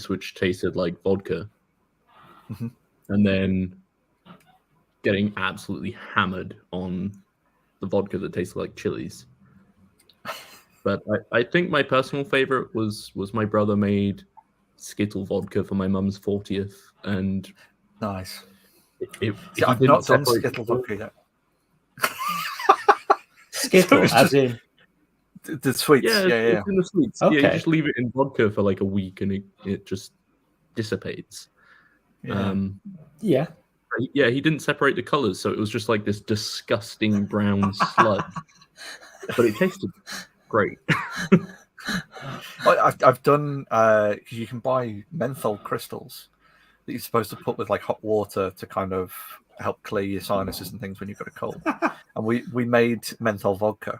which tasted like vodka, Mhm. and then getting absolutely hammered on the vodka that tasted like chilies. But I think my personal favorite was my brother made Skittle vodka for my mum's 40th, and Nice. he I've didn't not done separate Skittle vodka yet. Skittle, it's as just- in The sweets, yeah. It's in the sweets. Yeah, you Okay. just leave it in vodka for like a week, and it just dissipates. Yeah. Yeah. Yeah, he didn't separate the colors, so it was just like this disgusting brown sludge. But it tasted great. I've done because you can buy menthol crystals that you're supposed to put with like hot water to kind of help clear your sinuses and things when you've got a cold. And we made menthol vodka,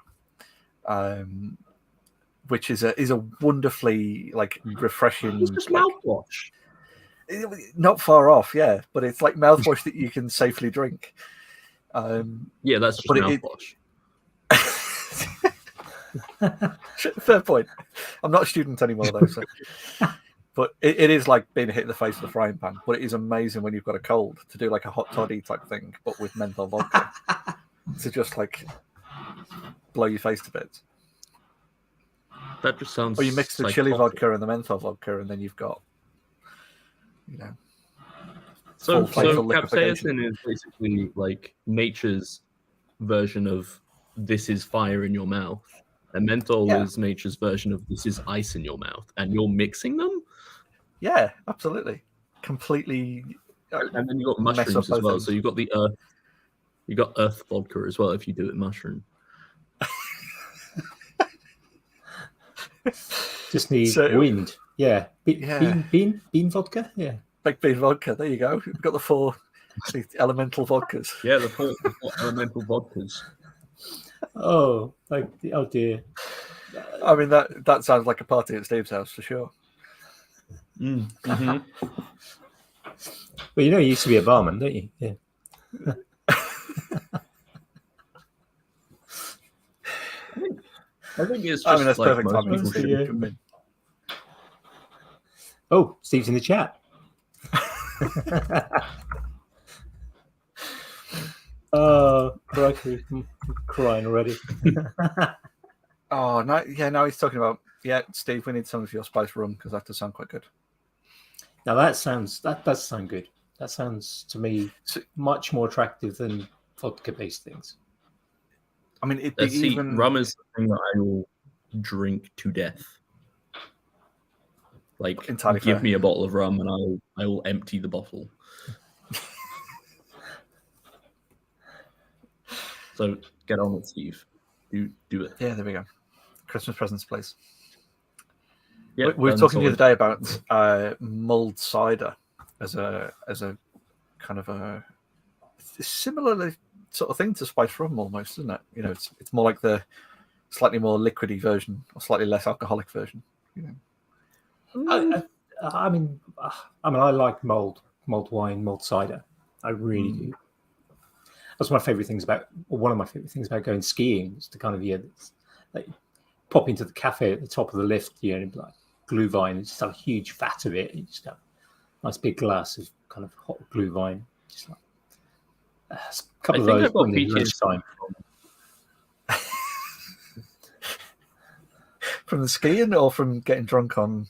which is a wonderfly like refreshing. It's just like, mouthwash. Not far off, yeah, but it's like mouthwash that you can safely drink. Yeah, that's just but mouthwash. Fair point. I'm not a student anymore though, so. But it is like being hit in the face with a frying pan. But it is amazing when you've got a cold to do like a hot toddy type thing, but with menthol vodka to just like blow your face to bits. That just sounds. Or you mix the chili vodka and the menthol vodka, and then you've got, you know. So capsaicin is basically like nature's version of this is fire in your mouth, and menthol is nature's version of this is ice in your mouth, and you're mixing them. Yeah, absolutely, completely. And then you got mushrooms as well. Things. So you got the earth, you got earth vodka as well if you do it mushroom. Just need wind. Yeah. Bean vodka. Yeah. Big bean vodka. There you go. We've got the elemental vodkas. Yeah, the four elemental vodkas. Oh dear. I mean that sounds like a party at Steve's house for sure. Mm-hmm. Well, you used to be a barman, don't you? Yeah. I think it's just that's like perfect timing. Oh, Steve's in the chat. Oh, crikey. I'm crying already. Oh, no, yeah, now he's talking about, Steve, we need some of your spice rum because that does sound quite good. Now that does sound good. That sounds to me much more attractive than vodka-based things. I mean, rum is the thing that I will drink to death. Like, entirely give fair. me a bottle of rum and I will empty the bottle. So get on it, Steve. Do it. Yeah, there we go. Christmas presents, please. Yeah, we were talking the other day about mulled cider as a kind of a similar sort of thing to spice rum, almost, isn't it? It's more like the slightly more liquidy version or slightly less alcoholic version. I mean, I like mulled wine, mulled cider. I really do. That's one of my favorite things about going skiing is to kind of like pop into the cafe at the top of the lift, like glühwein, and just have a huge vat of it. And you just have a nice big glass of kind of hot glühwein. Just like a couple of those. I've got PTSD from the skiing or from getting drunk on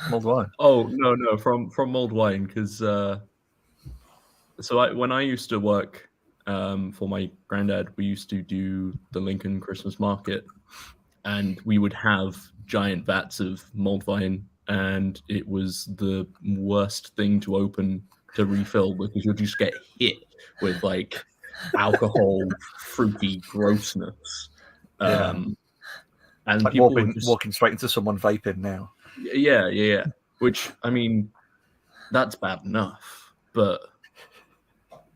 mulled wine? Oh no, from mulled wine because when I used to work for my granddad, we used to do the Lincoln Christmas market, and we would have giant vats of mulled wine, and it was the worst thing to open to refill because you'll just get hit with like alcohol, fruity grossness. And like people walking straight into someone vaping now. Yeah. Which, I mean, that's bad enough, but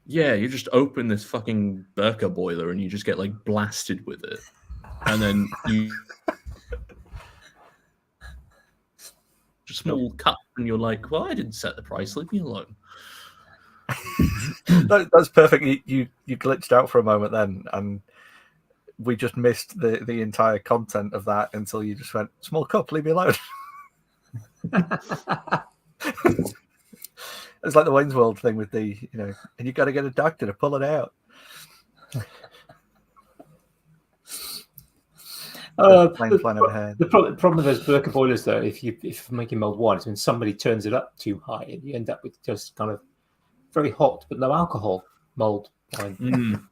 yeah, you just open this fucking Birka boiler and you just get like blasted with it, and then you just small cup, and you're like, "Well, I didn't set the price. Leave me alone." That's perfect. You glitched out for a moment then, and we just missed the entire content of that until you just went, "Small cup, leave me alone." It's like the Wayne's World thing with the, and you got to get a doctor to pull it out. Plane flying overhead. The problem with those Birka boilers, though, if you're making mulled wine, is when somebody turns it up too high, and you end up with just kind of very hot but no alcohol mulled wine.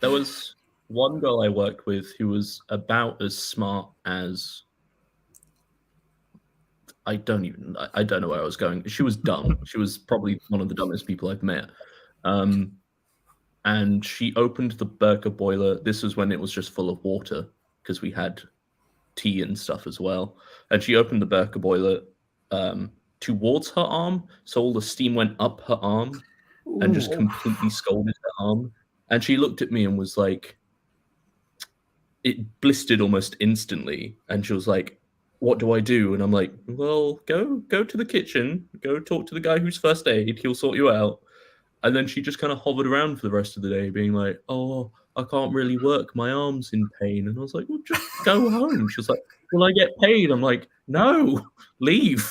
There was one girl I worked with who was about as smart as I don't know where I was going. She was dumb. She was probably one of the dumbest people I've met. And she opened the Birka boiler. This was when it was just full of water because we had tea and stuff as well. And she opened the Birka boiler towards her arm, so all the steam went up her arm and just completely scalded her arm. And she looked at me and was like, it blistered almost instantly. And she was like, what do I do? And I'm like, well, go to the kitchen, go talk to the guy who's first aid. He'll sort you out. And then she just kind of hovered around for the rest of the day being like, oh, I can't really work. My arm's in pain. And I was like, well, just go home. She was like, will I get paid? I'm like, no, leave.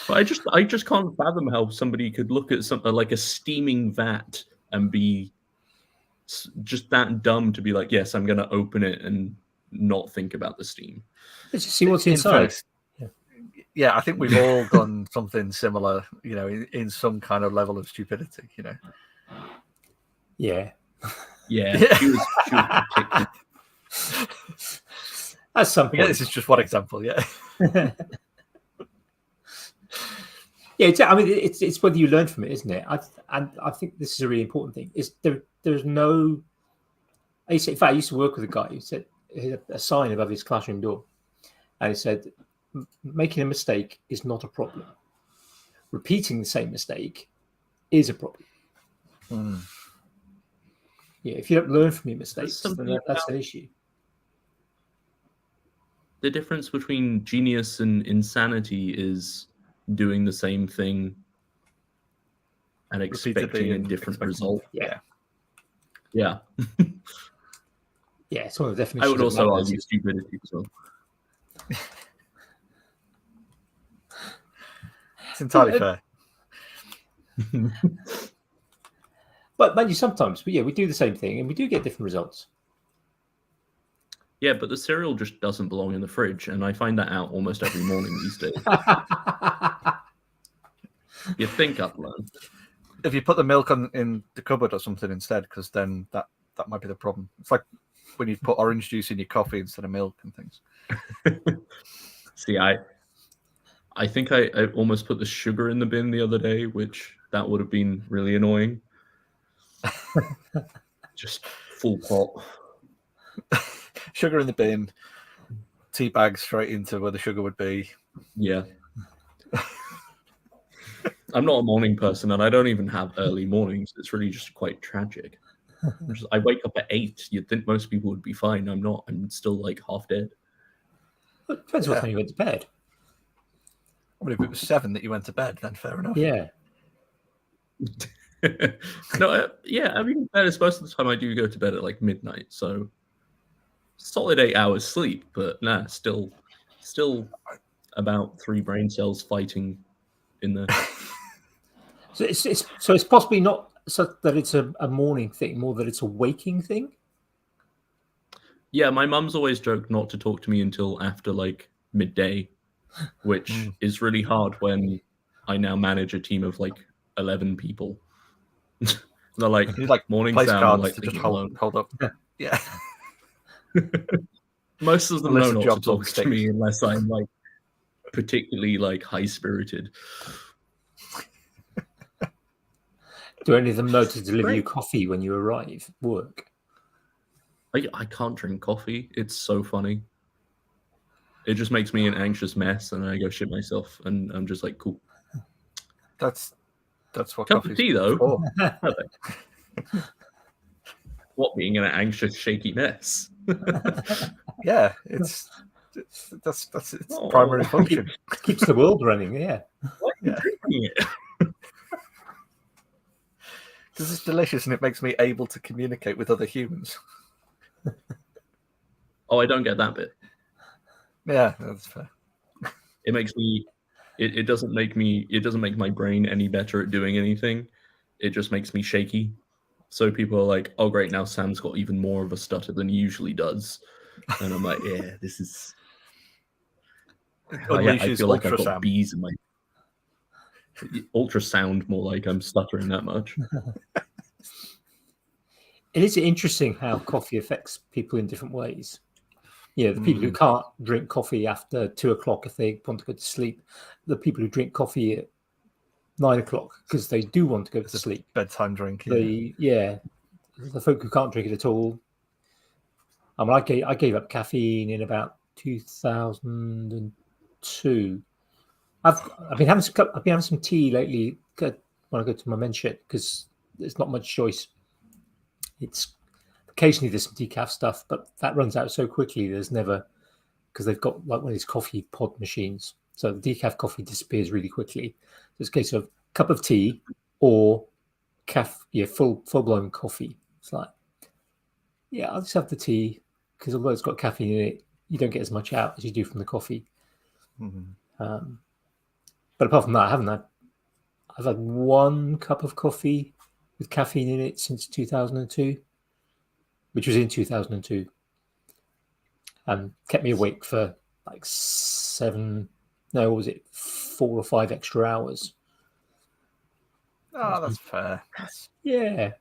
But I just can't fathom how somebody could look at something like a steaming vat and be just that dumb to be like, yes, I'm going to open it and not think about the steam. Let's just see what's inside. Yeah, I think we've all done something similar, in some kind of level of stupidity, Yeah. Yeah. She was particular. At some point. Yeah, this is just one example, yeah. Yeah, I mean, it's whether you learn from it, isn't it? I think this is a really important thing. Is there's no. In fact, I used to work with a guy who said he had a sign above his classroom door, and he said, "Making a mistake is not a problem. Repeating the same mistake is a problem." Yeah, if you don't learn from your mistakes, then that's an issue. The difference between genius and insanity is doing the same thing and expecting a different result. Yeah. Yeah. Yeah, it's one of the definitions. I would also argue stupidity as well. It's entirely fair. But mind you, sometimes we do the same thing and we do get different results. Yeah, but the cereal just doesn't belong in the fridge, and I find that out almost every morning these days. You think I've learned. If you put the milk in the cupboard or something instead, because then that might be the problem. It's like when you put orange juice in your coffee instead of milk and things. See, I think I almost put the sugar in the bin the other day, which that would have been really annoying. Just full pot. Sugar in the bin, tea bag straight into where the sugar would be. Yeah. I'm not a morning person, and I don't even have early mornings. It's really just quite tragic. I wake up at 8. You'd think most people would be fine. I'm not. I'm still like half dead. It depends what time you went to bed. I mean, if it was 7 that you went to bed, then fair enough. Yeah. No, yeah. I mean, that is most of the time I do go to bed at like midnight. So solid 8 hours sleep, but nah, still about 3 brain cells fighting in there. So it's possibly not so that it's a morning thing, more that it's a waking thing. Yeah, my mum's always joked not to talk to me until after like midday, which is really hard when I now manage a team of like 11 people. They're like, morning place Sam, cards like to just hold up. Yeah. Most of them Unless know the not to job's on talk to sticks. me unless I'm like particularly like high spirited. Do any of them know to deliver you coffee when you arrive at work? I can't drink coffee. It's so funny. It just makes me an anxious mess, and I go shit myself, and I'm just like, cool. That's what Cup coffee's of tea though. for. Perfect. What, being an anxious, shaky mess? Yeah, that's its primary function. Keeps the world running. Yeah. Why are you drinking it? Because it's delicious and it makes me able to communicate with other humans. Oh, I don't get that bit. Yeah, that's fair. It makes me It doesn't make my brain any better at doing anything. It just makes me shaky. So people are like, "Oh, great! Now Sam's got even more of a stutter than he usually does," and I'm like, "Yeah, this is." I feel like I've got bees in my ultrasound. More like I'm stuttering that much. It is interesting how coffee affects people in different ways. Yeah, the people who can't drink coffee after 2 o'clock if they want to go to sleep, the people who drink coffee at 9 o'clock because they do want to go to sleep. Bedtime drink. The folk who can't drink it at all. I mean, I gave up caffeine in about 2002. I've been having some tea lately when I go to my men's shed because there's not much choice. It's occasionally there's some decaf stuff, but that runs out so quickly. There's never, because they've got like one of these coffee pod machines, so the decaf coffee disappears really quickly. So it's a case of cup of tea or full blown coffee. It's like, yeah, I'll just have the tea because although it's got caffeine in it, you don't get as much out as you do from the coffee. But apart from that, I've had 1 cup of coffee with caffeine in it since 2002, which was in 2002, and kept me awake for like 4 or 5 extra hours. Oh, that's fair. Yeah.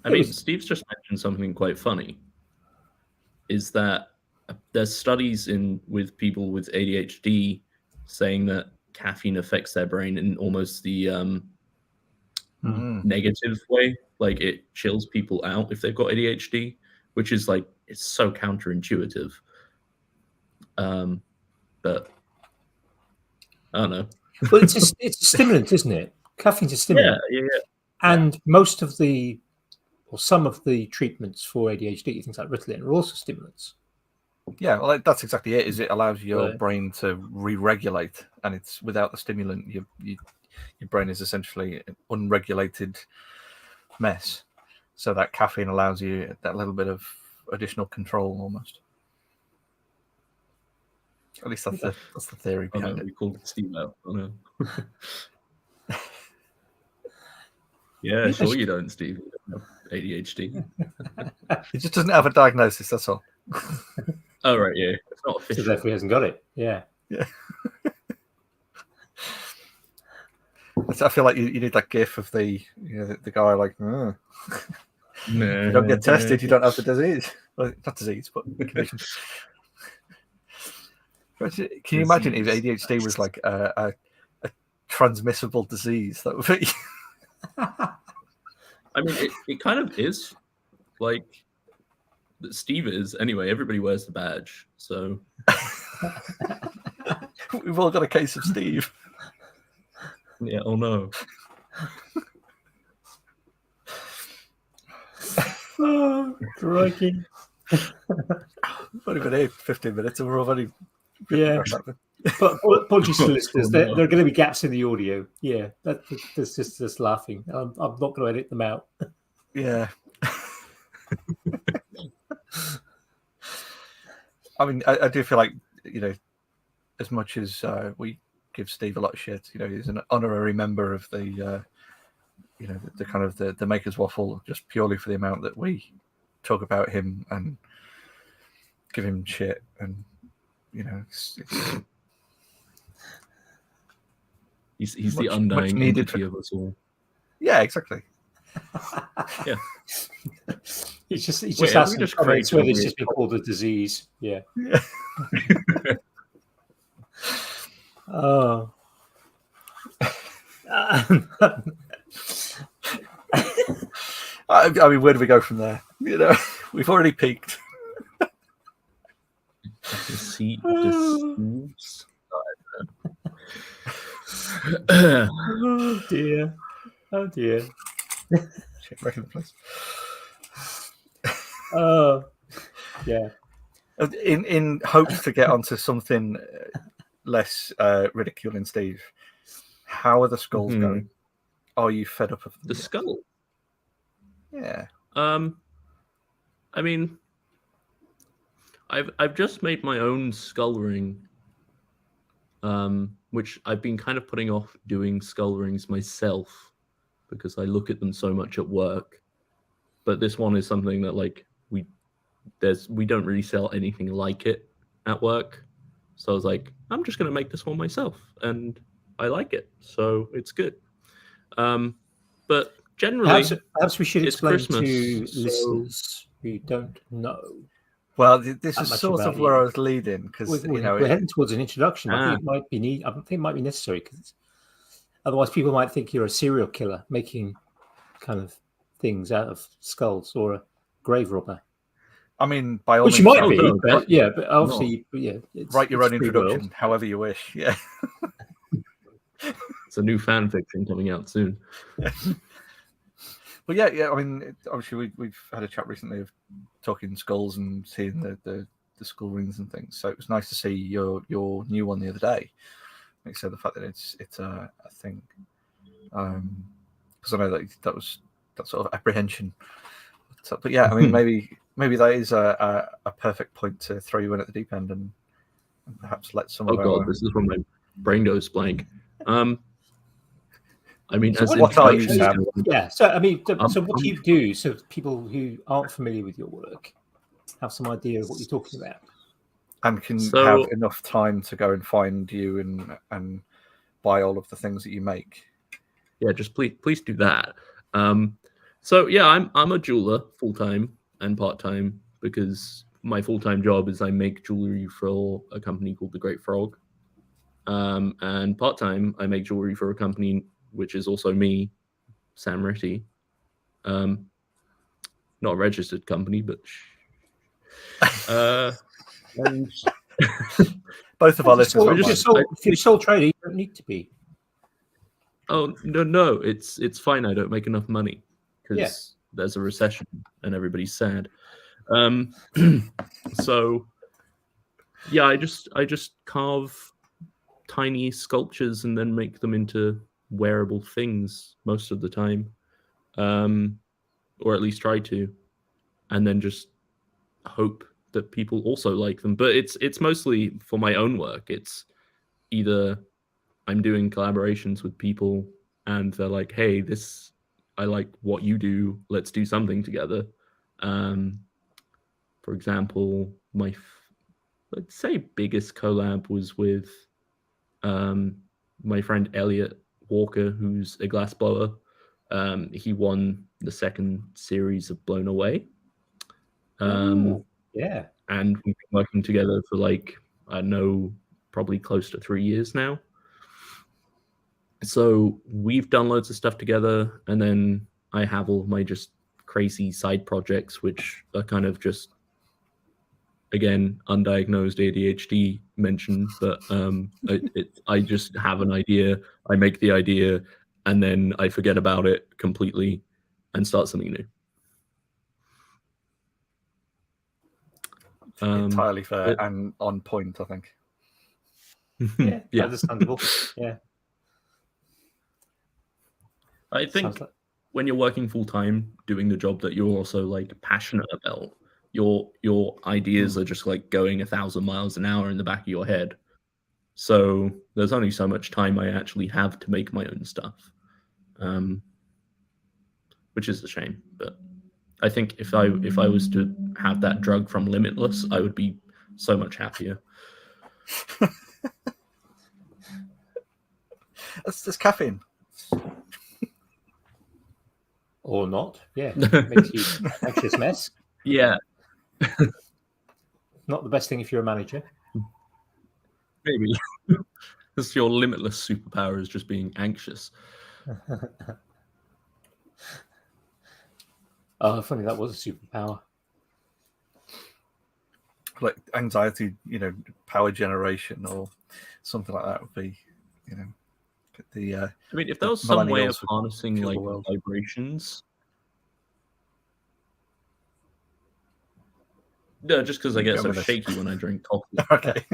I mean, Steve's just mentioned something quite funny. Is that there's studies with people with ADHD saying that caffeine affects their brain in almost the negative way. Like it chills people out if they've got ADHD, which is like, it's so counterintuitive. But I don't know. Well, it's a stimulant, isn't it? Caffeine's a stimulant. Yeah. And some of the treatments for ADHD, things like Ritalin, are also stimulants. Yeah, well, that's exactly it. Is it allows your brain to re-regulate, and it's without the stimulant, your brain is essentially an unregulated mess. So that caffeine allows you that little bit of additional control, almost. At least that's the theory behind it. We called Steve out. Oh, no. Yeah, sure you don't, Steve. You don't have ADHD. He just doesn't have a diagnosis, that's all. Oh, right, yeah. It's not official. So therefore he hasn't got it. Yeah. I feel like you need that gif of the guy like, No, you don't get tested, you don't have the disease. Well, not disease, but condition. Can you imagine if ADHD was like a transmissible disease? That would be... I mean, it kind of is. Like, Steve is. Anyway, everybody wears the badge, so... We've all got a case of Steve. Yeah, oh no. Oh, crikey. We've only been here for 15 minutes and we're already... Yeah. But apologies to listeners, there are going to be gaps in the audio. Yeah, that's just laughing. I'm not going to edit them out. Yeah. I mean, I do feel like, as much as we give Steve a lot of shit, he's an honorary member of the, the kind of the Maker's Waffle, just purely for the amount that we talk about him and give him shit. And, it's he's the undying entity of us all. Yeah, exactly. Yeah. He's just asking just comments whether it's just been called a disease. Yeah. Oh. I mean, where do we go from there? We've already peaked. Oh dear. Oh dear. Shit, back in the place. Oh, yeah. In hopes to get onto something less ridiculing, Steve, how are the skulls going? Are you fed up of them the skull? Yeah. I mean, I've just made my own skull ring. which I've been kind of putting off doing skull rings myself because I look at them so much at work. But this one is something that like we don't really sell anything like it at work. So I was like, I'm just going to make this one myself, and I like it, so it's good. But generally, perhaps we should it's explain Christmas, to so- listeners who don't know. Well, this That is much sort about of where you. I was leading because We're heading towards an introduction. I think it might be necessary because otherwise people might think you're a serial killer making kind of things out of skulls or a grave robber. I mean, by all Which means, you might be, no, but yeah, but obviously, write your own free introduction, world. however you wish. Yeah. It's a new fan fiction coming out soon. Well, yeah. I mean, obviously, we've had a chat recently of talking skulls and seeing the skull rings and things. So it was nice to see your new one the other day. Like I said, the fact that it's a thing, because I know that was that sort of apprehension. But yeah, I mean, maybe that is a perfect point to throw you in at the deep end and perhaps let some Oh of god, our... this is when my brain goes blank. I mean, So as what are you, introductions Sam? go, Yeah. So I mean, so I'm- what do you do so people who aren't familiar with your work have some idea of what you're talking about? And can So- have enough time to go and find you and buy all of the things that you make. yeah, just please do that. So yeah, I'm a jeweler full time and part time because my full time job is I make jewelry for a company called the Great Frog, and part time I make jewelry for a company which is also me, Sam Ritte. Not a registered company, but and Both of our If listeners. you're are sole- fine. if you're sole trader, you don't need to be. oh no, it's fine. I don't make enough money because there's a recession and everybody's sad. So yeah, I just carve tiny sculptures and then make them into wearable things most of the time, or at least try to, and then just hope that people also like them. But it's mostly for my own work. It's either I'm doing collaborations with people and they're like, hey, this, I like what you do, let's do something together. For example, let's say biggest collab was with my friend Elliot Walker, who's a glassblower. He won the second series of Blown Away. Yeah. And we've been working together for like, I know, probably close to 3 years now. So we've done loads of stuff together, and then I have all my just crazy side projects, which are kind of just, again, undiagnosed ADHD mentioned, but I just have an idea, I make the idea, and then I forget about it completely and start something new. Entirely fair and on point, I think. Yeah, understandable. Yeah. I think when you're working full time doing the job that you're also like passionate about, your ideas are just like going 1,000 miles an hour in the back of your head. So there's only so much time I actually have to make my own stuff, which is a shame. But I think if I was to have that drug from Limitless, I would be so much happier. That's caffeine. Or not. Yeah. Makes you anxious mess. Yeah, Not the best thing if you're a manager. maybe. Because your limitless superpower is just being anxious. Oh, if only that was a superpower. Like anxiety, power generation or something like that would be, the. I mean, if there was some way of millennials would harnessing kill the like world. vibrations. No, just because I get so shaky when I drink coffee. Okay.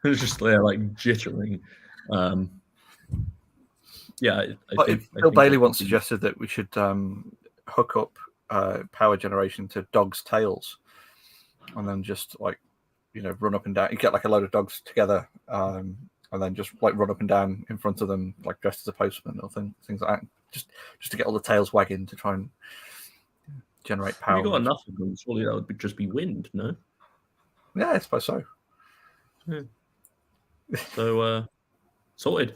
It's just there like jittering. Yeah, I think Bill Bailey that once could be- suggested that we should hook up power generation to dogs' tails, and then just like run up and down. You get like a load of dogs together, and then just like run up and down in front of them, like dressed as a postman or things like that, just to get all the tails wagging to try and generate power. If you got enough of them, surely that would just be wind, no? Yeah, I suppose so. Yeah. So, sorted.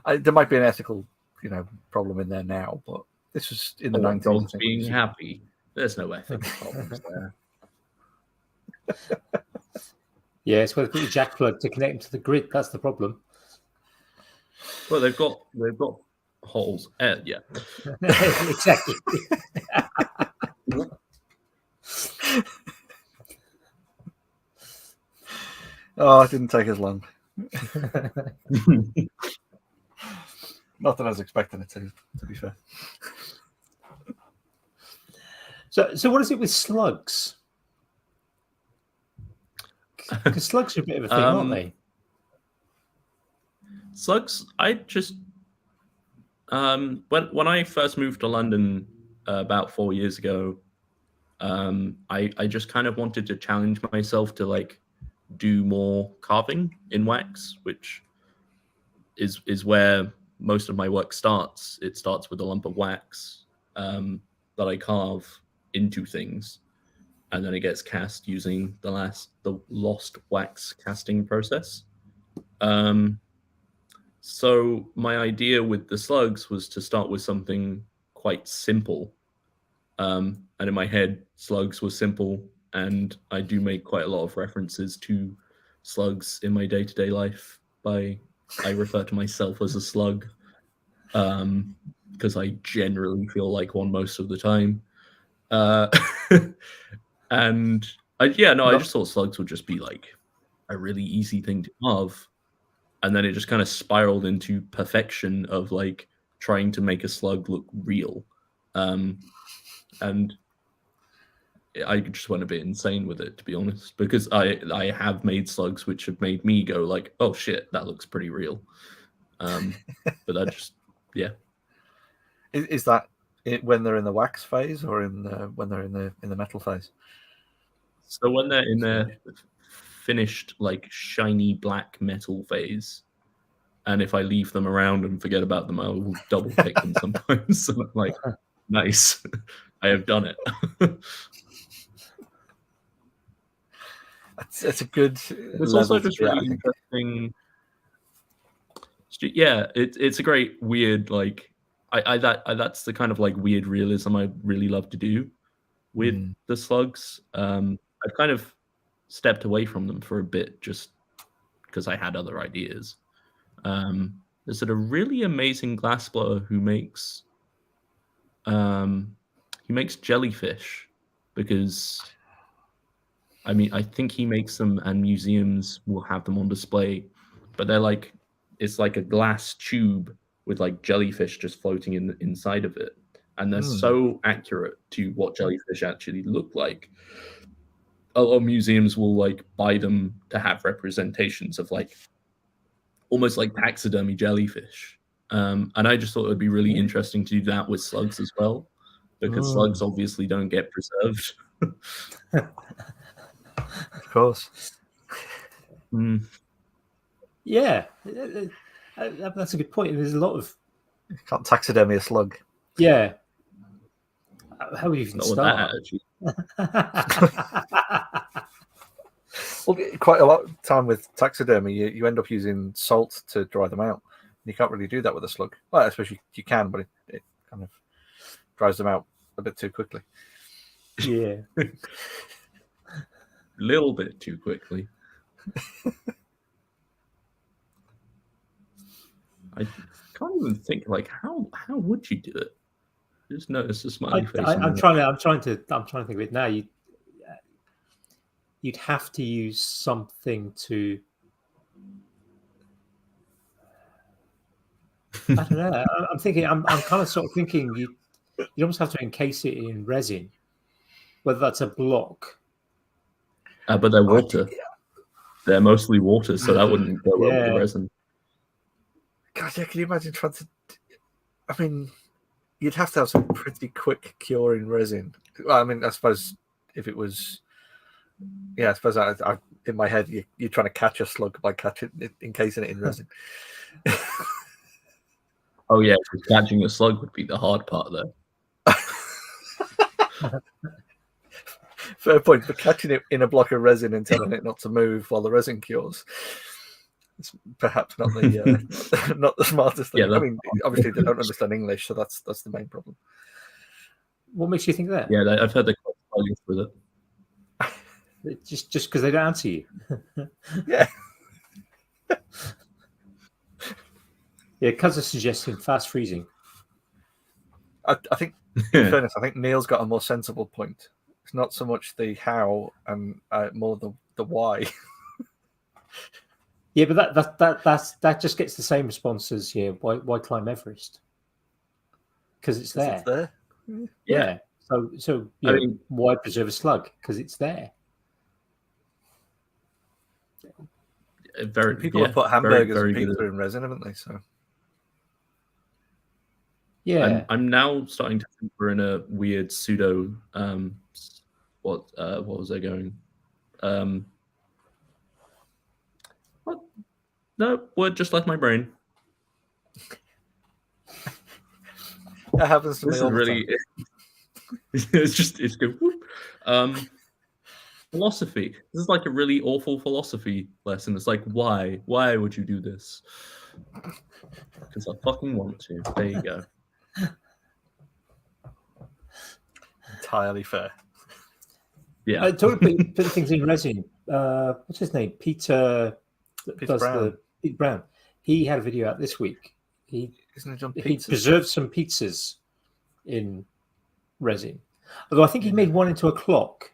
There might be an ethical, problem in there now, but this was in the 90s. Dogs being happy. There's no ethical problems there. Yeah, it's where they put your jack plug to connect them to the grid. That's the problem. Well, they've got holes. Yeah. Exactly. Oh, it didn't take as long. Not that I was expecting it to be fair. So what is it with slugs? Because slugs are a bit of a thing, aren't they? Slugs, I just when I first moved to London about 4 years ago, I just kind of wanted to challenge myself to like do more carving in wax, which is where most of my work starts. It starts with a lump of wax that I carve into things, and then it gets cast using the lost wax casting process. So my idea with the slugs was to start with something quite simple. And in my head, slugs were simple, and I do make quite a lot of references to slugs in my day-to-day life. I refer to myself as a slug because I generally feel like one most of the time. And I just thought slugs would just be like a really easy thing to carve. And then it just kind of spiraled into perfection of like trying to make a slug look real. And I just went a bit insane with it, to be honest, because I have made slugs which have made me go like, oh shit, that looks pretty real. But that just, yeah. Is that it when they're in the wax phase or when they're in the metal phase? So when they're in their finished like shiny black metal phase, and if I leave them around and forget about them, I will double pick them sometimes. So I'm like, nice, I have done it. It's a good. It's also just really interesting. Yeah, it's a great weird like that's the kind of like weird realism I really love to do with the slugs. I've kind of stepped away from them for a bit just because I had other ideas. There's a really amazing glassblower who makes jellyfish, because I think he makes them and museums will have them on display, but it's like a glass tube with like jellyfish just floating inside of it, and they're so accurate to what jellyfish actually look like. A lot of museums will like buy them to have representations of like almost like taxidermy jellyfish. And I just thought it would be really interesting to do that with slugs as well, because slugs obviously don't get preserved. Of course. Yeah, that's a good point. There's a lot of... You can't taxidermy a slug. Yeah. How would you even start? Well, quite a lot of time with taxidermy, you end up using salt to dry them out. You can't really do that with a slug. Well, I suppose you can, but it kind of dries them out a bit too quickly. Yeah. A little bit too quickly. I can't even think like how would you do it? Just notice a smiley face. I'm trying to think of it now. You'd have to use something to... I don't know. I'm thinking. I'm kind of sort of thinking you almost have to encase it in resin, whether that's a block. But they're water. They're mostly water, so that wouldn't go well with the resin. God, yeah. Can you imagine trying to? I mean, you'd have to have some pretty quick curing resin. Well, I mean, I suppose if it was Yeah, I suppose I in my head you're trying to catch a slug by encasing it in resin. Oh yeah, 'cause catching a slug would be the hard part, though. Fair point, but catching it in a block of resin and telling it not to move while the resin cures, it's perhaps not the not the smartest thing. Yeah, I mean, obviously they don't understand English, so that's the main problem. What makes you think that? Yeah, I've heard they're quite sluggish with it. Just because they don't answer you. Yeah. Yeah, Cuz is suggesting fast freezing. I think, in fairness, I think Neil's got a more sensible point. It's not so much the how and more the why. Yeah, but that just gets the same response as why climb Everest? Because it's there. It's there. Yeah. So I mean, why preserve a slug? Because it's there. People have put hamburgers and pizza in resin, haven't they? So yeah, I'm now starting to think we're in a weird pseudo. What was I going? What? No, word just left my brain. That happens to me all the time. It's good. Philosophy. This is like a really awful philosophy lesson. It's like, why? Why would you do this? Because I fucking want to. There you go. Entirely fair. Yeah. Talking about putting things in resin. What's his name? Peter Brown. Pete Brown. He had a video out this week. He preserved some pizzas in resin. Although I think he made one into a clock,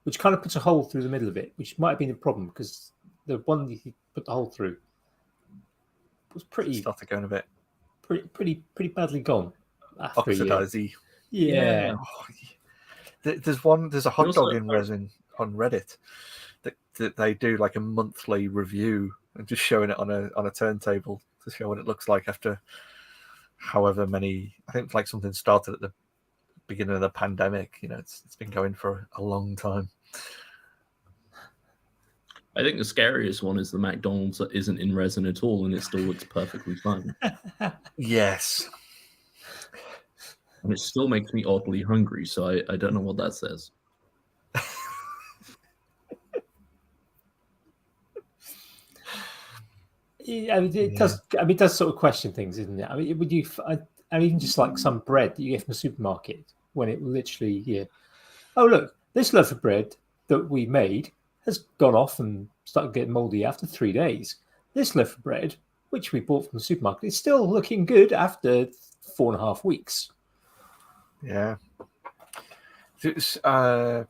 which kind of puts a hole through the middle of it, which might have been a problem because the one he put the hole through was started going a bit pretty badly gone. Oxidizey. Yeah. Oh, there's a hot dog in resin on Reddit that they do like a monthly review and just showing it on a turntable to show what it looks like after however many. I think like something started at the beginning of the pandemic. It's been going for a long time. I think the scariest one is the McDonald's that isn't in resin at all and it still looks perfectly fine. Yes. And it still makes me oddly hungry, so I don't know what that says. Yeah, I mean, it does. I mean, it does sort of question things, isn't it? I mean, would you? I mean, even just like some bread that you get from the supermarket, when it literally, oh look, this loaf of bread that we made has gone off and started getting moldy after 3 days. This loaf of bread, which we bought from the supermarket, is still looking good after 4.5 weeks. Yeah. It's, oh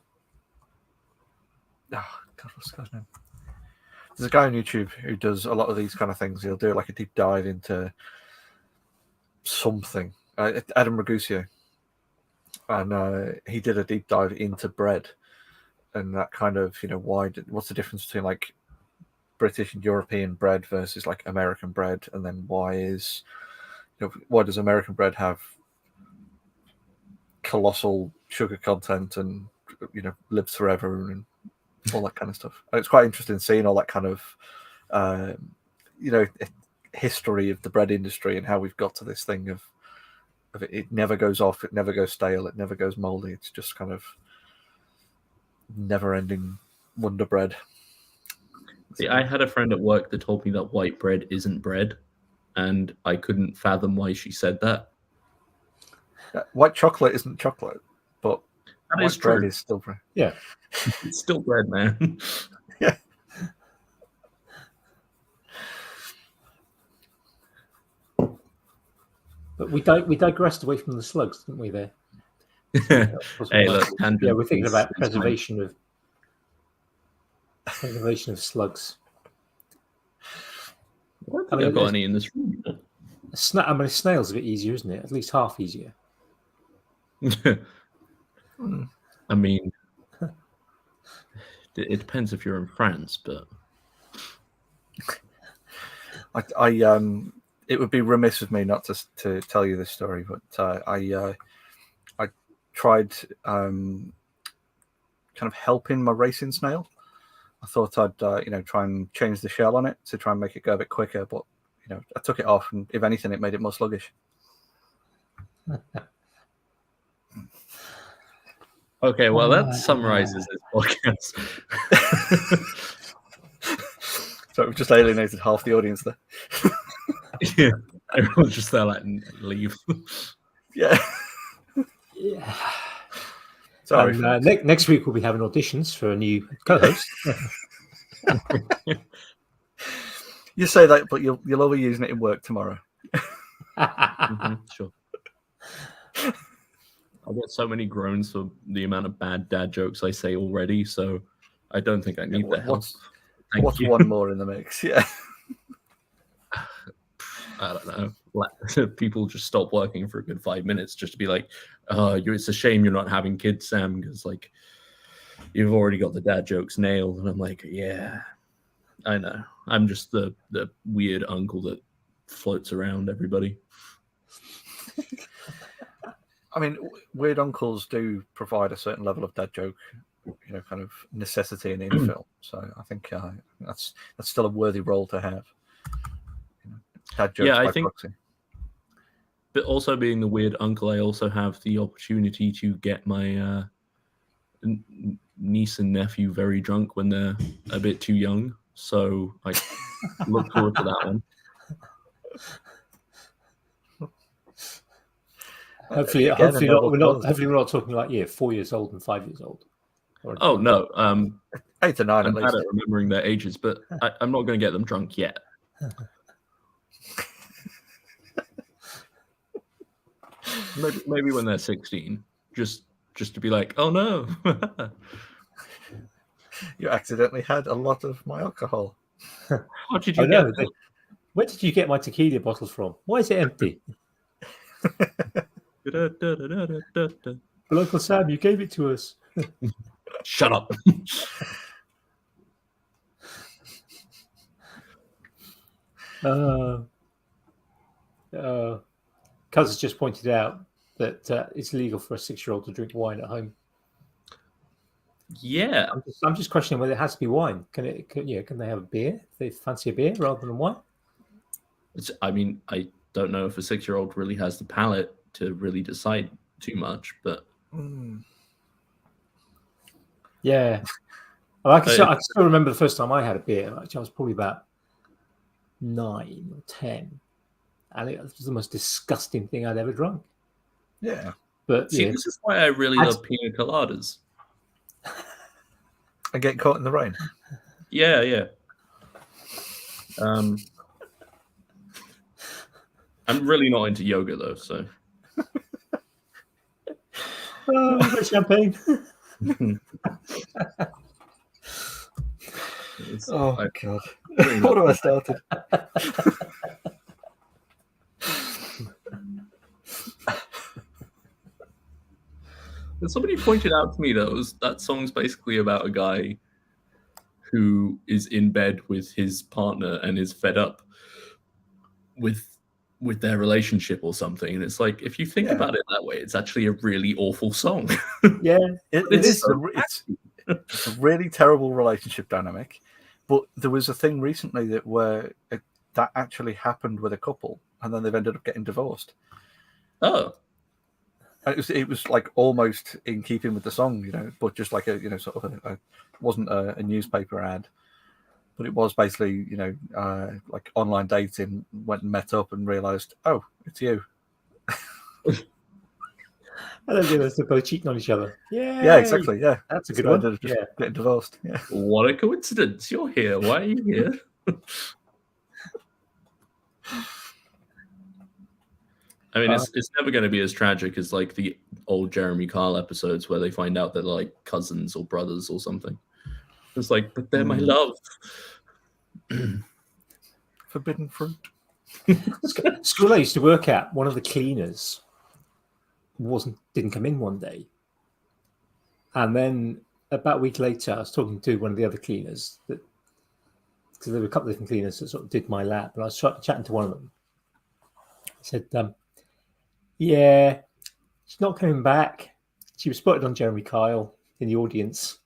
God, what's the guy's name? There's a guy on YouTube who does a lot of these kind of things. He'll do like a deep dive into something. Adam Ragusea. And he did a deep dive into bread and that kind of, what's the difference between like British and European bread versus like American bread? And then why does American bread have colossal sugar content and, lives forever and all that kind of stuff. And it's quite interesting seeing all that kind of, history of the bread industry and how we've got to this thing of it never goes off, it never goes stale, it never goes moldy. It's just kind of never-ending wonder bread. See, I had a friend at work that told me that white bread isn't bread, and I couldn't fathom why she said that. White chocolate isn't chocolate, but that white is bread true. is still bread. Yeah. It's still bread, man. Yeah. But we digressed away from the slugs, didn't we? There. Hey, look, yeah, we're thinking about preservation of slugs. I mean, I've got any in this room. I mean, a snail's a bit easier, isn't it? At least half easier. I mean, it depends if you're in France, but it would be remiss of me not to tell you this story, but I tried kind of helping my racing snail. I thought I'd try and change the shell on it to try and make it go a bit quicker, but I took it off, and if anything, it made it more sluggish. Okay, well, that summarizes this podcast. So we've just alienated half the audience there. Yeah, everyone's just there like, leave. Yeah. Yeah. Sorry. And, next week we'll be having auditions for a new co-host. You say that, but you'll be using it in work tomorrow. Sure. I get so many groans for the amount of bad dad jokes I say already, so I don't think I need the help. What's one more in the mix? Yeah. I don't know. People just stop working for a good 5 minutes just to be like, it's a shame you're not having kids, Sam, because like you've already got the dad jokes nailed. And I'm like, yeah, I know. I'm just the weird uncle that floats around everybody. I mean, weird uncles do provide a certain level of dad joke, kind of necessity in any film. So I think that's still a worthy role to have. Dad jokes by proxy. But also being the weird uncle, I also have the opportunity to get my niece and nephew very drunk when they're a bit too young. So I look forward to that one. Hopefully we're not talking like 4 years old and 5 years old. Oh no, 8 to 9 I'm at bad least. at remembering their ages, but I'm not going to get them drunk yet. Maybe when they're 16, just to be like, oh no, you accidentally had a lot of my alcohol. How did you get that? Where did you get my tequila bottles from? Why is it empty? But Uncle Sam, you gave it to us. Shut up. Cuz has just pointed out that it's illegal for a 6-year-old to drink wine at home. Yeah, I'm just questioning whether it has to be wine. Can they have a beer? If they fancy a beer rather than wine? I mean, I don't know if a 6-year-old really has the palate to really decide too much, but yeah. Well, I can still remember the first time I had a beer. Actually, I was probably about 9 or 10, and it was the most disgusting thing I'd ever drunk. Yeah, but see, this is why I really love pina coladas. And get caught in the rain. Yeah. I'm really not into yoga though, so. Champagne. Oh my god! What have I started? Somebody pointed out to me that song's basically about a guy who is in bed with his partner and is fed up with their relationship or something. And it's like, if you think about it that way, it's actually a really awful song. Yeah, it's a really terrible relationship dynamic. But there was a thing recently that actually happened with a couple, and then they've ended up getting divorced. Oh. It was like almost in keeping with the song, but just like a sort of wasn't a newspaper ad, but it was basically like online dating. Went and met up and realised, oh, it's you. I don't think they're both cheating on each other. Yeah, exactly. Yeah, that's a good one. Just getting divorced. Yeah. What a coincidence! You're here. Why are you here? I mean, it's never going to be as tragic as like the old Jeremy Kyle episodes where they find out they're like cousins or brothers or something. It's like, but they're my love. Forbidden fruit. School I used to work at, one of the cleaners didn't come in one day, and then about a week later, I was talking to one of the other cleaners because there were a couple of different cleaners that sort of did my lab, and I was chatting to one of them. I said, yeah, she's not coming back. She was spotted on Jeremy Kyle in the audience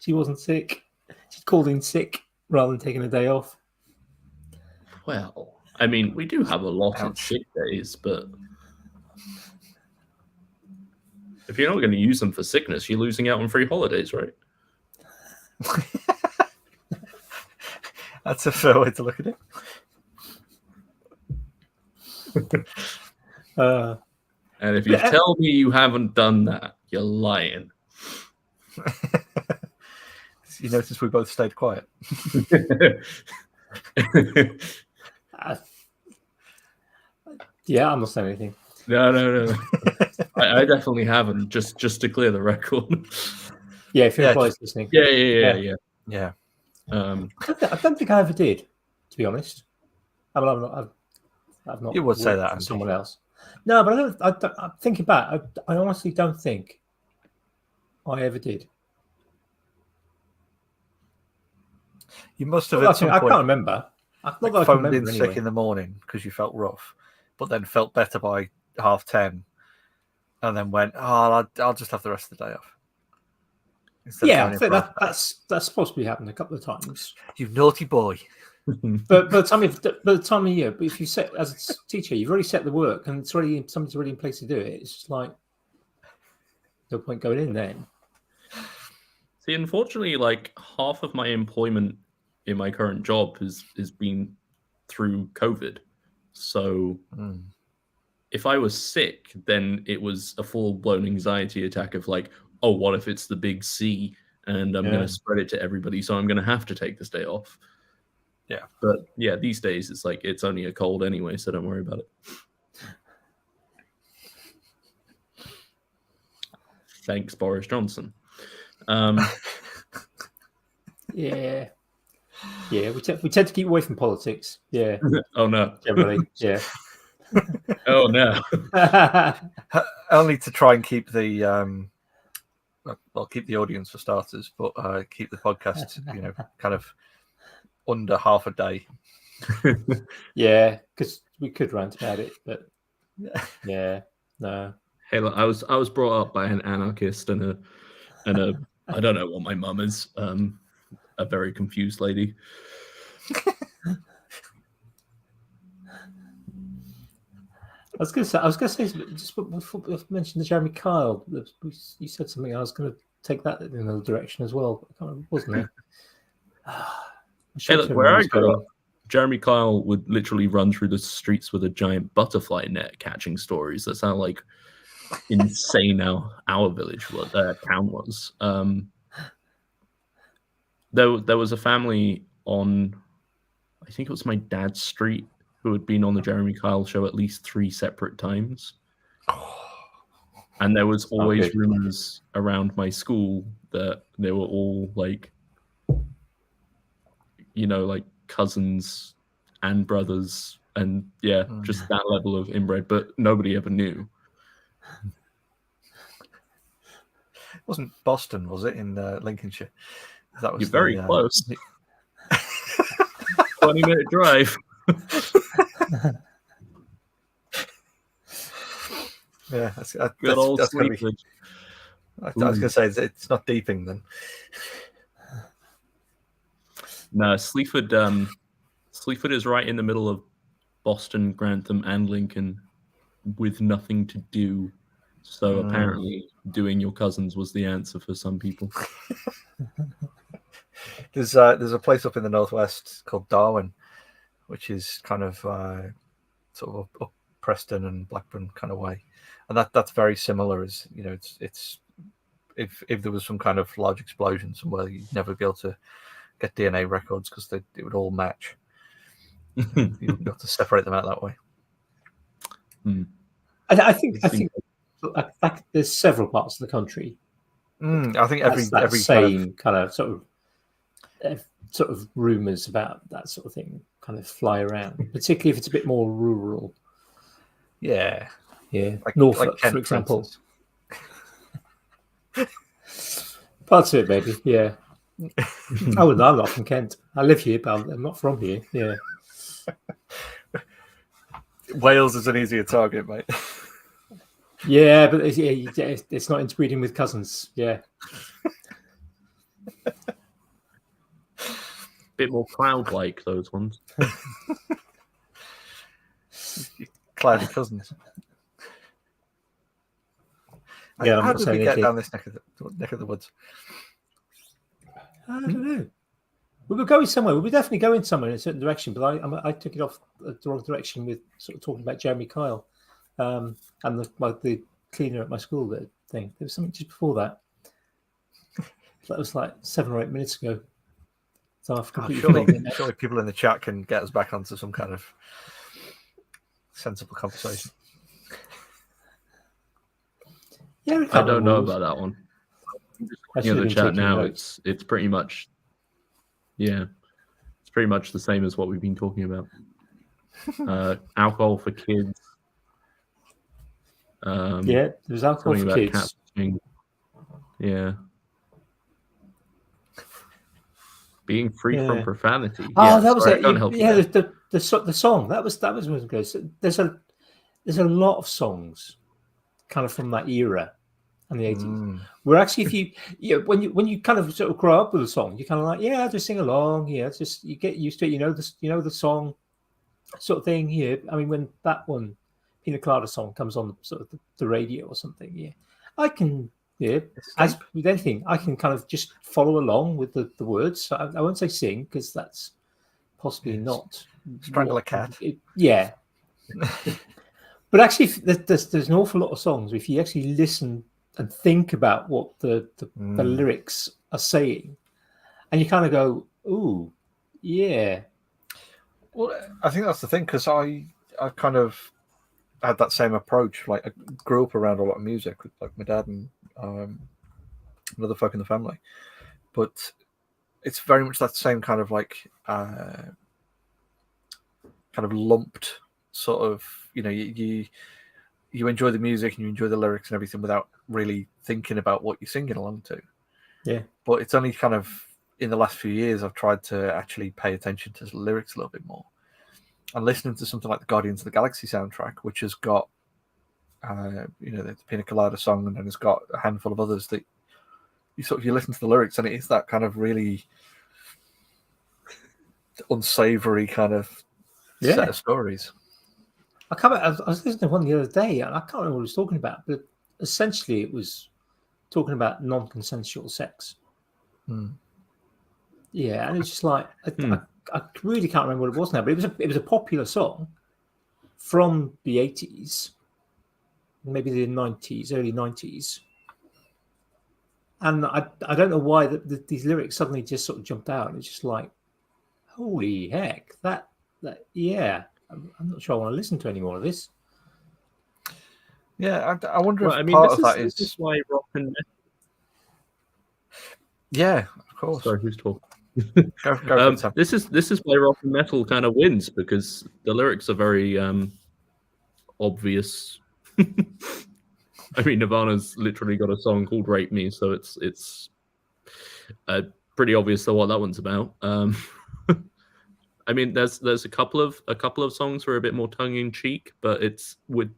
she wasn't sick. She called in sick rather than taking a day off. Well, I mean, we do have a lot of Ouch. sick days, but if you're not going to use them for sickness, you're losing out on free holidays, right? That's a fair way to look at it. And if you tell me you haven't done that, you're lying. You notice we both stayed quiet. Yeah, I'm not saying anything. No. I definitely haven't. Just to clear the record. Yeah, if your employee's listening. Yeah. I don't think I ever did, to be honest. I mean, I've not. You would say that, for someone else. No, but I'm thinking back. I honestly don't think I ever did. You must have I at some can't point remember. Not that I can phoned in remember sick anyway. in the morning because you felt rough, but then felt better by 10:30, and then went, "Oh, I'll just have the rest of the day off." Yeah, I think that's possibly happened a couple of times. You naughty boy. But by the time of year, but if you set as a teacher, you've already set the work and it's already somebody's already in place to do it. It's just like no point going in then. See, unfortunately, like half of my employment in my current job has been through COVID. So if I was sick, then it was a full-blown anxiety attack of like, oh, what if it's the big C and I'm going to spread it to everybody, so I'm going to have to take this day off. Yeah. But yeah, these days it's like it's only a cold anyway, so don't worry about it. Thanks, Boris Johnson. Yeah. We tend to keep away from politics. Yeah. Oh no. Generally, yeah. Oh no. Only to try and keep the keep the audience for starters, but keep the podcast, kind of under half a day. Yeah, because we could rant about it, but yeah, no. Hey, look, I was brought up by an anarchist and a I don't know what my mum is, a very confused lady. I was gonna say just before I mentioned the Jeremy Kyle. You said something. I was gonna take that in another direction as well. I can't remember, wasn't it? Hey, look, where I grew up, Jeremy Kyle would literally run through the streets with a giant butterfly net catching stories. That's how like insane our village was, town was. There was a family on, I think it was my dad's street, who had been on the Jeremy Kyle show at least 3 separate times. And there was always rumors around my school that they were all like, like cousins and brothers, and just that level of inbred, but nobody ever knew. It wasn't Boston, was it, in Lincolnshire? That was You're very close. 20-minute drive. Yeah, that's Good old that's gonna Sleaford. I was going to say it's not Deeping then. No, Sleaford is right in the middle of Boston, Grantham, and Lincoln, with nothing to do. So apparently, doing your cousins was the answer for some people. There's a place up in the northwest called Darwin, which is kind of sort of up Preston and Blackburn kind of way, and that's very similar. As it's if there was some kind of large explosion somewhere, you'd never be able to get DNA records because it would all match. You wouldn't be able to separate them out that way. I think there's several parts of the country. I think every same kind of sort of rumors about that sort of thing kind of fly around, particularly if it's a bit more rural. Yeah. Like Norfolk, Kent, for example. For Parts of it, maybe. Yeah. I'm not from Kent. I live here, but I'm not from here. Yeah. Wales is an easier target, mate. Yeah, but it's not interbreeding with cousins. Yeah. bit more cloud-like, those ones. Cloudy cousins. Yeah, I'm How not did saying we get anything. down this neck of the woods? I don't know. We were going somewhere. We were definitely going somewhere in a certain direction, but I took it off the wrong direction with sort of talking about Jeremy Kyle and the cleaner at my school thing. There was something just before that. That was like 7 or 8 minutes ago. So I've completely forgotten it now. Surely people in the chat can get us back onto some kind of sensible conversation. Yeah, I don't know about that one. Looking at the chat now, it's pretty much, it's pretty much the same as what we've been talking about. Alcohol for kids. Yeah, there's alcohol for kids. Yeah. Being free from profanity. Oh, that was it. Yeah, the song that was what it goes. There's a lot of songs, kind of from that era, and the 80s. Where actually, if when you kind of sort of grow up with a song, you're kind of like, yeah, just sing along. Yeah, just you get used to it. You know the song, sort of thing. Yeah, I mean, when that one, Pina Colada song comes on sort of the radio or something, yeah, I can. Yeah, as with anything, I can kind of just follow along with the words. I won't say sing because that's possibly not strangle a cat. Yeah, but actually, there's an awful lot of songs. If you actually listen and think about what the lyrics are saying, and you kind of go, "Ooh, yeah." Well, I think that's the thing because I kind of had that same approach. Like I grew up around a lot of music with like my dad and other folk in the family, but it's very much that same kind of like kind of lumped sort of, you enjoy the music and you enjoy the lyrics and everything without really thinking about what you're singing along to. Yeah, but it's only kind of in the last few years I've tried to actually pay attention to the lyrics a little bit more, and listening to something like the Guardians of the Galaxy soundtrack, which has got the Pina Colada song, and then it's got a handful of others that you listen to the lyrics, and it is that kind of really unsavory kind of set of stories. I was listening to one the other day, and I can't remember what it was talking about, but essentially it was talking about non-consensual sex. Yeah, and it's just like I really can't remember what it was now, but it was a popular song from the 80s, maybe the 90s, early 90s. And I don't know why these lyrics suddenly just sort of jumped out. It's just like, holy heck, that yeah. I'm not sure I want to listen to any more of this. Yeah, I wonder if part of that is why rock and metal. Yeah, of course. Sorry, who's talking? Go this is why rock and metal kind of wins, because the lyrics are very obvious. I mean, Nirvana's literally got a song called "Rape Me," so it's pretty obvious what that one's about. I mean, there's a couple of songs who are a bit more tongue in cheek, but it's with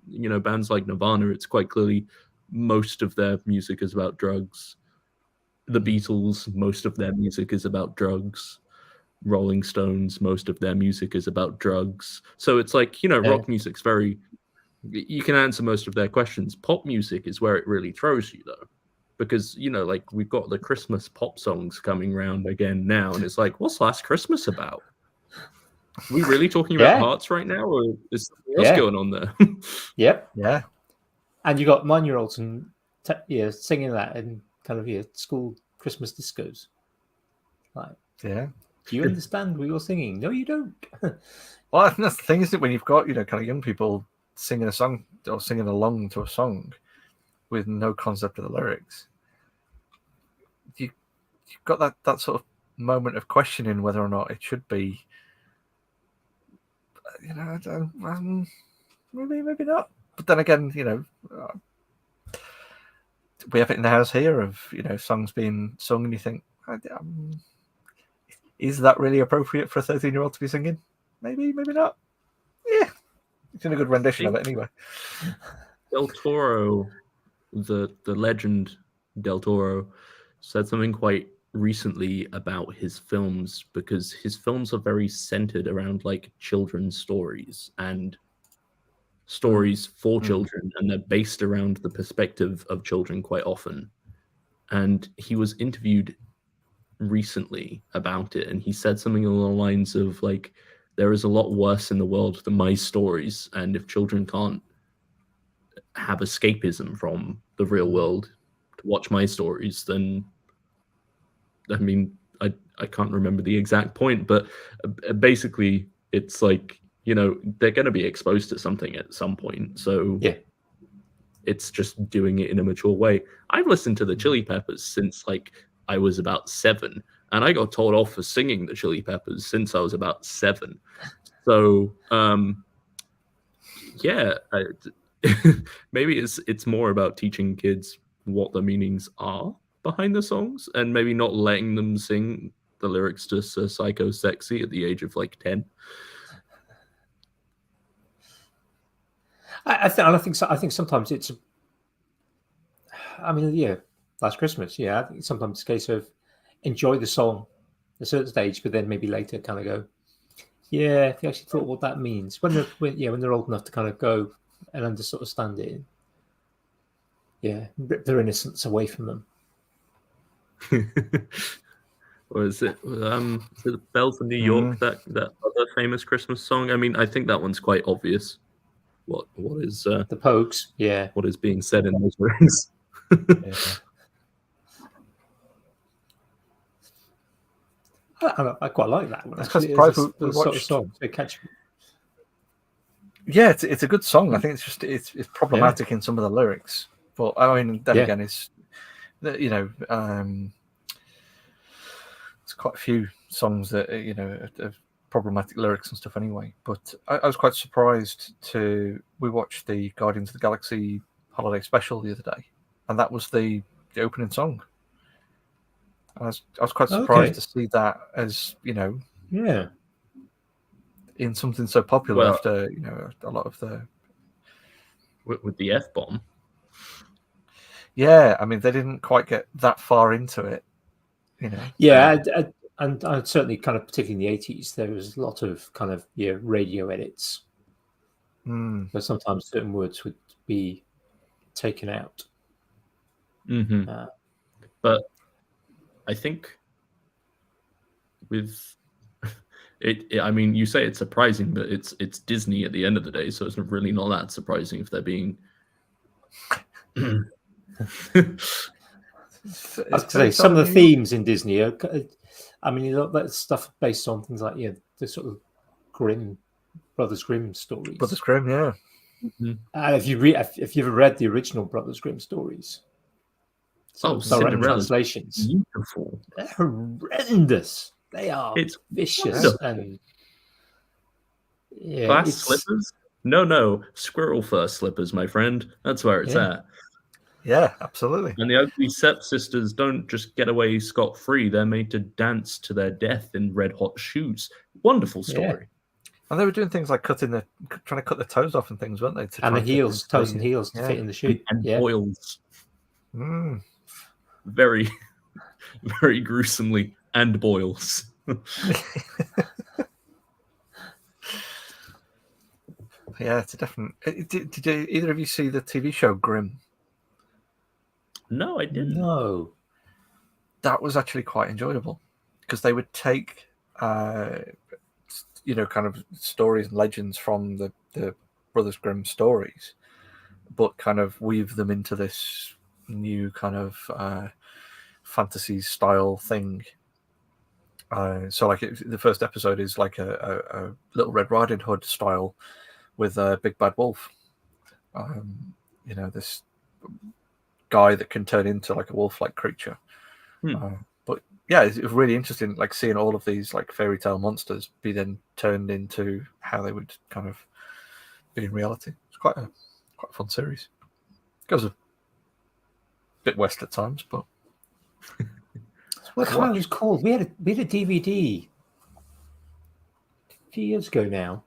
bands like Nirvana, it's quite clearly most of their music is about drugs. The Beatles, most of their music is about drugs. Rolling Stones, most of their music is about drugs. So it's like, rock music's very, you can answer most of their questions. Pop music is where it really throws you, though, because like we've got the Christmas pop songs coming round again now, and it's like, what's Last Christmas about? Are we really talking about hearts right now, or is something else going on there? Yep. Yeah. And you got 9-year-olds and singing that in kind of school Christmas discos. Like, yeah. Do you understand what you're singing? No, you don't. Well, I think that's the thing, isn't it? When you've got kind of young people singing a song or singing along to a song with no concept of the lyrics, you've got that sort of moment of questioning whether or not it should be. Maybe not. But then again, we have it in the house here of songs being sung, and you think, is that really appropriate for a 13-year-old to be singing? Maybe not. Yeah, it's in a good rendition of it anyway. Del Toro, the legend Del Toro, said something quite recently about his films, because his films are very centered around like children's stories and stories for children, and they're based around the perspective of children quite often. And he was interviewed recently about it, and he said something along the lines of like, there is a lot worse in the world than my stories, and if children can't have escapism from the real world to watch my stories, then I mean, I can't remember the exact point, but basically it's like, you know, they're going to be exposed to something at some point, so Yeah. it's just doing it in a mature way. I've listened to the Chili Peppers since like I was about 7, and I got told off for singing the Chili Peppers since I was about 7. So yeah, maybe it's more about teaching kids what the meanings are behind the songs, and maybe not letting them sing the lyrics to Sir Psycho Sexy at the age of like 10. I think sometimes it's. I mean, yeah, Last Christmas. Yeah, I think sometimes it's a case of enjoy the song at a certain stage, but then maybe later kind of go, yeah, if you actually thought what that means when they're old enough to kind of go and sort of stand it. Yeah, rip their innocence away from them. Or is it Bells of New York, that other famous Christmas song? I mean, I think that one's quite obvious. What is The Pogues? Yeah. What is being said in those lyrics? Yeah. I quite like that one. That's because Actually, we sort of watched. song. They catch. Yeah, it's a good song. I think it's just it's problematic in some of the lyrics, but I mean, then again, it's you know, it's quite a few songs that you know have problematic lyrics and stuff anyway. But I was quite surprised we watched the Guardians of the Galaxy holiday special the other day, and that was the opening song. I was quite surprised to see that, as you know, in something so popular after you know a lot of the with the F-bomb. Yeah, I mean they didn't quite get that far into it, you know. Yeah, and certainly kind of particularly in the 80s, there was a lot of kind of radio edits, where sometimes certain words would be taken out. But I think with it, I mean, you say it's surprising, but it's Disney at the end of the day, so it's really not that surprising if they're being. I was going to say some of the themes in Disney are. I mean, that stuff based on things like the sort of Brothers Grimm stories. Brothers Grimm, yeah. If you ever read the original Brothers Grimm stories, direct translations, beautiful. They're horrendous. They are vicious and glass slippers. No, squirrel fur slippers, my friend. That's where it's at. Yeah, absolutely. And the ugly Sepp sisters don't just get away scot-free. They're made to dance to their death in red-hot shoes. Wonderful story. Yeah. And they were doing things like trying to cut the toes off and things, weren't they? And the heels, toes and heels to fit in the shoe. And boils. Very, very gruesomely. And boils. Yeah, it's a definite. Did either of you see the TV show Grimm? No, I didn't. No. That was actually quite enjoyable because they would take, kind of stories and legends from the Brothers Grimm stories, but kind of weave them into this new kind of fantasy style thing. So, like, the first episode is like a Little Red Riding Hood style with a big bad wolf. This guy that can turn into like a wolf-like creature. But yeah, it's really interesting, like seeing all of these like fairy tale monsters be then turned into how they would kind of be in reality. It's quite a fun series. Goes a bit west at times, but what kind of was called? We had a DVD a few years ago now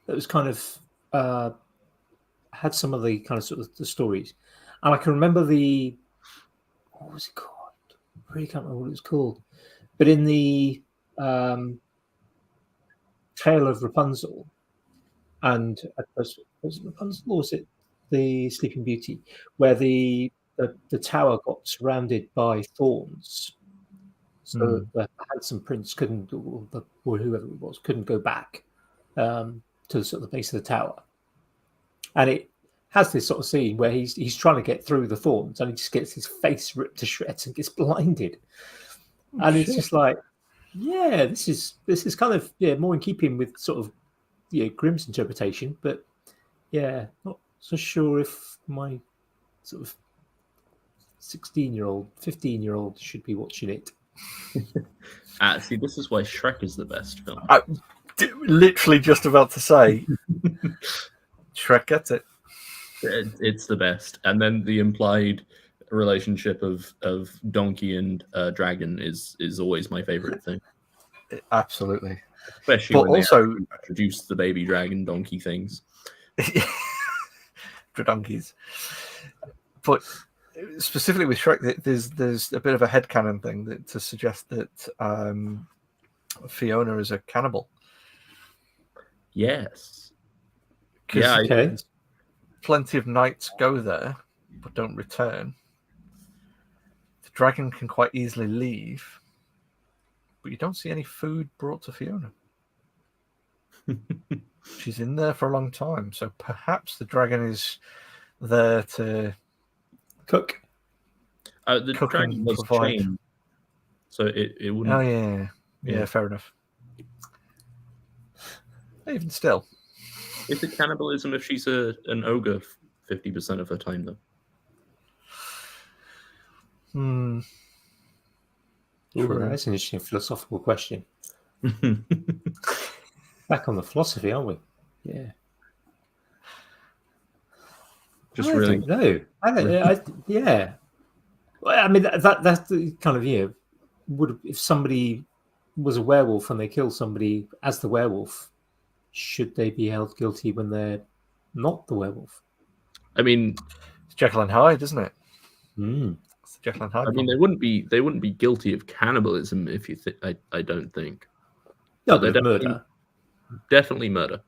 that was kind of had some of the kind of sort of the stories, and I can remember what was it called? really can't remember what it was called. But in the Tale of Rapunzel, and was it Rapunzel or was it the Sleeping Beauty, where the tower got surrounded by thorns, so the handsome prince couldn't, or whoever it was, couldn't go back to the sort of the base of the tower. And it has this sort of scene where he's trying to get through the thorns, and he just gets his face ripped to shreds and gets blinded. And it's just like, yeah, this is kind of more in keeping with sort of Grimm's interpretation, but not so sure if my sort of 16-year-old, 15-year-old should be watching it. See, this is why Shrek is the best film. I'm literally just about to say, Shrek gets it. It's the best, and then the implied relationship of donkey and dragon is always my favorite thing. Absolutely, especially but when also they introduce the baby dragon donkey things. For donkeys, but specifically with Shrek, there's a bit of a headcanon thing to suggest that Fiona is a cannibal. Yes. Yeah. Okay. Plenty of knights go there, but don't return. The dragon can quite easily leave, but you don't see any food brought to Fiona. She's in there for a long time, so perhaps the dragon is there to cook. The dragon was chained, so it wouldn't. Oh yeah, fair enough. Even still, is it cannibalism if she's an ogre 50% of her time though? Ooh, that's an interesting philosophical question. Back on the philosophy, aren't we? Yeah. Just really no. Yeah. Well, I mean that's the kind of would if somebody was a werewolf and they kill somebody as the werewolf, should they be held guilty when they're not the werewolf? I mean, it's Jekyll and Hyde, isn't it? It's Jekyll and Hyde. I mean, they wouldn't be guilty of cannibalism if you think. I don't think. No, but murder. Definitely murder.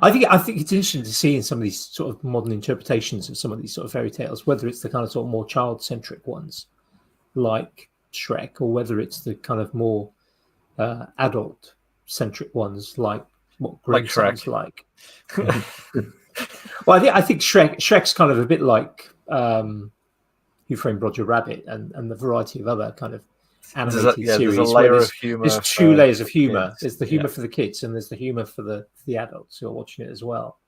I think it's interesting to see in some of these sort of modern interpretations of some of these sort of fairy tales, whether it's the kind of sort of more child-centric ones, like Shrek, or whether it's the kind of more adult-centric ones, like what Grimm sounds like. Well, I think Shrek's kind of a bit like Who Framed Roger Rabbit and the variety of other kind of animated series. There's a layer of humor. There's two layers of humor. Kids. There's the humor for the kids, and there's the humor for the adults who are watching it as well.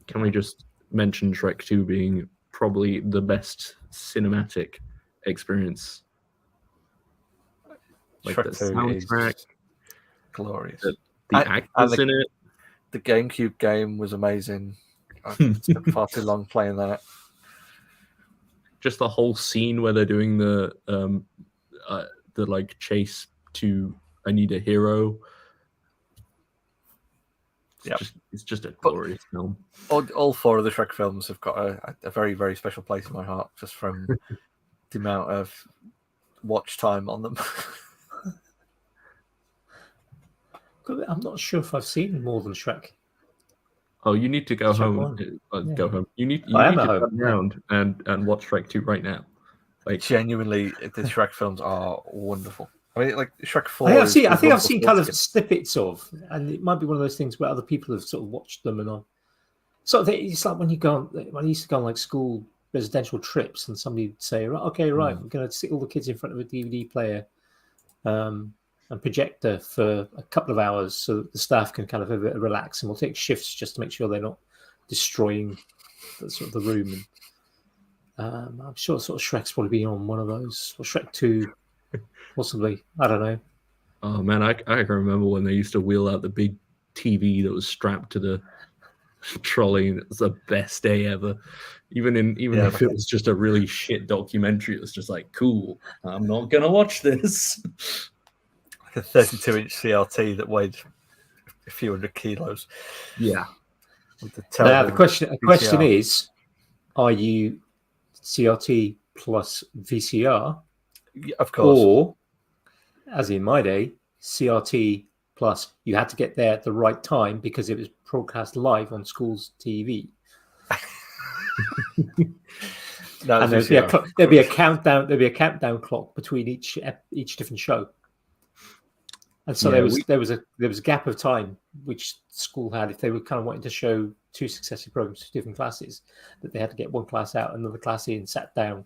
Can we just mention Shrek 2 being probably the best cinematic experience? Like Shrek the soundtrack, glorious. The actors in it. The GameCube game was amazing. I spent far too long playing that. Just the whole scene where they're doing the like chase to I Need a Hero. It's just a glorious film. All four of the Shrek films have got a very, very special place in my heart, just from the amount of watch time on them. I'm not sure if I've seen more than Shrek. Oh, you need to go home. Go home. You need to run around and watch Shrek 2 right now. Like, genuinely, the Shrek films are wonderful. I mean, like Shrek 4. I think I've seen kind of snippets of, and it might be one of those things where other people have sort of watched them and on. So it's like when I used to go on like school residential trips, and somebody would say, "Right, okay, right, we're going to sit all the kids in front of a DVD player, and projector for a couple of hours, so that the staff can kind of have a bit relax, and we'll take shifts just to make sure they're not destroying the room." And I'm sure sort of Shrek's probably been on one of those, or Shrek 2, possibly. I don't know. Oh man, I can remember when they used to wheel out the big TV that was strapped to the trolley, and it was the best day ever. Even if it was just a really shit documentary, it was just like, cool, I'm not gonna watch this. Like a 32-inch CRT that weighed a few hundred kilos. Yeah. With now the question is, are you CRT plus VCR, Of course. or, as in my day, CRT plus you had to get there at the right time because it was broadcast live on school's TV. No, And there'd be a countdown. There'd be a countdown clock between each different show. And so Yeah, there was a gap of time which school had if they were kind of wanting to show two successive programs to different classes, that they had to get one class out, another class in, sat down,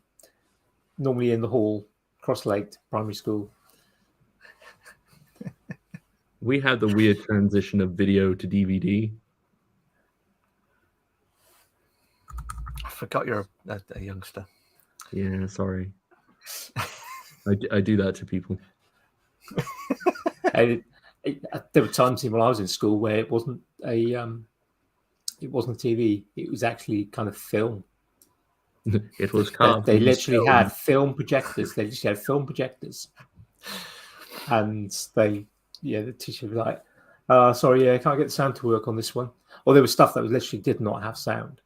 normally in the hall, cross-legged, primary school. we had the weird transition of video to DVD. I forgot you're a youngster. Yeah, sorry. I do that to people. There were times when I was in school where it wasn't a TV. It was actually kind of film. It was carved. They literally had film projectors. They just had film projectors, and the teacher was like, "Sorry, I can't get the sound to work on this one." Or there was stuff that was literally did not have sound.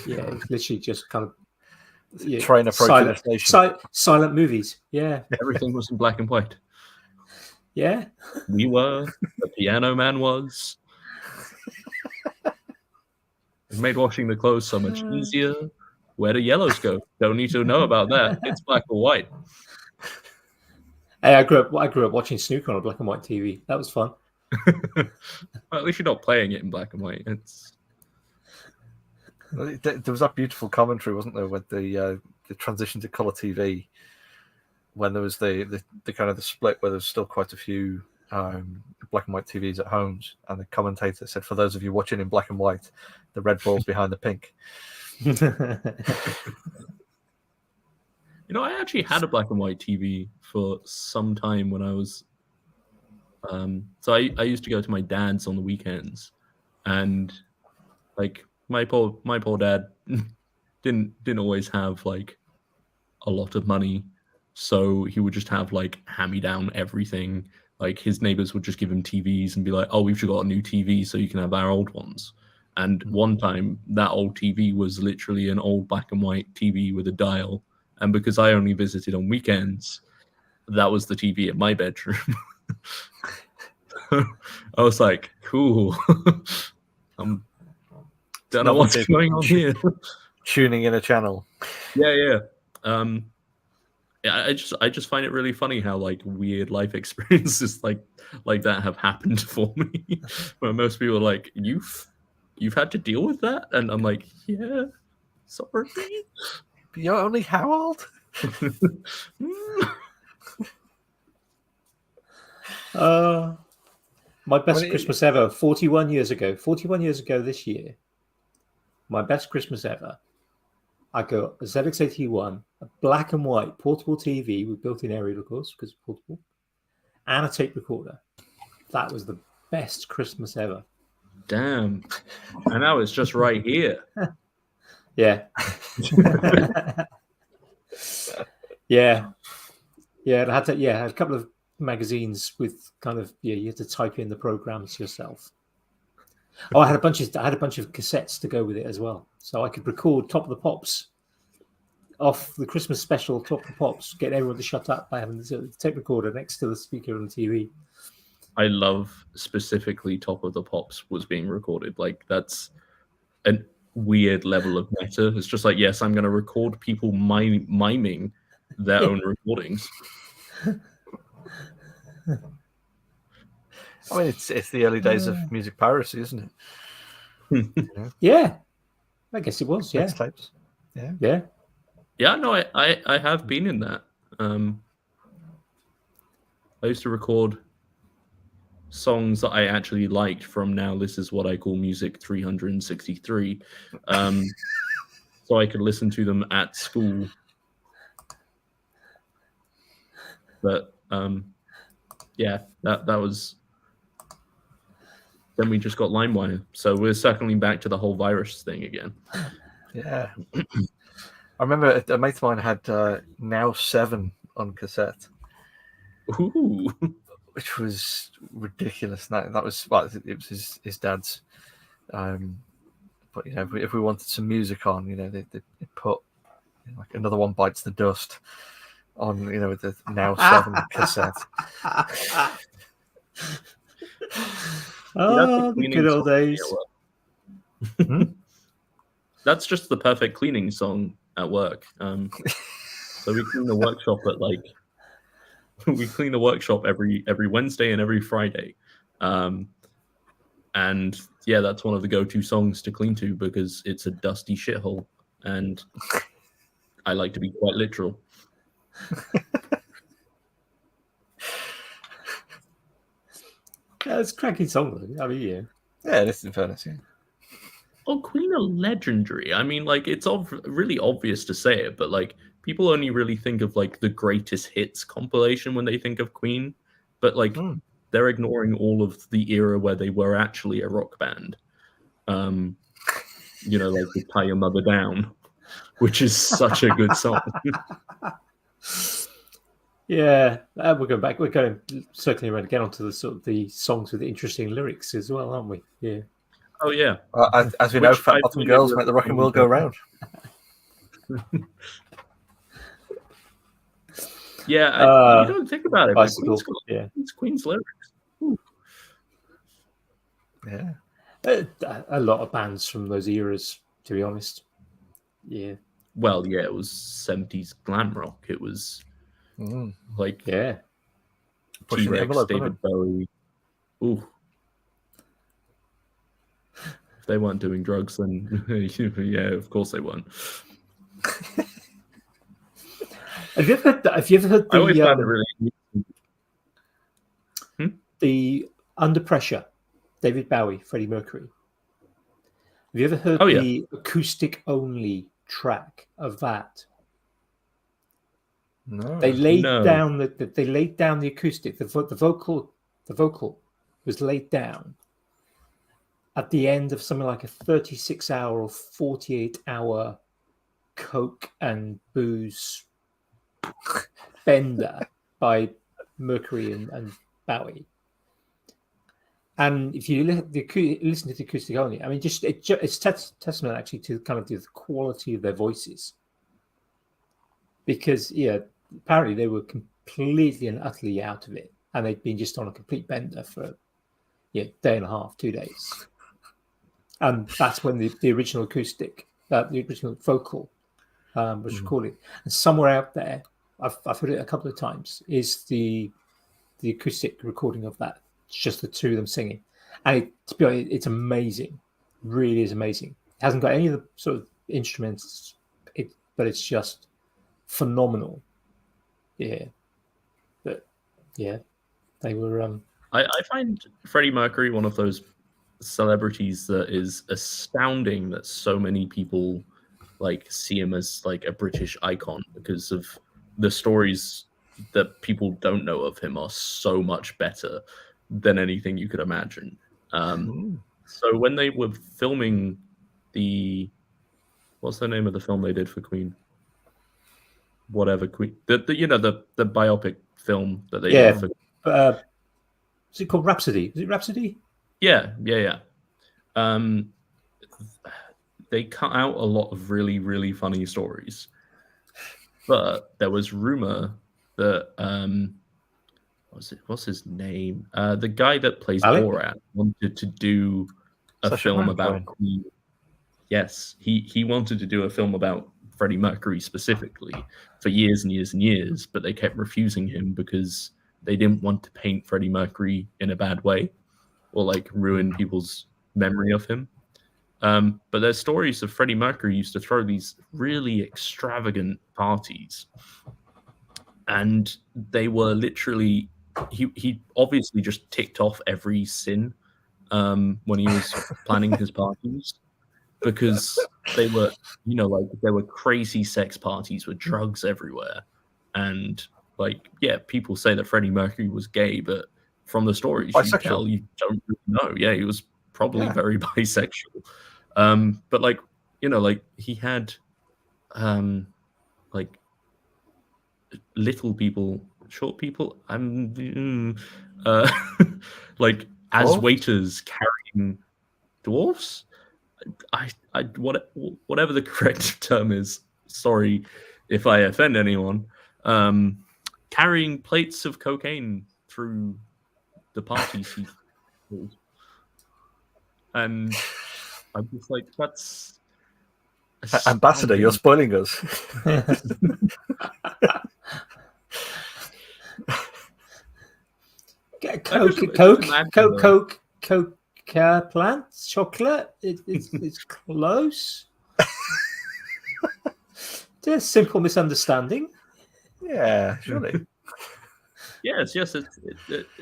Yeah, it was literally just kind of train approaching the station. Silent movies. Yeah, everything was in black and white. Yeah, we were. The piano man was. It made washing the clothes so much easier. Where do yellows go? Don't need to know about that. It's black or white. Hey, I grew up watching snooker on a black and white TV. That was fun. Well, at least you're not playing it in black and white. There was that beautiful commentary, wasn't there, with the transition to colour TV, when there was the kind of the split where there's still quite a few black and white TVs at homes, and the commentator said, "For those of you watching in black and white, the red ball's behind the pink." I actually had a black and white TV for some time when I was. So I used to go to my dad's on the weekends, and like my poor dad didn't always have like a lot of money, so he would just have like hand-me-down everything. Like his neighbors would just give him TVs and be like, "Oh, we've just got a new TV, so you can have our old ones." And one time, that old TV was literally an old black and white TV with a dial. And because I only visited on weekends, that was the TV in my bedroom. I was like, cool. Don't know what's going on here. Tuning in a channel. Yeah. I just find it really funny how like weird life experiences like that have happened for me. Where most people are like, You've had to deal with that? And I'm like, yeah, sorry. But you're only how old? My best Christmas ever, 41 years ago. 41 years ago this year. My best Christmas ever. I got a ZX81, a black and white portable TV with built-in aerial, of course, because it's portable, and a tape recorder. That was the best Christmas ever. Damn. And now it's just right here. Yeah. Yeah. I had a couple of magazines with kind of you had to type in the programs yourself. Oh, I had a bunch of cassettes to go with it as well, so I could record Top of the Pops off the Christmas special. Top of the Pops, get everyone to shut up by having the tape recorder next to the speaker on the TV. I love specifically Top of the Pops was being recorded. Like that's a weird level of meta. It's just like, yes, I'm going to record people miming their own recordings. I mean, it's the early days of music piracy, isn't it? Yeah, I guess it was. Yeah, mixtapes. Yeah. No, I have been in that. I used to record songs that I actually liked from now. This is what I call music 363. So I could listen to them at school. But yeah, that was. Then we just got LimeWire, so we're circling back to the whole virus thing again. Yeah, I remember a mate of mine had Now 7 on cassette. Ooh. Which was ridiculous. That was it was his dad's But if we wanted some music on, they put like Another One Bites the Dust on, with the Now 7 cassette. Oh, the good old days. That's just the perfect cleaning song at work. So we clean the workshop we clean the workshop every Wednesday and every Friday. And yeah, that's one of the go-to songs to clean to because it's a dusty shithole, and I like to be quite literal. Yeah, it's a cracking song, though. I mean, yeah, this is in fairness. Yeah. Oh, Queen are legendary. I mean, like, it's really obvious to say it, but like, people only really think of like the greatest hits compilation when they think of Queen, but like, they're ignoring all of the era where they were actually a rock band. Like with Tie Your Mother Down, which is such a good song. Yeah, we're going back. We're going circling around again onto the sort of the songs with interesting lyrics as well, aren't we? Yeah. Oh yeah. As we know, fat bottom girls make the rock and roll go round. Yeah, you don't think about it. But Queen's lyrics. Ooh. Yeah. A lot of bands from those eras, to be honest. Yeah. Well, yeah, it was 70s glam rock. It was like T-Rex, David Bowie. Ooh. If they weren't doing drugs, then yeah, of course they weren't. Have you ever heard I always found it really the Under Pressure, David Bowie, Freddie Mercury? Have you ever heard the acoustic only track of that? No. They laid down the acoustic. The vocal was laid down at the end of something like a 36-hour or 48-hour coke and booze bender by Mercury and Bowie. And if you listen to the acoustic only, I mean, it's testament actually to kind of the quality of their voices. Because apparently they were completely and utterly out of it, and they'd been just on a complete bender for day and a half, 2 days. And that's when the original acoustic, the original vocal was recorded. And somewhere out there, I've heard it a couple of times, is the acoustic recording of that. It's just the two of them singing. And to be honest, it's amazing. It really is amazing. It hasn't got any of the sort of instruments, but it's just phenomenal. Yeah. But yeah, they were... I find Freddie Mercury one of those celebrities that is astounding that so many people like see him as like a British icon because of the stories that people don't know of him are so much better than anything you could imagine. So when they were filming what's the name of the film they did for Queen? Whatever Queen, the biopic film that they did for. Is it called Rhapsody? Is it Rhapsody? Yeah. They cut out a lot of really, really funny stories, but there was rumor that what's his name? The guy that plays Borat wanted to do a film about Queen. Yes, he wanted to do a film about Freddie Mercury specifically for years and years and years, but they kept refusing him because they didn't want to paint Freddie Mercury in a bad way or like ruin people's memory of him. But there's stories of Freddie Mercury used to throw these really extravagant parties, and they were literally he obviously just ticked off every sin when he was planning his parties, because they were there were crazy sex parties with drugs everywhere, and people say that Freddie Mercury was gay, but from the stories you tell, you don't really know. Yeah, he was probably very bisexual. But he had little people, short people, as waiters carrying dwarfs. whatever the correct term is. Sorry if I offend anyone. Carrying plates of cocaine through the parties he threw. And I'm just like, that's Ambassador, you're spoiling us. Coke plants, chocolate. It's close. There's simple misunderstanding. Yeah, surely. Yes.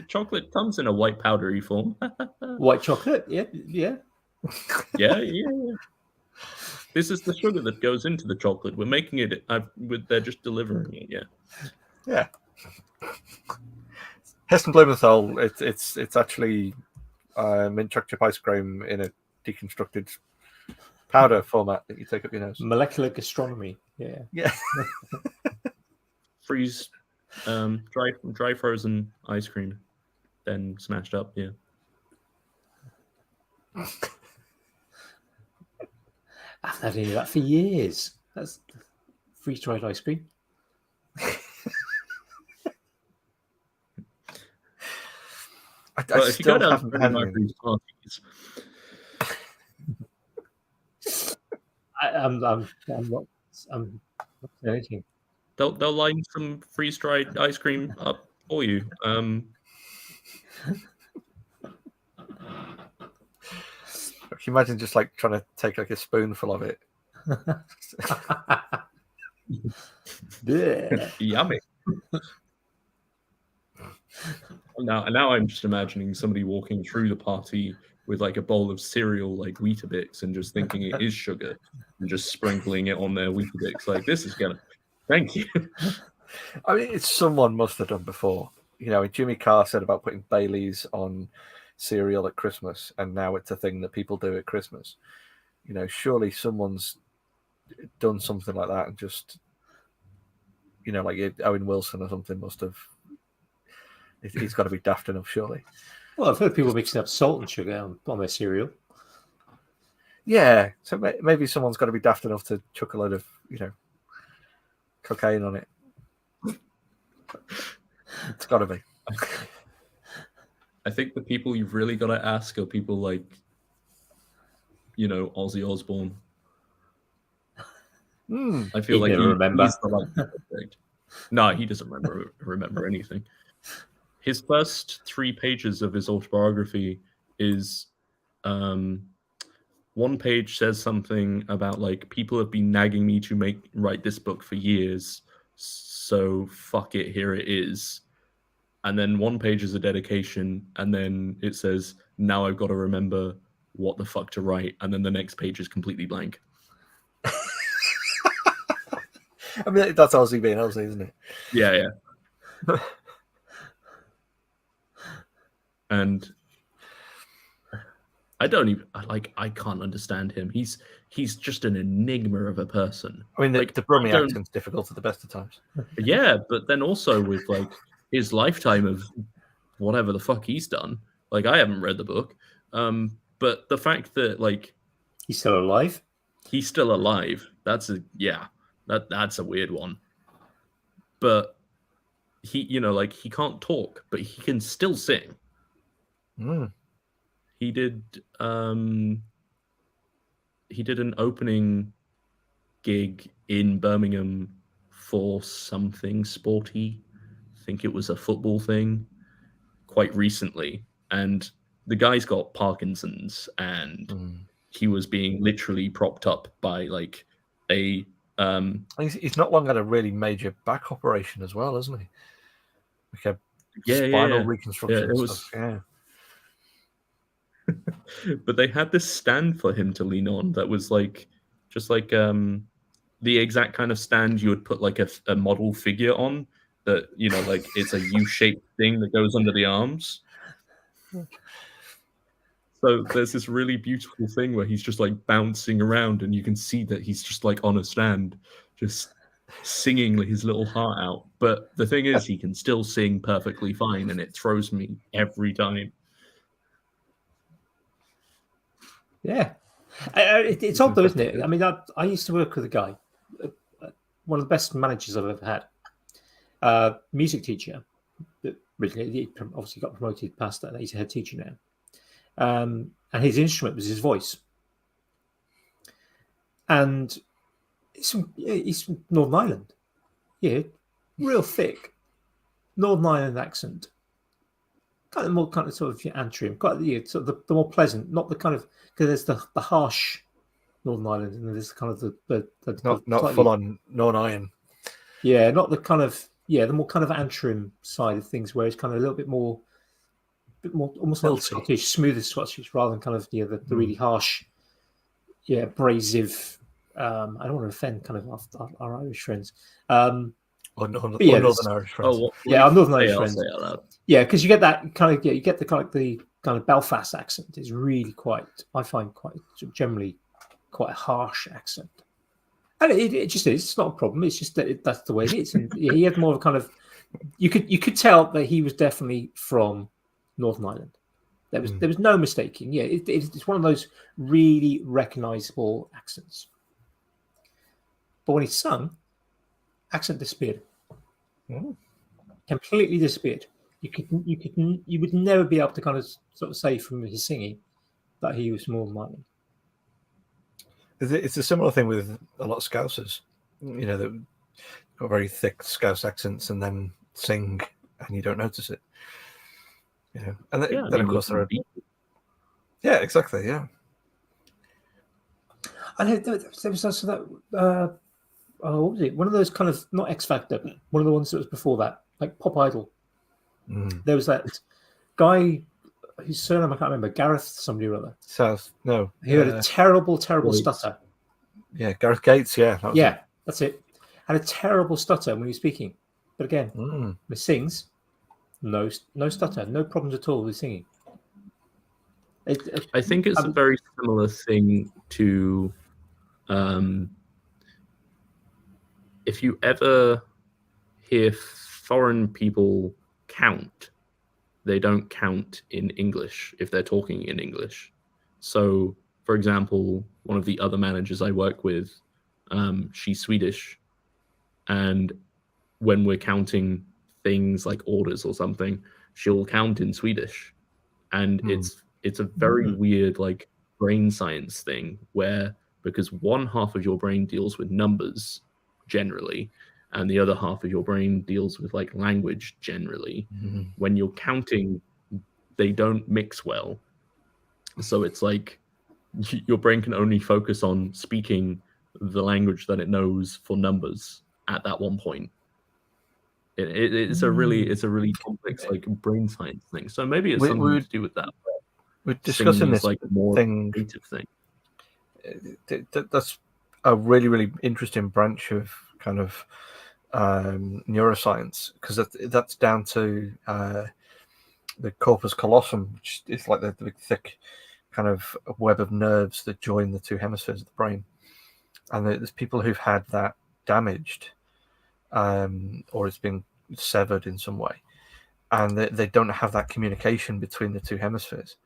Chocolate comes in a white powdery form. White chocolate, yeah. Yeah. This is the sugar that goes into the chocolate. We're making it. They're just delivering it. Yeah. Heston Blumenthal. It's actually mint chocolate chip ice cream in a deconstructed powder format that you take up your nose. Molecular gastronomy. Yeah. Freeze, dry frozen ice cream, then smashed up. Yeah. I've had any of that for years. That's freeze-dried ice cream. If you go down to Mercury's parties, I'm not saying anything. They'll line some freeze-dried ice cream up for you. Can you imagine just like trying to take like a spoonful of it? Yummy. Now I'm just imagining somebody walking through the party with like a bowl of cereal like Weetabix and just thinking it is sugar and just sprinkling it on their Weetabix. Like, this is gonna. Thank you. I mean, it's someone must have done before. You know, Jimmy Carr said about putting Baileys on cereal at Christmas, and now it's a thing that people do at Christmas. You know, surely someone's done something like that and just, you know, like Owen Wilson or something must have. He's got to be daft enough, surely. Well, I've heard people mixing up salt and sugar on their cereal. Yeah, so maybe someone's got to be daft enough to chuck a load of, you know, cocaine on it. It's got to be. I think the people you've really got to ask are people like, you know, Ozzy Osbourne. I feel like he's the like perfect. No, he doesn't remember anything. His first 3 pages of his autobiography is one page says something about like, people have been nagging me to write this book for years, so fuck it, here it is. And then one page is a dedication, and then it says, now I've got to remember what the fuck to write, and then the next page is completely blank. I mean, that's Ozzy being Ozzy, isn't it? Yeah. And I can't understand him. He's just an enigma of a person. I mean, the Brummie accent's difficult at the best of times. Yeah, but then also with like his lifetime of whatever the fuck he's done. Like, I haven't read the book, but the fact that like he's still alive. That's a weird one. But he, you know, like, he can't talk, but he can still sing. He did an opening gig in Birmingham for something sporty. I think it was a football thing quite recently. And the guy's got Parkinson's, and he was being literally propped up by like a... He's not long had a really major back operation as well, hasn't he? Like a spinal reconstruction stuff. Yeah. But they had this stand for him to lean on that was like just like the exact kind of stand you would put like a model figure on, that, you know, like it's a U-shaped thing that goes under the arms. So there's this really beautiful thing where he's just like bouncing around, and you can see that he's just like on a stand, just singing his little heart out. But the thing is, he can still sing perfectly fine, and it throws me every time. Yeah, It's odd though, isn't it? I mean, I used to work with a guy, one of the best managers I've ever had, music teacher. Originally, he obviously got promoted past that. He's a head teacher now, and his instrument was his voice. And he's from Northern Ireland, real thick Northern Ireland accent. Kind of sort of Antrim, quite sort of the more pleasant, not the kind of, because there's the harsh Northern Ireland, and there's kind of the not slightly, full on non-iron. Yeah, not the kind of the more kind of Antrim side of things, where it's kind of a little bit more almost like Scottish, smoother Scottish, rather than kind of the really harsh, abrasive. I don't want to offend kind of our Irish friends. Or Northern Irish friends. Our Northern Irish friends. Yeah, because you get that kind of you get the kind of Belfast accent. It's really I find quite generally quite a harsh accent, and it just is. It's not a problem. It's just that that's the way it is. And he had more of a kind of you could tell that he was definitely from Northern Ireland. There was no mistaking. Yeah, it's one of those really recognisable accents. But when he sung, accent disappeared. Completely disappeared. You would never be able to kind of sort of say from his singing that he was more Ireland. It's a similar thing with a lot of Scousers, that got very thick Scouse accents and then sing and you don't notice it. And then of course there are. Yeah, exactly. Yeah. And there was also that. What was it? One of those kind of not X Factor, one of the ones that was before that, like Pop Idol. There was that guy whose surname I can't remember, Gareth somebody or other. South, no. He had a terrible stutter. Yeah, Gareth Gates, That's it. Had a terrible stutter when he was speaking. But again, when he sings, no stutter, no problems at all with singing. I think it's a very similar thing to if you ever hear foreign people count, they don't count in English if they're talking in English. So, for example, one of the other managers I work with, she's Swedish, and when we're counting things like orders or something, she'll count in Swedish, and it's a very weird like brain science thing where, because one half of your brain deals with numbers generally, and the other half of your brain deals with like language generally. When you're counting, they don't mix well. So it's like your brain can only focus on speaking the language that it knows for numbers at that one point. It's a really complex like brain science thing. So maybe it's something to do with that. We're discussing this like more creative thing. That's a really, really interesting branch of kind of neuroscience, because that's down to the corpus callosum, which is like the big thick kind of web of nerves that join the two hemispheres of the brain. And there's people who've had that damaged, or it's been severed in some way, and they don't have that communication between the two hemispheres.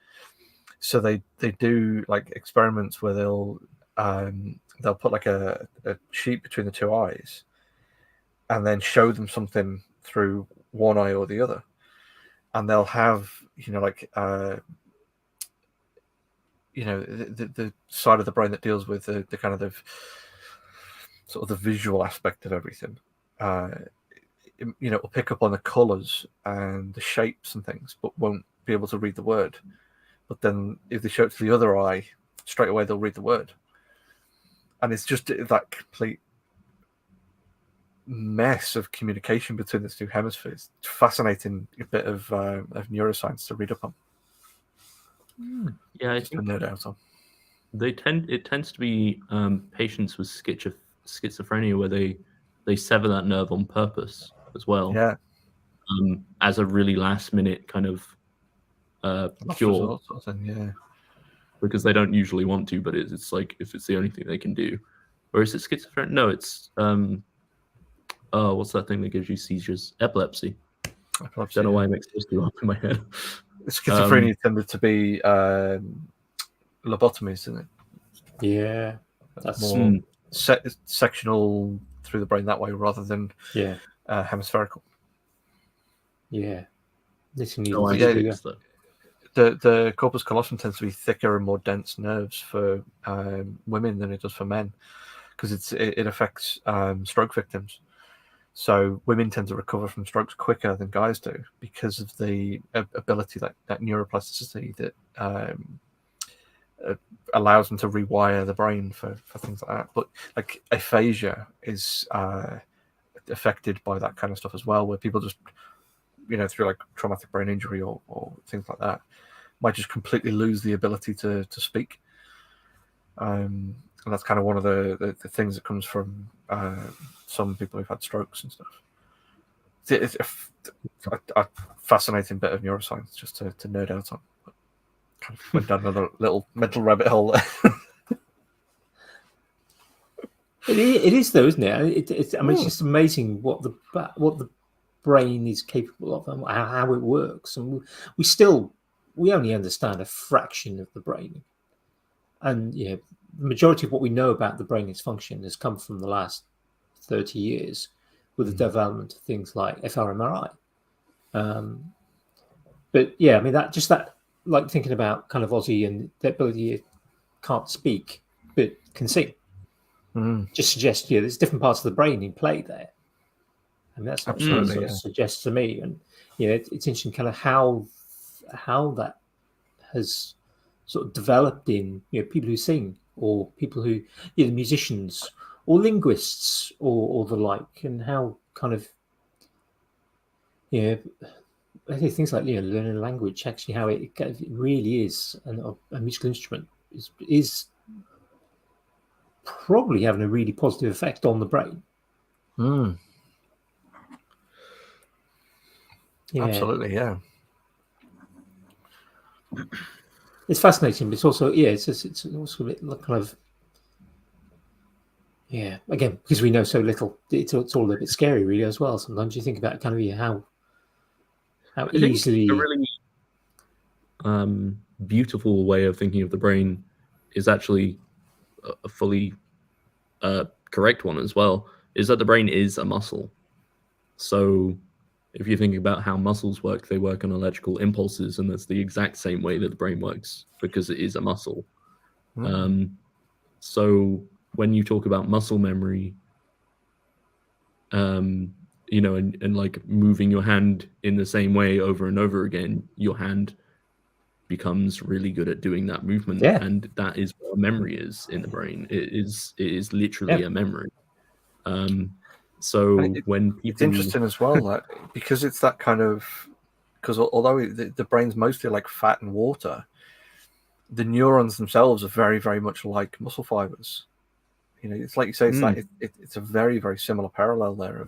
So they do like experiments where they'll put like a sheet between the two eyes, and then show them something through one eye or the other, and they'll have the side of the brain that deals with the kind of sort of the visual aspect of everything. Will pick up on the colours and the shapes and things, but won't be able to read the word. But then if they show it to the other eye, straight away they'll read the word. And it's just that complete mess of communication between the two hemispheres. It's fascinating bit of neuroscience to read up on. Yeah, I think no doubt on. It tends to be patients with schizophrenia where they sever that nerve on purpose as well. Yeah. As a really last minute kind of cure. Sort of thing, yeah. Because they don't usually want to, but it's like if it's the only thing they can do. Or is it schizophrenia? No, it's what's that thing that gives you seizures? Epilepsy. Don't know why I mixed those two up in my head. Schizophrenia tended to be lobotomies, isn't it? Yeah, that's more sectional through the brain that way rather than hemispherical. Yeah. Oh, I see it's that. The corpus callosum tends to be thicker and more dense nerves for women than it does for men, because it affects stroke victims. So women tend to recover from strokes quicker than guys do because of the ability, that neuroplasticity that allows them to rewire the brain for things like that. But like aphasia is affected by that kind of stuff as well, where people just, through like traumatic brain injury or things like that, might just completely lose the ability to speak. And that's kind of one of the things that comes from some people who've had strokes and stuff. It's a fascinating bit of neuroscience just to nerd out on. Kind of went down another little mental rabbit hole there. It is though, isn't it? It's just amazing what the brain is capable of and how it works, and we only understand a fraction of the brain, and the majority of what we know about the brain's function has come from the last 30 years with the development of things like fMRI. But yeah, I mean that like thinking about kind of Ozzy and the ability can't speak but can sing. Just suggests there's different parts of the brain in play there. And that's what it suggests to me. And it's interesting kind of how that has sort of developed in people who sing, or people who musicians or linguists or the like, and how kind of I think things like learning a language, actually how it really is a musical instrument is probably having a really positive effect on the brain. Absolutely, yeah. It's fascinating, but it's also it's also a bit kind of again, because we know so little, it's all a bit scary really as well. Sometimes you think about kind of how easily a really beautiful way of thinking of the brain is actually a fully correct one as well, is that the brain is a muscle. So if you think about how muscles work, they work on electrical impulses, and that's the exact same way that the brain works because it is a muscle. So when you talk about muscle memory, and like moving your hand in the same way over and over again, your hand becomes really good at doing that movement. And that is what memory is in the brain. It is literally a memory. So when people, it's interesting as well that because it's that kind of, because although the brain's mostly like fat and water, the neurons themselves are very, very much like muscle fibers. It's like you say, it's like it's a very, very similar parallel there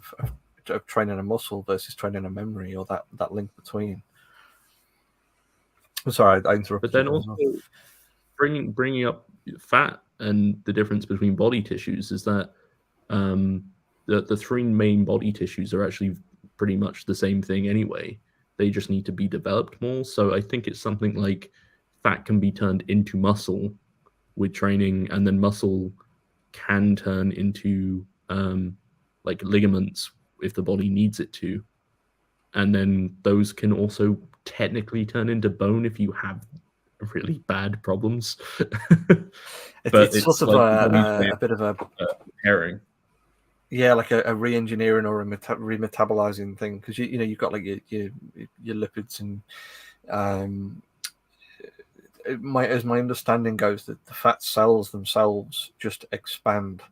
of training a muscle versus training a memory, or that link between. I'm sorry, I interrupted. But then also bringing up fat and the difference between body tissues is that the three main body tissues are actually pretty much the same thing anyway. They just need to be developed more. So I think it's something like fat can be turned into muscle with training, and then muscle can turn into like ligaments if the body needs it to. And then those can also technically turn into bone if you have really bad problems. But it's sort of like a bit of a pairing. Yeah, like a re-engineering or a remetabolizing thing, because you've got like your lipids, and as my understanding goes, that the fat cells themselves just expand,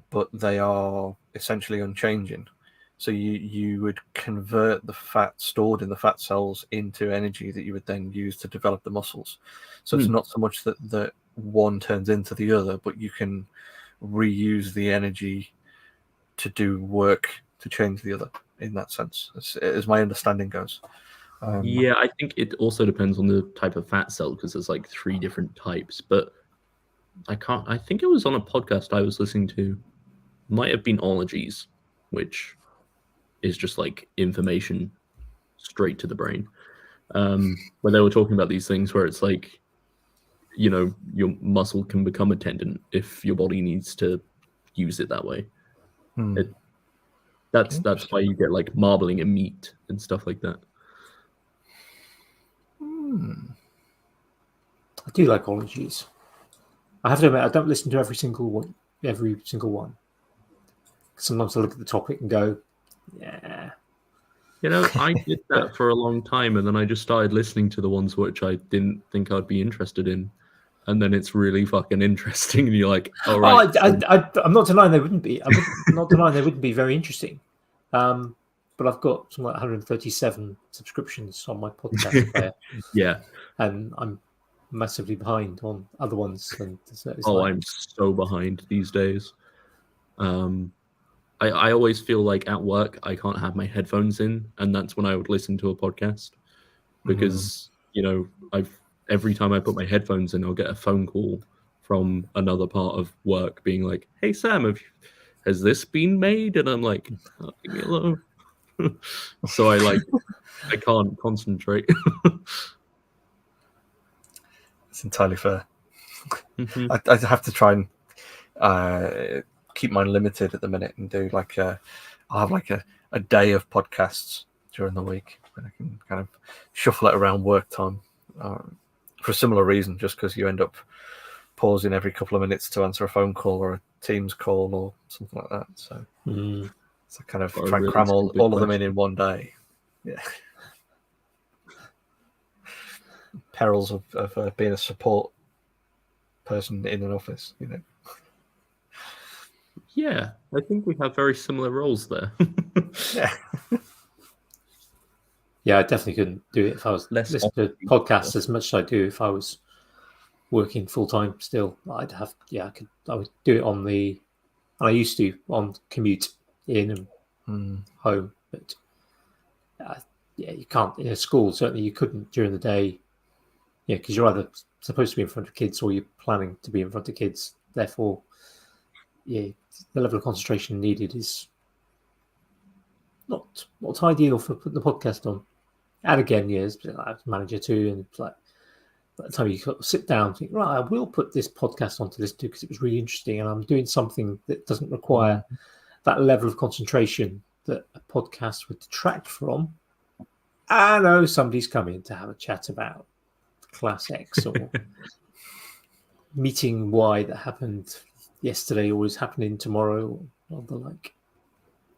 but they are essentially unchanging. So you would convert the fat stored in the fat cells into energy that you would then use to develop the muscles. So it's not so much that one turns into the other, but you can reuse the energy to do work to change the other in that sense, as my understanding goes. Yeah, I think it also depends on the type of fat cell, because there's like 3 different types. But I think it was on a podcast I was listening to, might have been Ologies, which is just like information straight to the brain, where they were talking about these things where it's like your muscle can become a tendon if your body needs to use it that way. That's why you get like marbling in meat and stuff like that. I do like ologies. I have to admit, I don't listen to every single one. Sometimes I look at the topic and go, yeah. I did that for a long time, and then I just started listening to the ones which I didn't think I'd be interested in, and then it's really fucking interesting, and you're like, all right. I'm not denying they wouldn't be. I'm not denying they wouldn't be very interesting. But I've got something like 137 subscriptions on my podcast player. Yeah. And I'm massively behind on other ones. And so I'm so behind these days. I always feel like at work I can't have my headphones in, and that's when I would listen to a podcast, because every time I put my headphones in, I'll get a phone call from another part of work being like, "Hey Sam, has this been made?" And I'm like, "Oh, leave me alone." So I can't concentrate. It's entirely fair. I have to try and keep mine limited at the minute and do I'll have like a day of podcasts during the week, and I can kind of shuffle it around work time for a similar reason, just because you end up pausing every couple of minutes to answer a phone call or a Teams call or something like that. So I kind of try and cram all of them in one day. Yeah. Perils of being a support person in an office, Yeah, I think we have very similar roles there. Yeah, I definitely couldn't do it if I was listening to podcasts as much as I do if I was working full time still. I would do it and I used to on commute in and home, but you can't in a school. Certainly you couldn't during the day. Yeah, because you're either supposed to be in front of kids or you're planning to be in front of kids. Therefore, the level of concentration needed is not ideal for putting the podcast on. And again, as manager too, and it's like by the time you sit down and think, right, I will put this podcast onto this too because it was really interesting, and I'm doing something that doesn't require that level of concentration that a podcast would detract from. I know somebody's coming to have a chat about Class X or meeting Y that happened yesterday or is happening tomorrow or the like.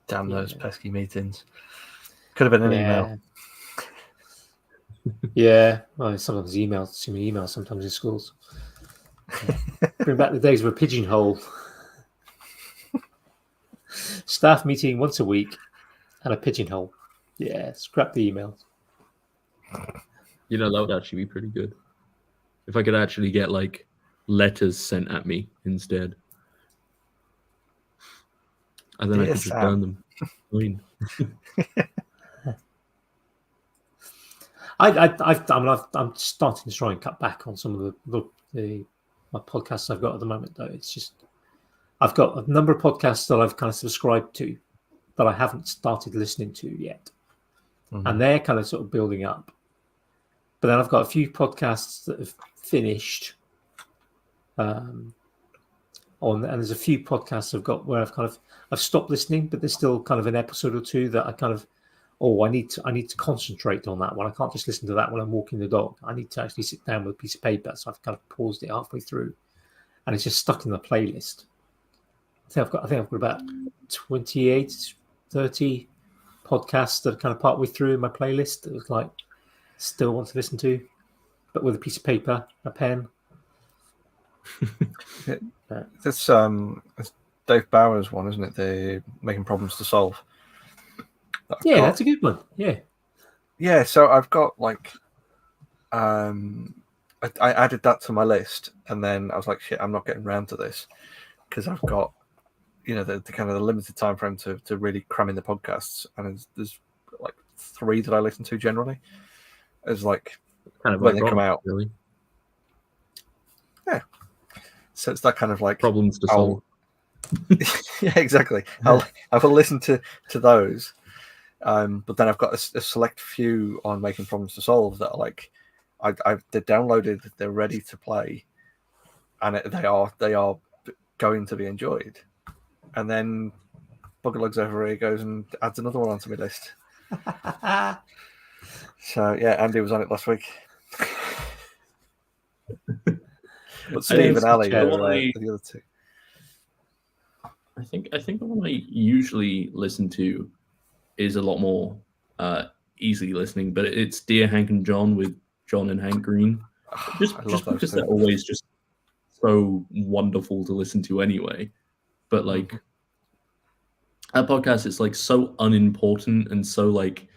Damn those pesky meetings. Could have been an email. Yeah, well, sometimes emails, too many emails sometimes in schools. Bring back the days of a pigeonhole. Staff meeting once a week and a pigeonhole. Yeah, scrap the emails. That would actually be pretty good. If I could actually get like letters sent at me instead. And then I could just burn them. I'm starting to try and cut back on some of my podcasts I've got at the moment, though. It's just I've got a number of podcasts that I've kind of subscribed to that I haven't started listening to yet, and they're kind of sort of building up. But then I've got a few podcasts that have finished, and there's a few podcasts I've got where I've stopped listening, but there's still kind of an episode or two that I kind of, I need to concentrate on that one. I can't just listen to that when I'm walking the dog. I need to actually sit down with a piece of paper. So I've kind of paused it halfway through, and it's just stuck in the playlist. I think I've got about 28, 30 podcasts that are kind of partway through my playlist that was like still want to listen to, but with a piece of paper, a pen. That's Dave Bauer's one, isn't it? The Making Problems to Solve. That's a good one. Yeah. So I've got I added that to my list, and then I was like, shit, I'm not getting around to this because I've got the kind of the limited time frame to really cram in the podcasts, and there's like 3 that I listen to generally. As like kind of when they come out, really. Yeah. So it's that kind of like problems to solve. Yeah, exactly. I will listen to those, but then I've got a select few on Making Problems to Solve that are like they're downloaded, they're ready to play, and they are going to be enjoyed. And then Buggerlugs over here goes and adds another one onto my list. So yeah, Andy was on it last week. But Steve and Ali are the other two. I think the one I usually listen to is a lot more easy listening, but it's Dear Hank and John with John and Hank Green. Just because they're always just so wonderful to listen to anyway. But like that podcast is like so unimportant and so like,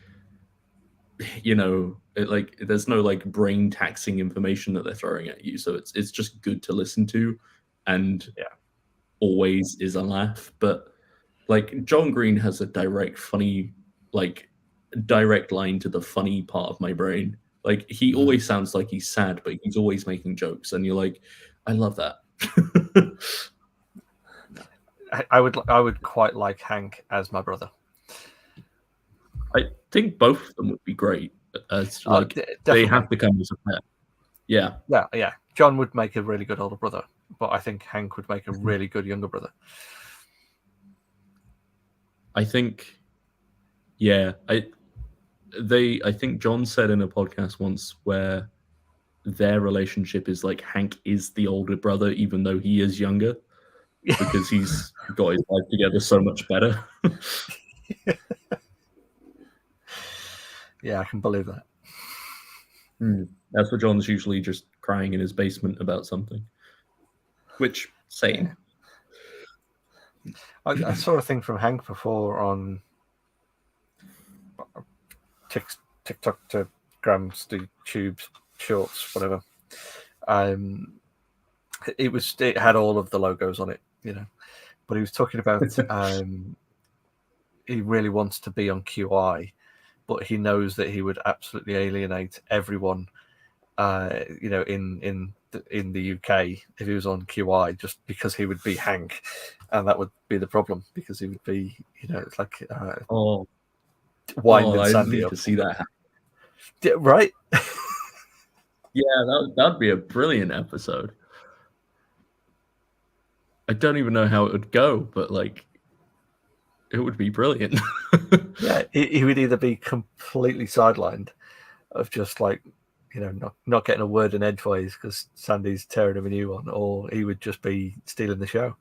you know, there's no like brain taxing information that they're throwing at you. So it's just good to listen to, and always is a laugh. But like John Green has a direct line to the funny part of my brain. Like he always sounds like he's sad, but he's always making jokes, and you're like, I love that. I would quite like Hank as my brother. I think both of them would be great as they have become as a pair. Yeah. John would make a really good older brother, but I think Hank would make a really good younger brother. I think, I think John said in a podcast once where their relationship is like Hank is the older brother, even though he is younger, because he's got his life together so much better. Yeah, I can believe that. That's what John's usually just crying in his basement about something. Which, same. Yeah. I saw a thing from Hank before on TikTok to Grams to Tubes, Shorts, whatever. It had all of the logos on it, you know. But he was talking about he really wants to be on QI, but he knows that he would absolutely alienate everyone, you know, in the UK if he was on QI, just because he would be Hank, and that would be the problem because he would be, you know, it's like winding Sandy up. To see that happen. Yeah, right? Yeah, that'd be a brilliant episode. I don't even know how it would go, but like, it would be brilliant. Yeah, he would either be completely sidelined, of just like, you know, not getting a word in edgeways because Sandy's tearing him a new one, or he would just be stealing the show.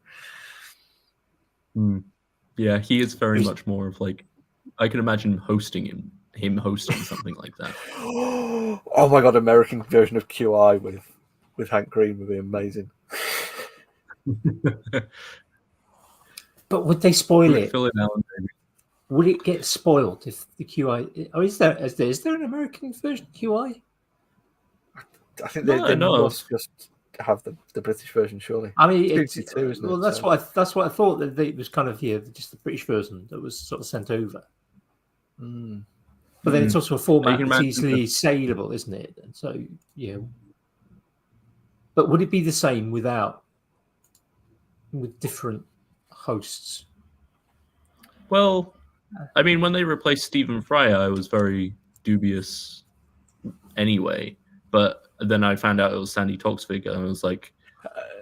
Yeah, he is very much more of like, I can imagine him hosting something like that. Oh my god, American version of QI with Hank Green would be amazing. But would they spoil it? Fill it out. Would it get spoiled if the QI? Or is there an American version of QI? I think they must just have the British version, surely. I mean, it's BBC Two, isn't it? Well, that's what I thought, that it was kind of just the British version that was sort of sent over. But then it's also a format that's easily saleable, isn't it? And so but would it be the same with different hosts? Well, I mean, when they replaced Stephen Fry, I was very dubious anyway. But then I found out it was Sandy Toksvig, and I was like,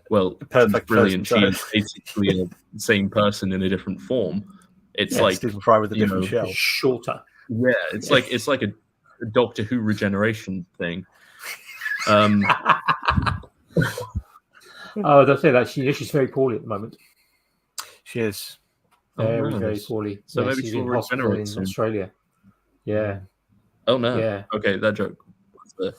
well, she's brilliant. She's basically the same person in a different form. It's like Stephen Fry with a different shell. Shorter. Yeah, it's like a Doctor Who regeneration thing. Oh, don't say that. She's very poorly at the moment. She is. Very poorly. So maybe she's she'll in hospital in soon. Australia. Yeah. Oh no. Yeah. Okay, that joke. No,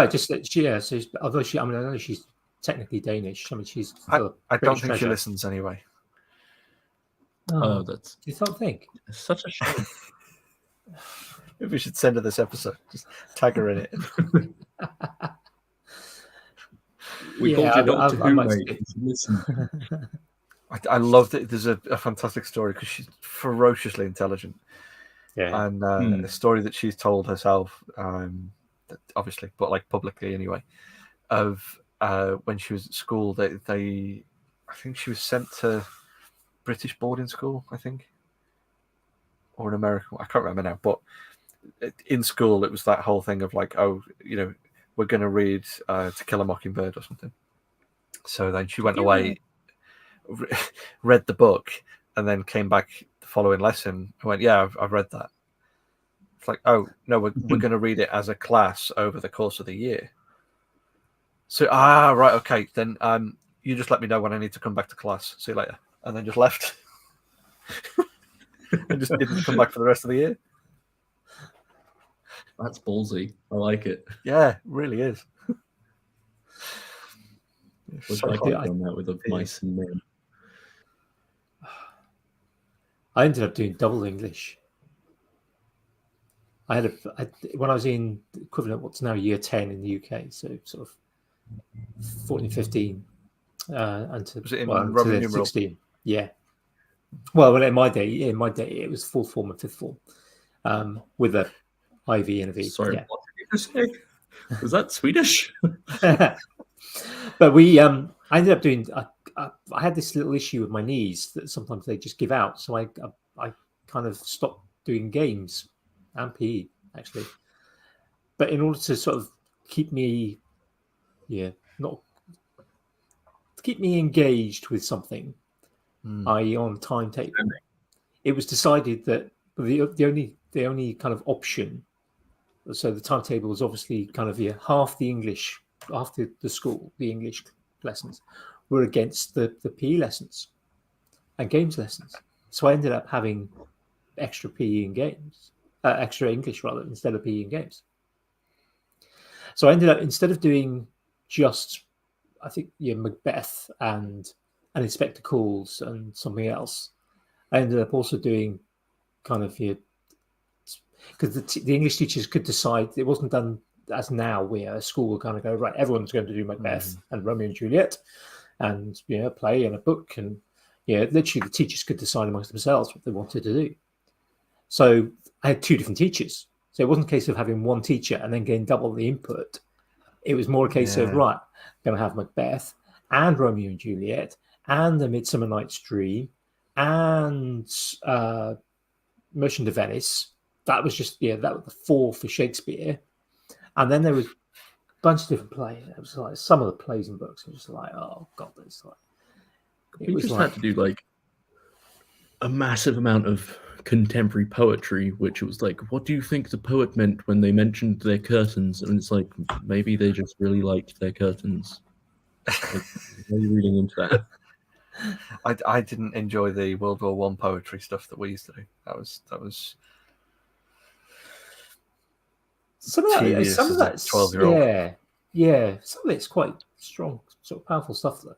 just that she. Yeah. So although I know she's technically Danish. I mean, she's. I don't think she listens anyway. Oh, that's. You don't think? It's such a shame. Maybe we should send her this episode. Just tag her in it. We called you Doctor Who, mate. Listen. I loved it. There's a fantastic story because she's ferociously intelligent. Yeah. And a story that she's told herself, obviously, but like publicly anyway, of when she was at school, I think she was sent to British boarding school, I think, or an American. I can't remember now, but in school, it was that whole thing of like, oh, we're going to read To Kill a Mockingbird or something. So then she went away, read the book, and then came back the following lesson and went, yeah, I've read that. It's like, oh, no, we're going to read it as a class over the course of the year. So, right, okay, then you just let me know when I need to come back to class. See you later. And then just left. And just didn't come back for the rest of the year. That's ballsy. I like it. Yeah, it really is. Wish I could have done that with mice and men. I ended up doing double English. When I was in equivalent what's now year 10 in the UK, so sort of 14, 15, until, was it in Roman numeral? 16. Yeah. Well, in my day, it was fourth form and fifth form, with a IV and a V. Sorry, yeah. What did you just say? Was that Swedish? But we, I ended up doing. I had this little issue with my knees that sometimes they just give out, so I kind of stopped doing games and PE actually. But in order to sort of keep me, keep me engaged with something, i.e. on timetable, it was decided that the only kind of option. So the timetable was obviously kind of half the English after the school, the English lessons were against the PE lessons and games lessons. So I ended up having extra PE and games, extra English rather, instead of PE and games. So I ended up, instead of doing just, I think, Macbeth and Inspector Calls and something else, I ended up also doing kind of because the English teachers could decide. It wasn't done as now, where a school will kind of go, right, everyone's going to do Macbeth and Romeo and Juliet and a play and a book, and literally the teachers could decide amongst themselves what they wanted to do. So I had two different teachers, so it wasn't a case of having one teacher and then getting double the input. It was more a case of, right, I'm going to have Macbeth and Romeo and Juliet and A Midsummer Night's Dream and Merchant of Venice. That was just that was the four for Shakespeare, and then there was a bunch of different plays. It was like some of the plays and books were just like, oh god, it's like we just had to do like a massive amount of contemporary poetry, which it was like, what do you think the poet meant when they mentioned their curtains? And it's like, maybe they just really liked their curtains. Like, why are you reading into that? I didn't enjoy the World War I poetry stuff that we used to do. That was some of that 12-year-old. Yeah. Some of it's quite strong, sort of powerful stuff though.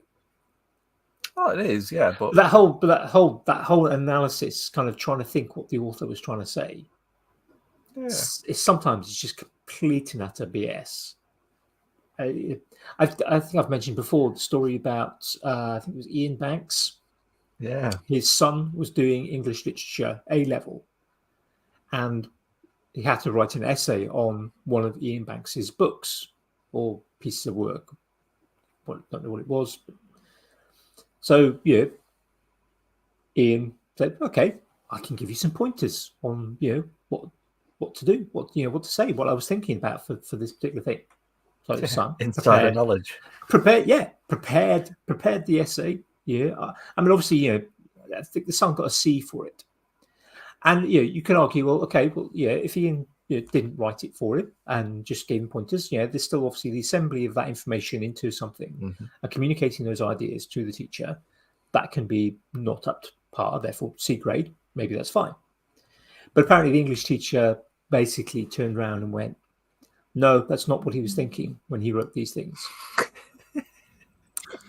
Oh, it is, yeah. But that whole analysis, kind of trying to think what the author was trying to say. Yeah. It's sometimes just complete and utter BS. I think I've mentioned before the story about I think it was Ian Banks. Yeah, his son was doing English literature A-level, and he had to write an essay on one of Ian Banks's books or pieces of work. I don't know what it was. So Ian said, "Okay, I can give you some pointers on what to do, what to say, what I was thinking about for this particular thing." So his son, insider knowledge, prepared the essay. Yeah, I mean, obviously, I think the son got a C for it. And you can argue, well, okay, if Ian didn't write it for him and just gave him pointers, there's still obviously the assembly of that information into something, and communicating those ideas to the teacher, that can be not up to par, therefore C grade. Maybe that's fine. But apparently, the English teacher basically turned around and went, "No, that's not what he was thinking when he wrote these things."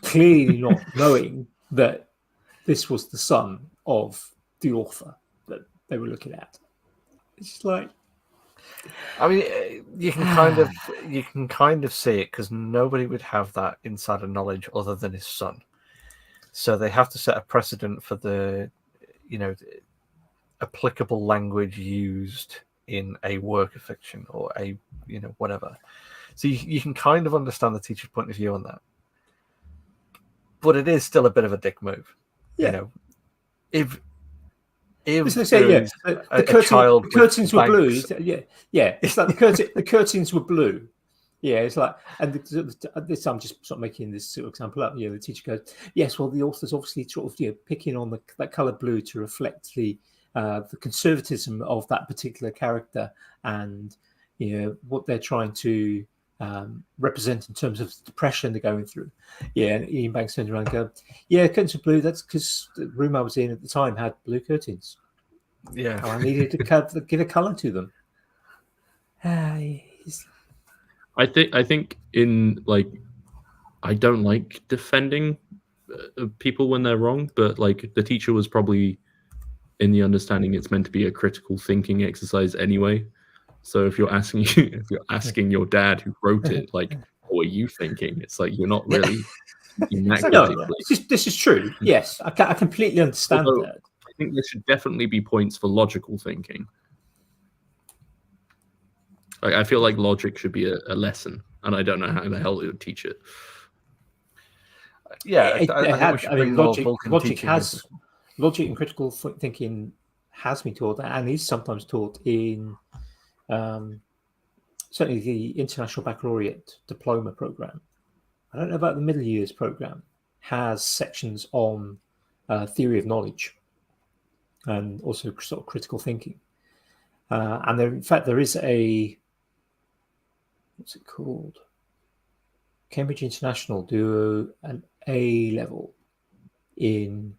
Clearly, not knowing that this was the son of the author that they were looking at. It's just like, I mean, you can kind of see it, because nobody would have that insider knowledge other than his son. So they have to set a precedent for the, applicable language used in a work of fiction or a, whatever. So you can kind of understand the teacher's point of view on that. But it is still a bit of a dick move. Yeah. If If As I say, there is the a child with curtains were blue. bangs- Yeah. It's like the curtains were blue. Yeah, it's like, and this I'm just sort of making this sort of example up. The teacher goes, yes, well, the author's obviously sort of picking on that colour blue to reflect the conservatism of that particular character, and what they're trying to represent in terms of the depression they're going through. Yeah, and Ian Banks turns around and goes, yeah, curtains are blue. That's because the room I was in at the time had blue curtains. Yeah, And I needed to give a colour to them. I think in like, I don't like defending people when they're wrong, but like the teacher was probably in the understanding it's meant to be a critical thinking exercise anyway. So if you're asking your dad who wrote it, like, what are you thinking? It's like you're not really thinking that critically. This is true. Yes, I completely understand Although, that. I think there should definitely be points for logical thinking. Like, I feel like logic should be a lesson, and I don't know how the hell it would teach it. Yeah, I think we should bring more Vulcan teaching. Logic and critical thinking has been taught, and is sometimes taught in certainly the International Baccalaureate Diploma program. I don't know about the middle years program. Has sections on theory of knowledge and also sort of critical thinking. And in fact, there is what's it called? Cambridge International do an A level in,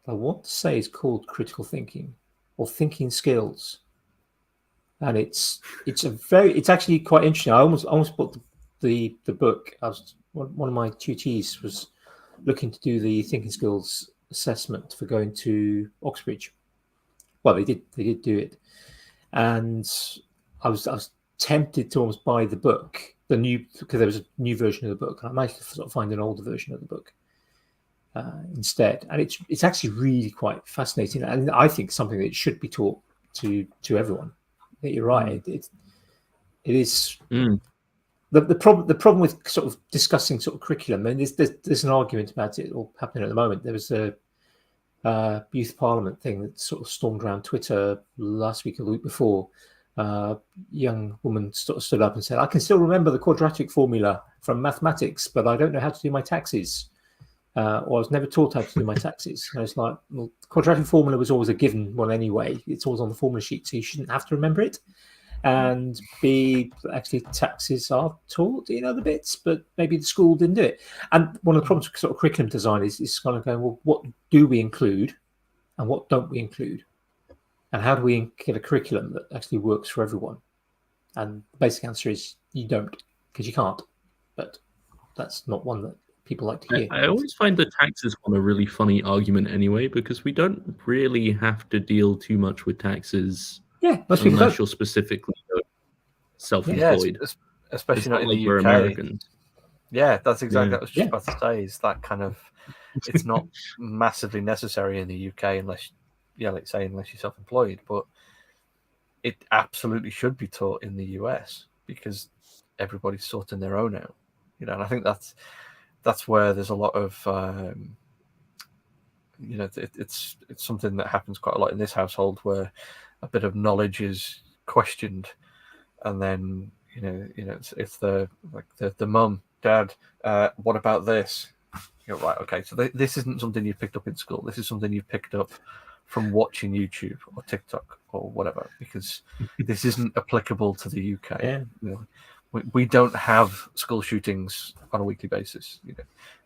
I want to say it's called critical thinking or thinking skills. And it's actually quite interesting. I almost bought the book. One of my tutees was looking to do the thinking skills assessment for going to Oxbridge. Well, they did do it, and I was tempted to almost buy the book, because there was a new version of the book, and I might sort of find an older version of the book instead. And it's actually really quite fascinating, and I think something that should be taught to everyone. You're right. It is. The problem with sort of discussing sort of curriculum, and there's an argument about it all happening at the moment. There was a youth parliament thing that sort of stormed around Twitter last week or the week before. Young woman stood up and said, I can still remember the quadratic formula from mathematics, but I don't know how to do my taxes. Or I was never taught how to do my taxes. And it's like, well, the quadratic formula was always a given one anyway. It's always on the formula sheet, so you shouldn't have to remember it. And B, actually taxes are taught in other bits, but maybe the school didn't do it. And one of the problems with sort of curriculum design is kind of going, well, what do we include and what don't we include? And how do we get a curriculum that actually works for everyone? And the basic answer is you don't, because you can't. But that's not one that people like to hear. I always find the taxes one a really funny argument anyway, because we don't really have to deal too much with taxes. Yeah, unless you're specifically self-employed, especially not in the UK. We're Americans. Yeah, that's exactly what I was just about to say. Is that kind of, it's not massively necessary in the UK unless you're self-employed, but it absolutely should be taught in the US because everybody's sorting their own out. And I think that's where there's a lot of it's something that happens quite a lot in this household where a bit of knowledge is questioned, and then it's the mum, dad, what about this? You're right, okay, so this isn't something you picked up in school. This is something you picked up from watching YouTube or TikTok or whatever, because this isn't applicable to the UK. Yeah. We don't have school shootings on a weekly basis.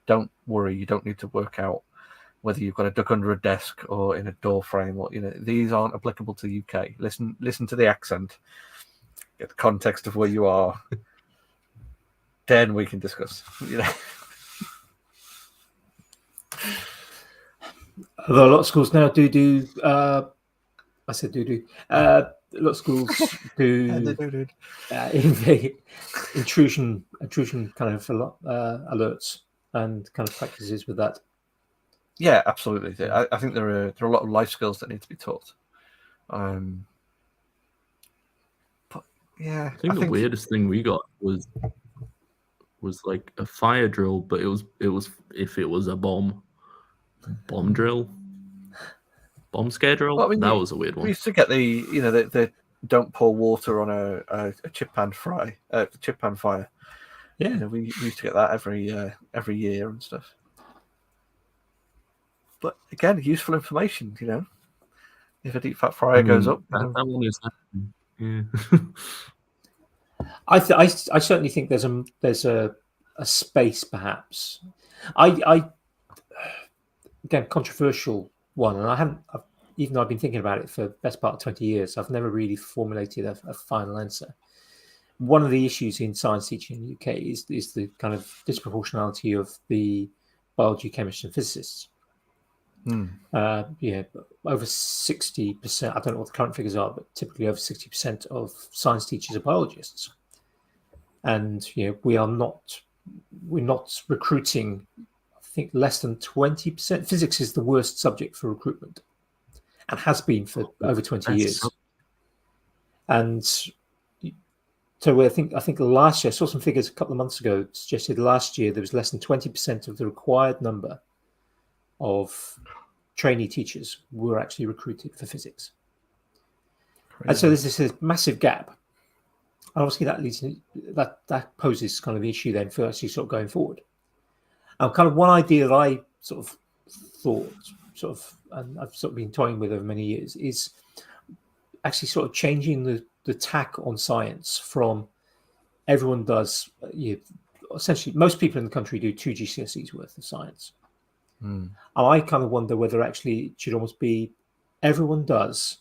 Don't worry, you don't need to work out whether you've got a duck under a desk or in a door frame, or these aren't applicable to the UK. Listen to the accent, get the context of where you are. Then we can discuss. Although a lot of schools now do. I said do. A lot of schools do intrusion kind of alerts and kind of practices with that. Yeah, absolutely. I think there are a lot of life skills that need to be taught. But yeah, I think the weirdest thing we got was like a fire drill, but it was if it was a bomb drill. Bomb scare drill. Well, I mean, that was a weird We one. used to get the don't pour water on a chip pan fire. Yeah. You know, we used to get that every year and stuff. But again, useful information. You know, if a deep fat fryer goes up, that one is. Yeah. I certainly think there's a space perhaps. I again, controversial one, and even though I've been thinking about it for the best part of 20 years, I've never really formulated a final answer. One of the issues in science teaching in the UK is the kind of disproportionality of the biology, chemists, and physicists. Over 60%, I don't know what the current figures are, but typically over 60% of science teachers are biologists. And we're not recruiting, I think, less than 20%. Physics is the worst subject for recruitment and has been for over 20 years. And so I think last year, I saw some figures a couple of months ago, suggested last year there was less than 20% of the required number of trainee teachers were actually recruited for physics. Crazy. And so there's this massive gap. And obviously that poses kind of the issue then for actually sort of going forward. And kind of one idea that I sort of thought, and I've sort of been toying with over many years, is actually sort of changing the tack on science from everyone does, essentially most people in the country do 2 GCSEs worth of science. And I kind of wonder whether actually it should almost be everyone does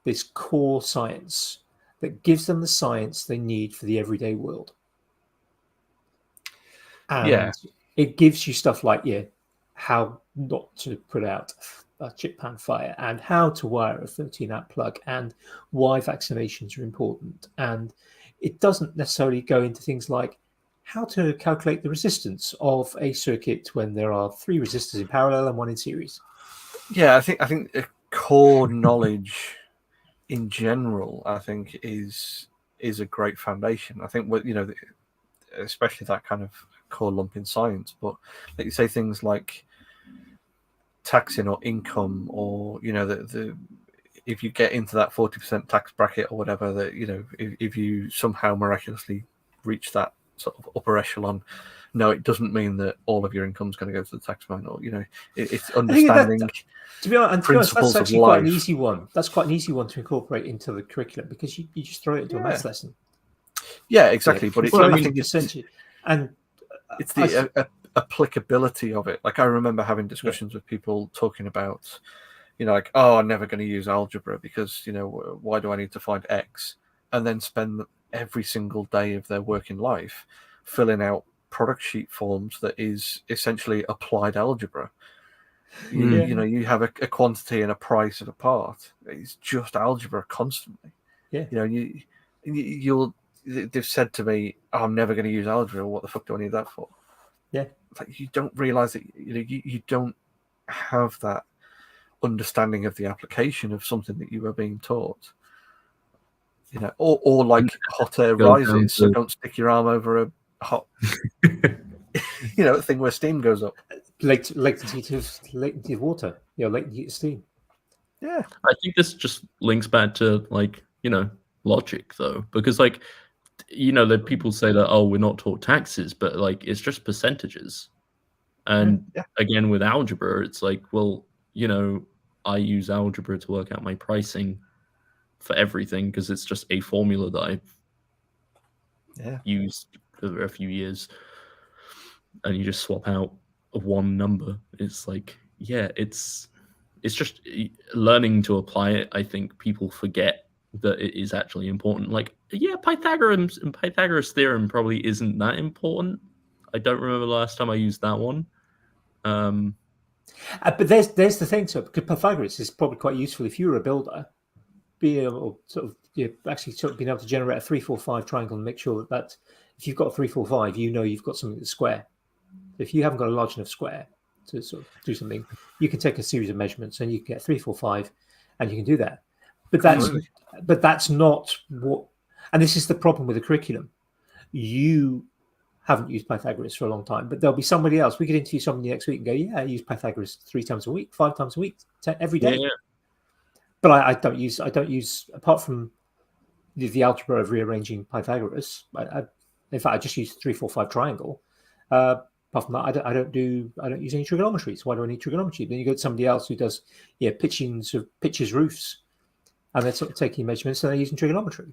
this core science that gives them the science they need for the everyday world. And it gives you stuff like, how not to put out a chip pan fire, and how to wire a 13-amp plug, and why vaccinations are important. And it doesn't necessarily go into things like how to calculate the resistance of a circuit when there are 3 resistors in parallel and 1 in series. Yeah, I think core knowledge in general, I think, is a great foundation. I think especially that kind of core lump in science. But like you say, things like taxing or income, or the if you get into that 40% tax bracket or whatever, that if you somehow miraculously reach that sort of upper echelon, no, it doesn't mean that all of your income is going to go to the taxman, or it's understanding. To be honest, that's actually quite an easy one. That's quite an easy one to incorporate into the curriculum, because you just throw it into a maths lesson. Yeah, exactly. But I think it's the applicability of it. Like, I remember having discussions with people talking about, like, oh, I'm never going to use algebra because, why do I need to find X? And then spend every single day of their working life filling out product sheet forms that is essentially applied algebra. You have a quantity and a price of a part. It's just algebra constantly. They've said to me, oh, I'm never going to use algebra. What the fuck do I need that for? Yeah. It's like, you don't realize that you don't have that understanding of the application of something that you are being taught. Or like hot air rises, so don't stick your arm over a hot thing where steam goes up. Latency of water, latency of steam. Yeah, I think this just links back to logic, though, because that people say that, oh, we're not taught taxes, but it's just percentages. And again, with algebra, it's like, well, I use algebra to work out my pricing for everything, because it's just a formula that I've used for a few years, and you just swap out one number. It's like, it's just learning to apply it. I think people forget that it is actually important. Pythagoras theorem probably isn't that important. I don't remember the last time I used that one. But there's the thing, so because Pythagoras is probably quite useful if you're a builder, be able actually sort of being able to generate a 3-4-5 triangle and make sure that if you've got a 3-4-5, you've got something that's square. If you haven't got a large enough square to sort of do something, you can take a series of measurements and you can get 3-4-5, and you can do that. But that's not what, and this is the problem with the curriculum. You haven't used Pythagoras for a long time, but there'll be somebody else. We could interview somebody next week and go, I use Pythagoras 3 times a week, 5 times a week, every day. but I don't use apart from the algebra of rearranging Pythagoras. In fact, I just use 3, 4, 5 triangle. Apart from that, I don't use any trigonometry. So why do I need trigonometry? Then you go to somebody else who does pitches roofs, and they're sort of taking measurements and they're using trigonometry.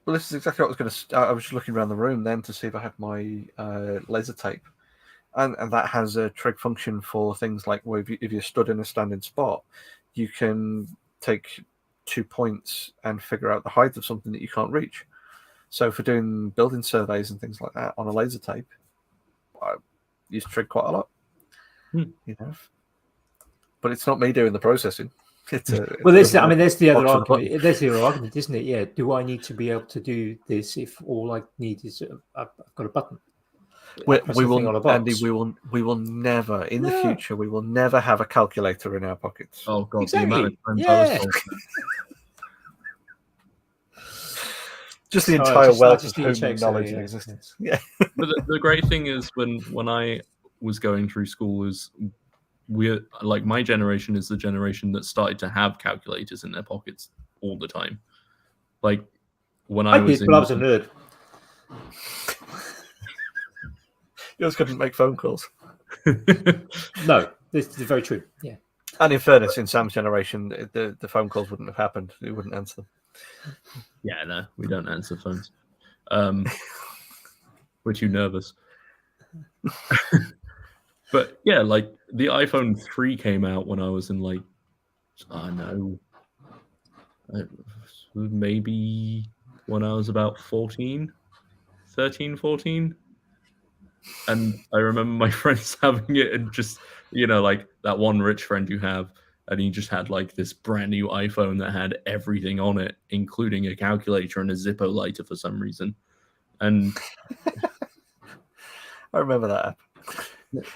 Well, this is exactly what I was going to. I was just looking around the room then to see if I had my laser tape, and that has a trig function for things like if you're stood in a standing spot, you can take 2 points and figure out the height of something that you can't reach. So for doing building surveys and things like that on a laser tape, I use trig quite a lot. You know, but it's not me doing the processing. There's the other argument. There's the other argument, isn't it? Yeah. Do I need to be able to do this if all I need is I've got a button? We will, Andy. We will never in the future. We will never have a calculator in our pockets. Oh God! Exactly. Just the entire wealth of human knowledge and existence. Yeah. But the great thing is when I was going through school is we're like my generation is the generation that started to have calculators in their pockets all the time. Like when I was a nerd. You just couldn't make phone calls. No, this is very true. Yeah. And in fairness, in Sam's generation, the phone calls wouldn't have happened. We wouldn't answer them. Yeah, no, we don't answer phones. We're too nervous. But yeah, like the iPhone 3 came out when I was in like, I don't know, maybe when I was about 13, 14. And I remember my friends having it and just, like that one rich friend you have, and he just had like this brand new iPhone that had everything on it, including a calculator and a Zippo lighter for some reason. And I remember that app.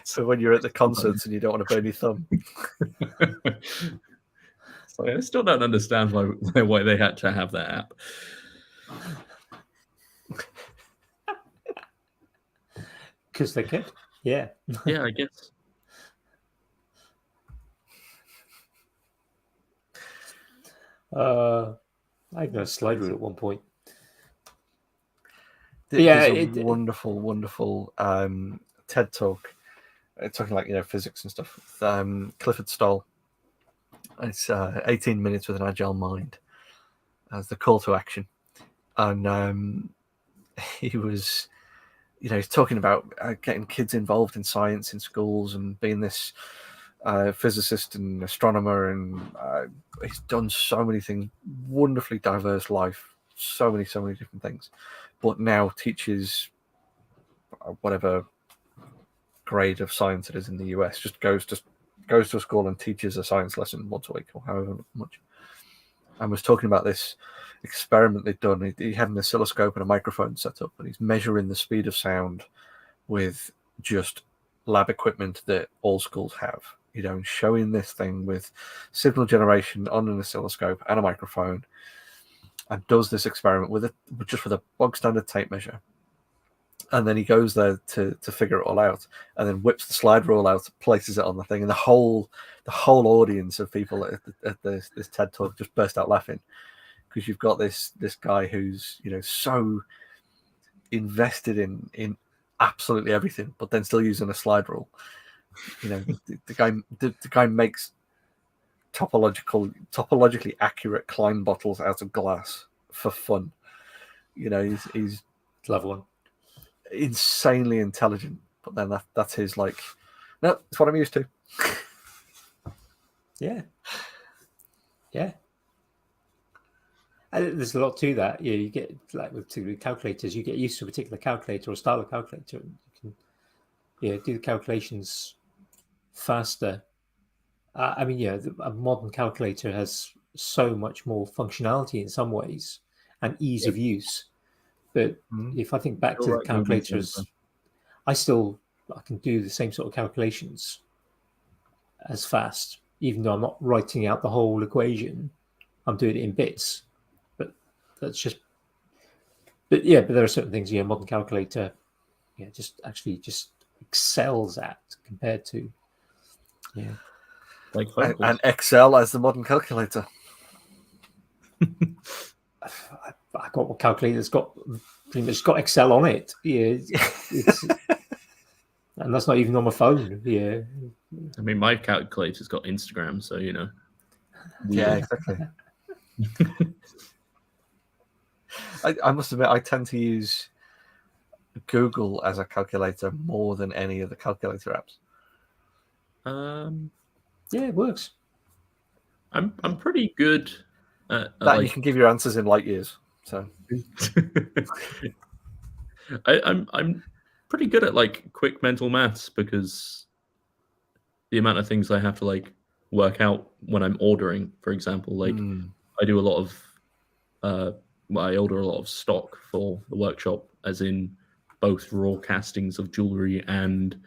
So when you're at the concerts and you don't want to burn your thumb. So I still don't understand why they had to have that app. Because they could. Yeah. Yeah, I guess. I got a slide rule at one point. There's a wonderful, wonderful TED talk talking like physics and stuff with Clifford Stoll. It's 18 minutes with an agile mind as the call to action, and he was he's talking about getting kids involved in science in schools and being this physicist and astronomer, and he's done so many things, wonderfully diverse life, so many different things, but now teaches whatever grade of science it is in the US, just goes to a school and teaches a science lesson once a week or however much, and was talking about this experiment they'd done. He had an oscilloscope and a microphone set up, and he's measuring the speed of sound with just lab equipment that all schools have, and showing this thing with signal generation on an oscilloscope and a microphone, and does this experiment with a bog standard tape measure. And then he goes there to figure it all out, and then whips the slide rule out, places it on the thing, and the whole audience of people at this TED talk just burst out laughing, because you've got this guy who's so invested in absolutely everything, but then still using a slide rule. The guy makes topologically accurate Klein bottles out of glass for fun. He's level one. Insanely intelligent, but then that's his no, it's what I'm used to. Yeah. And there's a lot to that. Yeah, you get like with calculators, you get used to a particular calculator or style of calculator, and you can do the calculations faster. A modern calculator has so much more functionality in some ways and ease of use. But if I think back to the calculators, I can do the same sort of calculations as fast, even though I'm not writing out the whole equation. I'm doing it in bits. But that's just. But there are certain things. Modern calculator, just excels at compared to. Yeah. And Excel as the modern calculator. I got a calculator that's got pretty much got Excel on it. Yeah, and that's not even on my phone. Yeah, I mean, my calculator's got Instagram, so you know. Yeah, exactly. I must admit, I tend to use Google as a calculator more than any of the calculator apps. Yeah, it works. I'm pretty good at That like you can give your answers in light years. So I'm pretty good at like quick mental maths because the amount of things I have to like work out when I'm ordering, for example, like I do a lot of I order a lot of stock for the workshop, as in both raw castings of jewelry and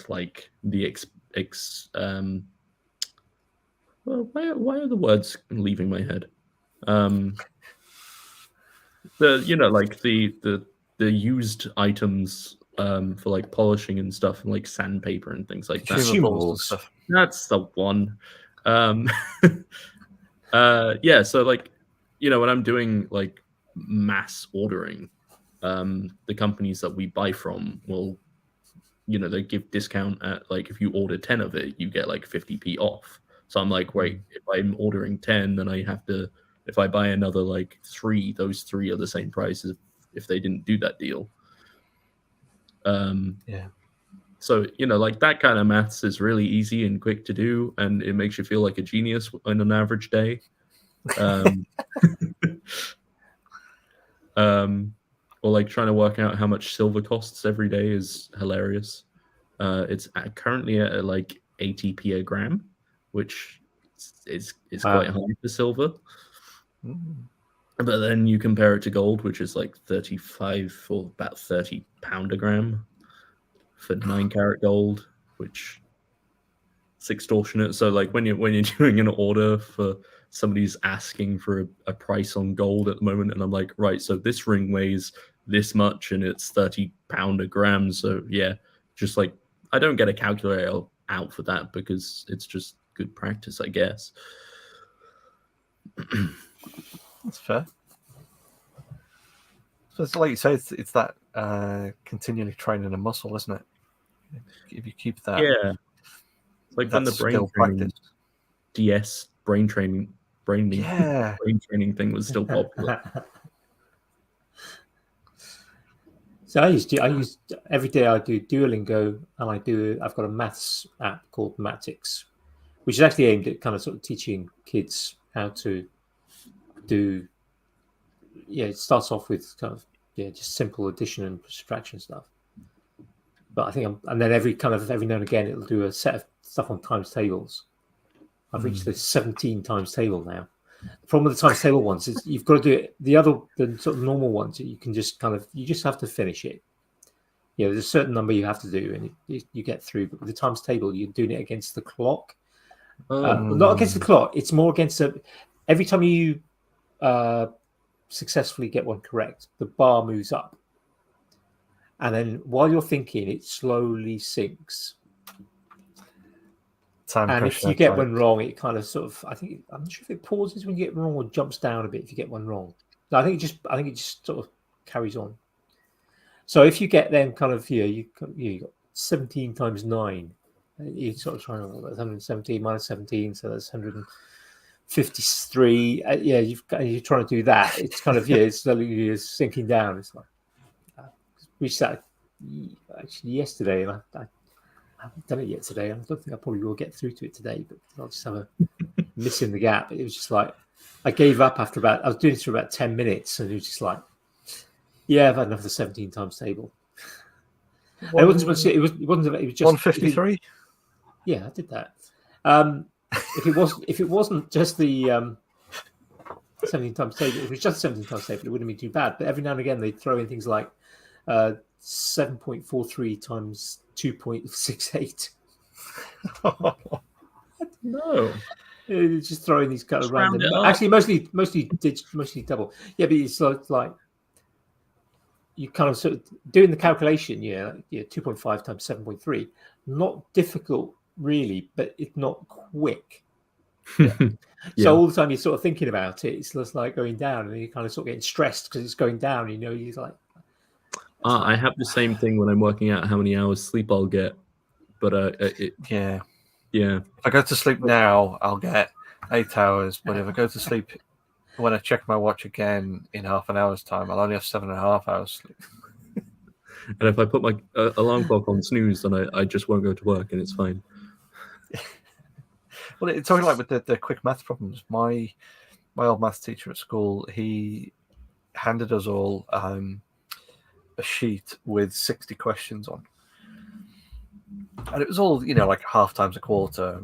like the well, why are the words leaving my head? The you know like the used items for like polishing and stuff, and like sandpaper and things like that. consumables and stuff. That's the one. Yeah, so like, you know, when I'm doing like mass ordering, the companies that we buy from will, you know, they give discount at like if you order 10 of it, you get like 50p off. So I'm like, wait, if I'm ordering 10, then I have to, if I buy another like 3, those 3 are the same price as if they didn't do that deal. Yeah. So, you know, like that kind of maths is really easy and quick to do, and it makes you feel like a genius on an average day. Or like trying to work out how much silver costs every day is hilarious. It's currently at like 80p a gram, which is quite high for silver. But then you compare it to gold, which is like 35 or about 30 pound a gram for 9-carat gold, which is extortionate. So like when you're doing an order for somebody's asking for a price on gold at the moment, and I'm like, right, so this ring weighs this much and it's 30 pound a gram. So yeah, just like I don't get a calculator out for that because it's just good practice, I guess. That's fair. So it's like you say, it's that continually training a muscle, isn't it? If you keep that, yeah, it's like when the brain training, DS brain training thing was still popular. So I used every day I do Duolingo, and I've got a maths app called Matics, which is actually aimed at kind of sort of teaching kids how to do. Yeah, it starts off with kind of just simple addition and subtraction stuff. But I think and then every now and again it'll do a set of stuff on times tables. I've reached the 17 times table now. The problem with the times table ones is you've got to do it. The sort of normal ones, you can just you just have to finish it. You know, there's a certain number you have to do, and you get through. But with the times table, you're doing it against the clock. Not against the clock. It's more against every time you successfully get one correct, the bar moves up, and then while you're thinking, it slowly sinks. And if you get one wrong, it kind of sort of, I'm not sure if it pauses when you get wrong or jumps down a bit if you get one wrong. No, I think it just sort of carries on. So if you get them kind of, you got 17 times 9, you sort of try to, that's 117 minus 17, so that's 153. You're trying to do that. It's kind of, it's slowly sinking down. It's like, we sat actually yesterday, and I haven't done it yet today. I don't think I probably will get through to it today, but I'll just have a miss in the gap. It was just like I gave up after I was doing it for about 10 minutes, and it was just like, I've had enough of the 17 times table. It wasn't just 153. Yeah, I did that. If it wasn't just the 17 times table, if it was just 17 times table, it wouldn't be too bad. But every now and again, they throw in things like 7.43 times 2.68. No, just throwing these kind of random. Actually, mostly double. Yeah, but it's like you kind of sort of doing the calculation. 2.5 times 7.3. Not difficult, really, but it's not quick. So all the time you're sort of thinking about it, it's just like going down, and you're kind of sort of getting stressed because it's going down. You know, you're like, I have the same thing when I'm working out how many hours sleep I'll get, but yeah. If I go to sleep now, I'll get 8 hours. But if I go to sleep when I check my watch again in half an hour's time, I'll only have 7.5 hours sleep. And if I put my alarm clock on snooze, then I just won't go to work, and it's fine. Well, it's talking like with the quick math problems. My old maths teacher at school, he handed us all a sheet with 60 questions on, and it was all like half times a quarter,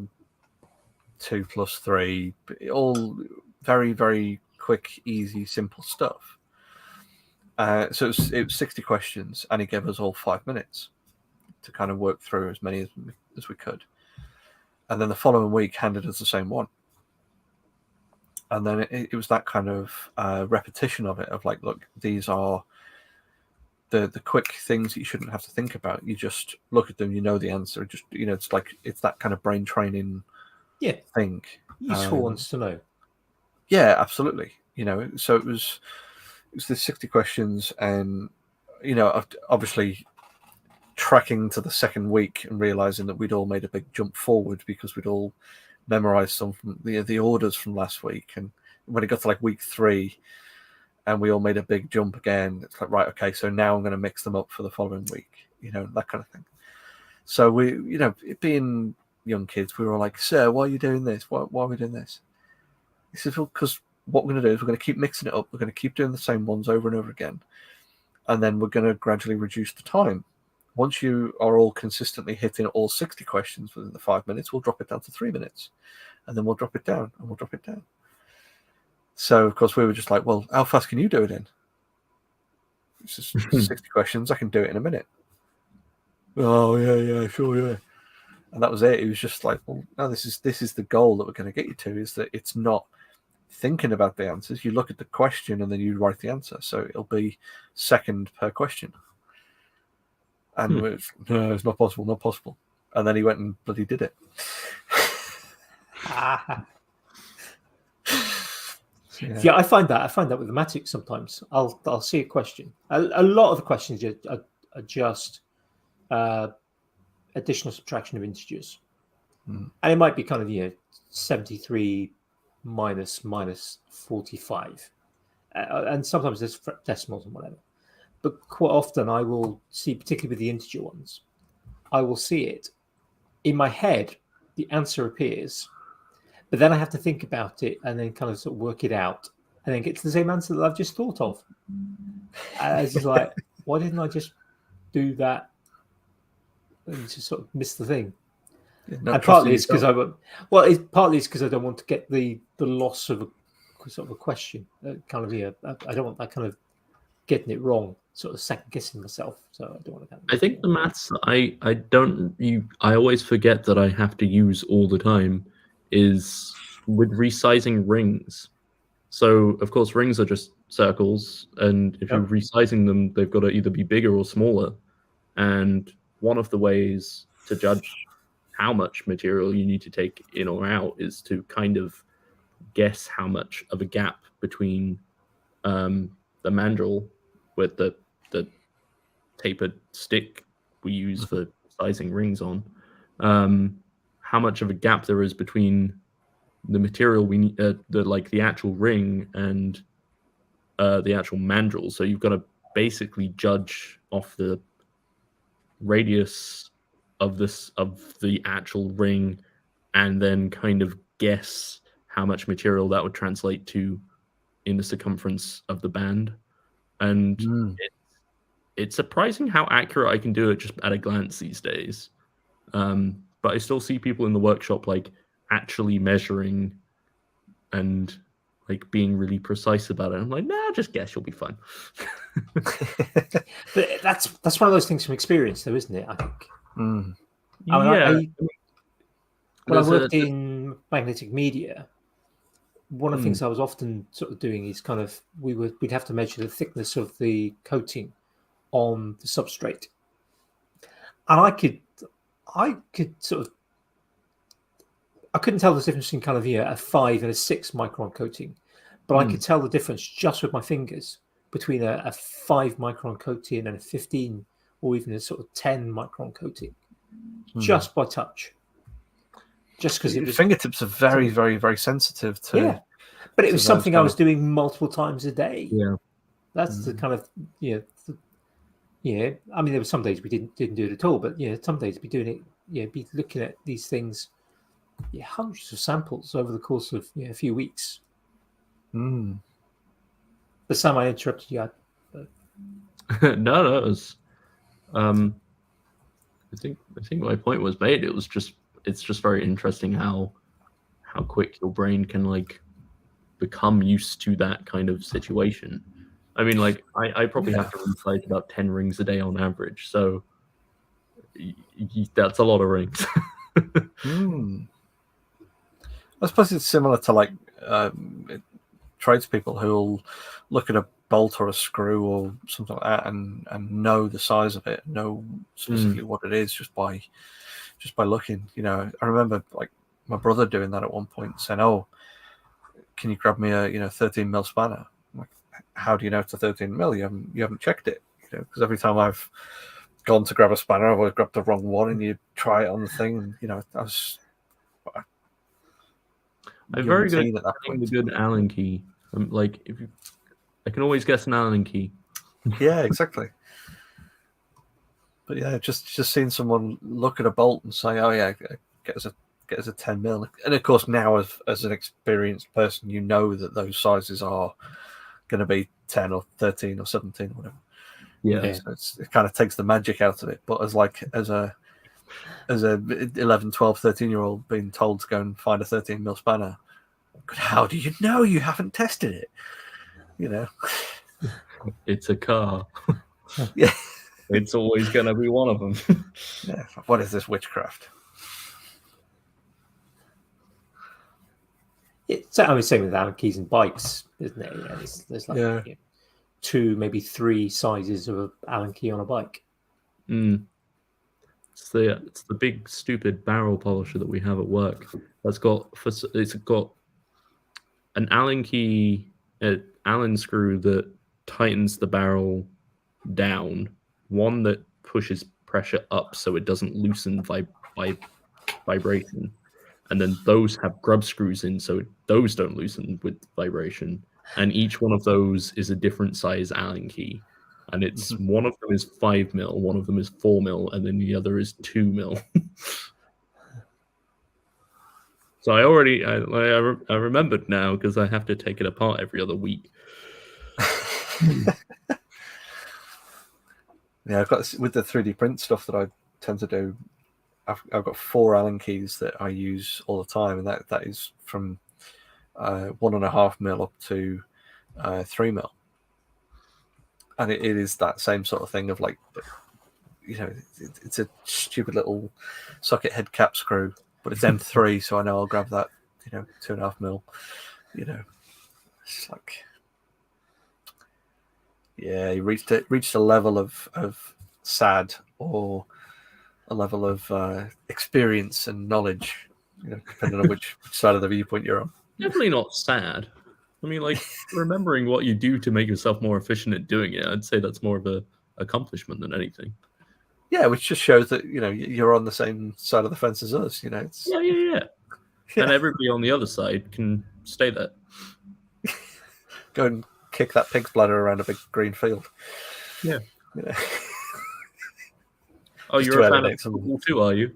2 plus 3, all very, very quick, easy, simple stuff. So it was 60 questions, and he gave us all 5 minutes to kind of work through as many as we could. And then the following week handed us the same one. And then it was that kind of repetition of it, of like, look, these are the quick things that you shouldn't have to think about. You just look at them, you know the answer. Just it's that kind of brain training thing. Useful ones to know. Yeah, absolutely. So it was the 60 questions, and obviously tracking to the second week and realizing that we'd all made a big jump forward because we'd all memorized some from the orders from last week. And when it got to like week 3 and we all made a big jump again, it's like, right, okay, so now I'm going to mix them up for the following week, that kind of thing. So we, being young kids, we were all like, sir, why are you doing this? Why are we doing this? He says, well, because what we're going to do is we're going to keep mixing it up. We're going to keep doing the same ones over and over again. And then we're going to gradually reduce the time. Once you are all consistently hitting all 60 questions within the 5 minutes, we'll drop it down to 3 minutes. And then we'll drop it down, and we'll drop it down. So, of course, we were just like, well, how fast can you do it in? It's just 60 questions. I can do it in a minute. Oh, yeah, sure, yeah. And that was it. It was just like, well, no, this is the goal that we're going to get you to, is that it's not thinking about the answers. You look at the question, and then you write the answer. So it'll be second per question. And no, it's not possible. And then he went and bloody did it. Yeah, I find that with the mathematics sometimes. I'll see a question. A lot of the questions are just additional subtraction of integers, and it might be kind of 73 minus 45, and sometimes there's decimals and whatever. But quite often I will see, particularly with the integer ones, I will see it in my head. The answer appears, but then I have to think about it and then kind of sort of work it out and then get to the same answer that I've just thought of. And it's just like, why didn't I just do that and just sort of miss the thing? Yeah, and partly it's because partly it's because I don't want to get the loss of a sort of a question. I don't want that kind of getting it wrong, sort of second guessing myself. So I don't want to. I think the maths I always forget that I have to use all the time is with resizing rings. So of course rings are just circles, and if you're resizing them, they've got to either be bigger or smaller. And one of the ways to judge how much material you need to take in or out is to kind of guess how much of a gap between the mandrel with the tapered stick we use for sizing rings on, how much of a gap there is between the material we need, the actual ring and the actual mandrel. So you've got to basically judge off the radius of the actual ring, and then kind of guess how much material that would translate to in the circumference of the band. And it's surprising how accurate I can do it just at a glance these days. But I still see people in the workshop like actually measuring and like being really precise about it. I'm like, nah, just guess, you'll be fine. But that's one of those things from experience, though, isn't it? I think. When I worked in magnetic media, one of the things I was often sort of doing is kind of we'd have to measure the thickness of the coating on the substrate, and I could sort of I couldn't tell the difference between kind of a 5 and a 6 micron coating, but I could tell the difference just with my fingers between a 5 micron coating and a 15 or even a sort of 10 micron coating, just by touch. Just because your fingertips are very, very, very sensitive to. Yeah, but it was something I was doing multiple times a day. Yeah, that's the kind of I mean, there were some days we didn't do it at all, but some days be doing it. Be looking at these things, hundreds of samples over the course of a few weeks. Mm. The Sam, I interrupted you. no, it was. I think my point was made. It's just very interesting how quick your brain can like become used to that kind of situation. I mean, like I probably have to recite about 10 rings a day on average, so that's a lot of rings. I suppose it's similar to like tradespeople who'll look at a bolt or a screw or something like that and know the size of it, know specifically what it is just by looking. I remember like my brother doing that at one point, saying, "Oh, can you grab me a 13 mil spanner?" I'm like, how do you know it's a 13 mil? You haven't checked it, because every time I've gone to grab a spanner, I've always grabbed the wrong one, and you try it on the thing, and I'm very good at getting the good Allen key. Like I can always guess an Allen key. Yeah, exactly. But yeah, just seeing someone look at a bolt and say, "Oh yeah, get us a 10 mil," and of course now as an experienced person, you know that those sizes are going to be 10 or 13 or 17 or whatever. Yeah, so it kind of takes the magic out of it. But as a 11, 12, 13-year-old being told to go and find a 13 mil spanner, how do you know? You haven't tested it. It's a car. Yeah. It's always going to be one of them. Yeah. What is this witchcraft? It's same with Allen keys and bikes, isn't it? There's like 2, maybe 3 sizes of an Allen key on a bike. It's the big stupid barrel polisher that we have at work. It's got an Allen key, an Allen screw that tightens the barrel down, one that pushes pressure up so it doesn't loosen vibration, and then those have grub screws in so those don't loosen with vibration, and each one of those is a different size Allen key, and it's one of them is 5 mil, one of them is 4 mil, and then the other is 2 mil. So I remembered now because I have to take it apart every other week. Yeah, I've got with the 3D print stuff that I tend to do. I've got 4 Allen keys that I use all the time, and that is from 1.5 mil up to 3 mil, and it is that same sort of thing of like, it's a stupid little socket head cap screw, but it's M3, so I know I'll grab that, 2.5 mil. It's like. Yeah, he reached a level of sad or a level of experience and knowledge, depending on which side of the viewpoint you're on. Definitely not sad. I mean, like, remembering what you do to make yourself more efficient at doing it, I'd say that's more of a accomplishment than anything. Yeah, which just shows that you're on the same side of the fence as us. It's... Yeah. And everybody on the other side can stay there. Go and kick that pig's bladder around a big green field. Yeah. Oh, you're a fan of football too, are you?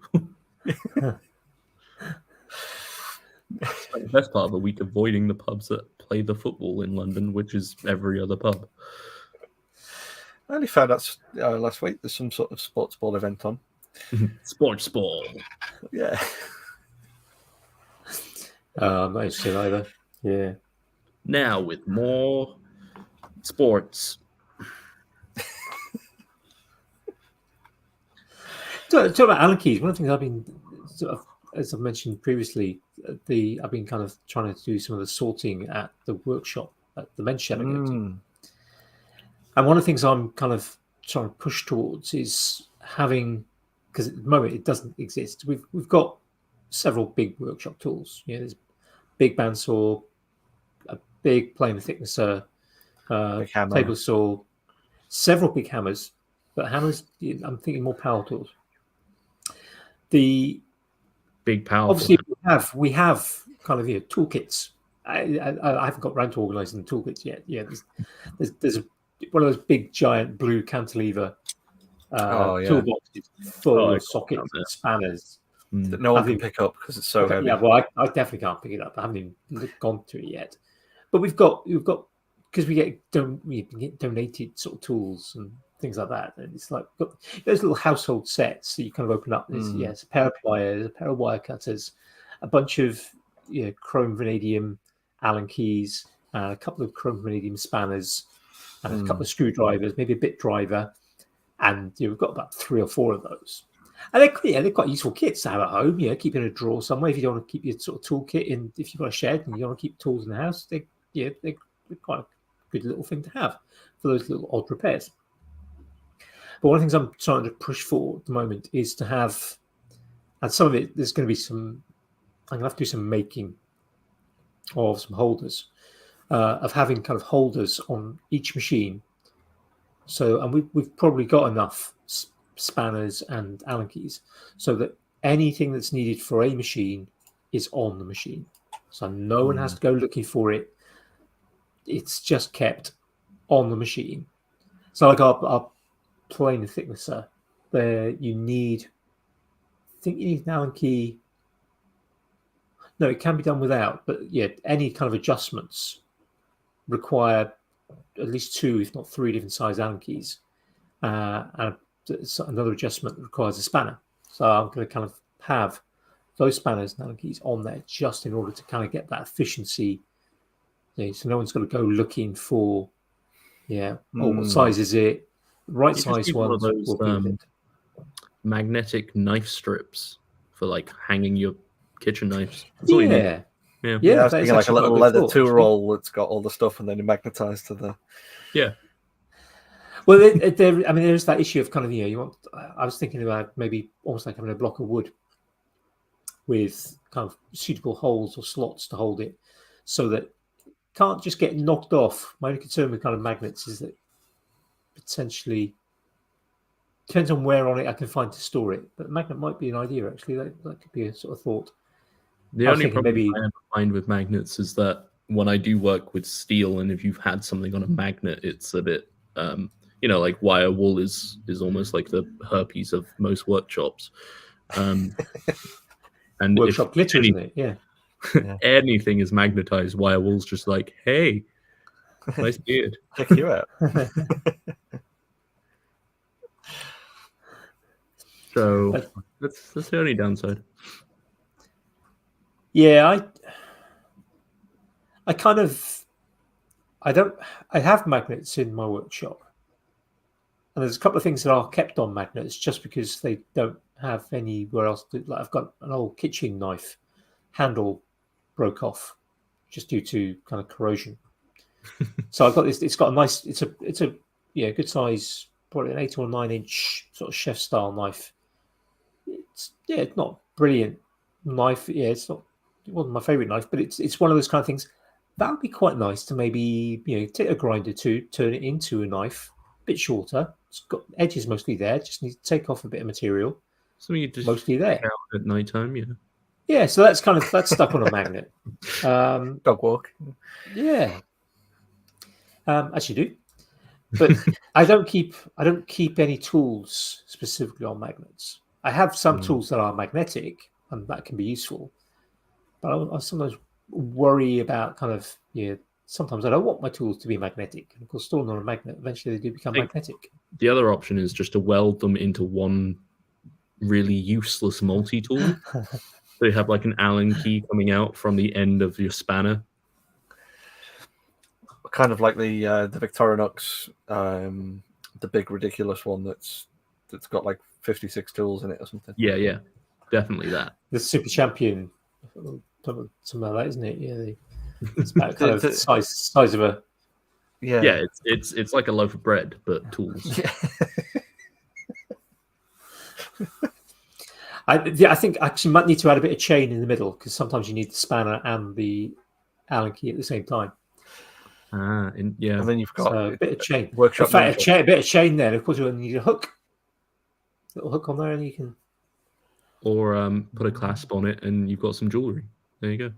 It's like the best part of the week, avoiding the pubs that play the football in London, which is every other pub. I only found out last week there's some sort of sports ball event on. Sports ball. Yeah. I'm not interested either. Yeah. Now with more sports. Talk about Allen keys. One of the things I've been sort of, as I've mentioned previously, I've been kind of trying to do some of the sorting at the workshop at the men's shed. And one of the things I'm kind of trying to push towards is having, because at the moment it doesn't exist. We've got several big workshop tools. There's big bandsaw, a big plane thicknesser, Big hammer. table saw, several big hammers. But hammers, I'm thinking more power tools. The Big powerful. obviously we have kind of toolkits. I haven't got around to organising the toolkits yet. Yeah, there's one of those big giant blue cantilever toolboxes full of sockets and spanners that no one can pick up because it's so heavy. Yeah, well, I definitely can't pick it up. I haven't even gone to it yet. But we've got because we get donated sort of tools and things like that, and it's like those little household sets that you kind of open up. There's a pair of pliers, a pair of wire cutters, a bunch of chrome vanadium Allen keys, a couple of chrome vanadium spanners, and a couple of screwdrivers, maybe a bit driver, and we've got about 3 or 4 of those. And they're quite useful kits to have at home. Keep in a drawer somewhere if you don't want to keep your sort of toolkit in. If you've got a shed and you don't want to keep tools in the house, they're quite a good little thing to have for those little odd repairs. But one of the things I'm trying to push for at the moment is to have, and some of it, there's going to be some, I'm going to have to do some making of some holders, of having kind of holders on each machine. So, and we've probably got enough spanners and Allen keys so that anything that's needed for a machine is on the machine. So no one has to go looking for it. It's just kept on the machine. So like our plane thicknesser, there you need, I think you need an Allen key. No, it can be done without, but any kind of adjustments require at least 2, if not 3 different size Allen keys. And another adjustment requires a spanner. So I'm going to kind of have those spanners and Allen keys on there just in order to kind of get that efficiency. So no one's got to go looking for, what size is it? Right size ones. One of those magnetic knife strips for like hanging your kitchen knives. That's all you need. I was thinking like a little leather tool roll that's got all the stuff and then you magnetise to the. Yeah. Well, there's that issue of kind of you want. I was thinking about maybe almost like having a block of wood with kind of suitable holes or slots to hold it, so that it can't just get knocked off. My only concern with kind of magnets is that potentially depends on where on it I can find to store it. But a magnet might be an idea actually. That could be a sort of thought. The only problem I find with magnets is that when I do work with steel, and if you've had something on a magnet, it's a bit. Like wire wool is almost like the herpes of most workshops. And workshop glitter, isn't it? Yeah. Anything is magnetized. Wire wool's just like, hey, nice beard. Check you out. So that's the only downside. Yeah, I have magnets in my workshop. And there's a couple of things that are kept on magnets just because they don't have anywhere else to. Like I've got an old kitchen knife handle broke off just due to kind of corrosion. So I've got this. It's got a nice. It's a good size, probably an 8 or 9 inch sort of chef style knife. It's not brilliant knife. It wasn't my favorite knife, but it's one of those kind of things that would be quite nice to maybe take a grinder to turn it into a knife. Bit shorter. It's got edges mostly there. Just need to take off a bit of material. So you just mostly there at night time, Yeah, so that's stuck on a magnet. Dog walk. Yeah. As you do. But I don't keep any tools specifically on magnets. I have some tools that are magnetic and that can be useful. But I sometimes worry about kind of sometimes I don't want my tools to be magnetic. And of course, stored on a magnet, eventually they do become magnetic. The other option is just to weld them into one really useless multi-tool. So you have like an Allen key coming out from the end of your spanner. Kind of like the Victorinox, the big ridiculous one that's got like 56 tools in it or something. Yeah, definitely that. The Super Champion, something like that, isn't it? Yeah. It's about kind of the size of a. Yeah, it's like a loaf of bread, but tools. Yeah. I think actually you might need to add a bit of chain in the middle because sometimes you need the spanner and the Allen key at the same time. Yeah. And then you've got So a bit of chain. workshop. In fact, a bit of chain there. Of course, you need a hook. Little hook on there, and you can. Or put a clasp on it, and you've got some jewelry. There you go.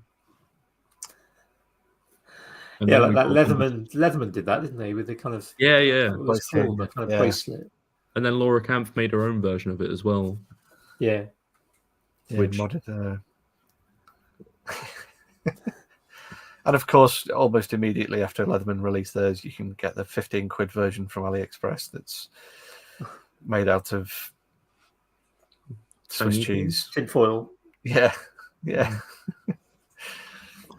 And yeah, like that Leatherman did that, didn't they? With the kind of yeah, what was called the kind of bracelet. And then Laura Kampf made her own version of it as well. Yeah, which modded. And of course, almost immediately after Leatherman released theirs, you can get the 15 quid version from AliExpress that's made out of Swiss cheese. Tinfoil. Yeah.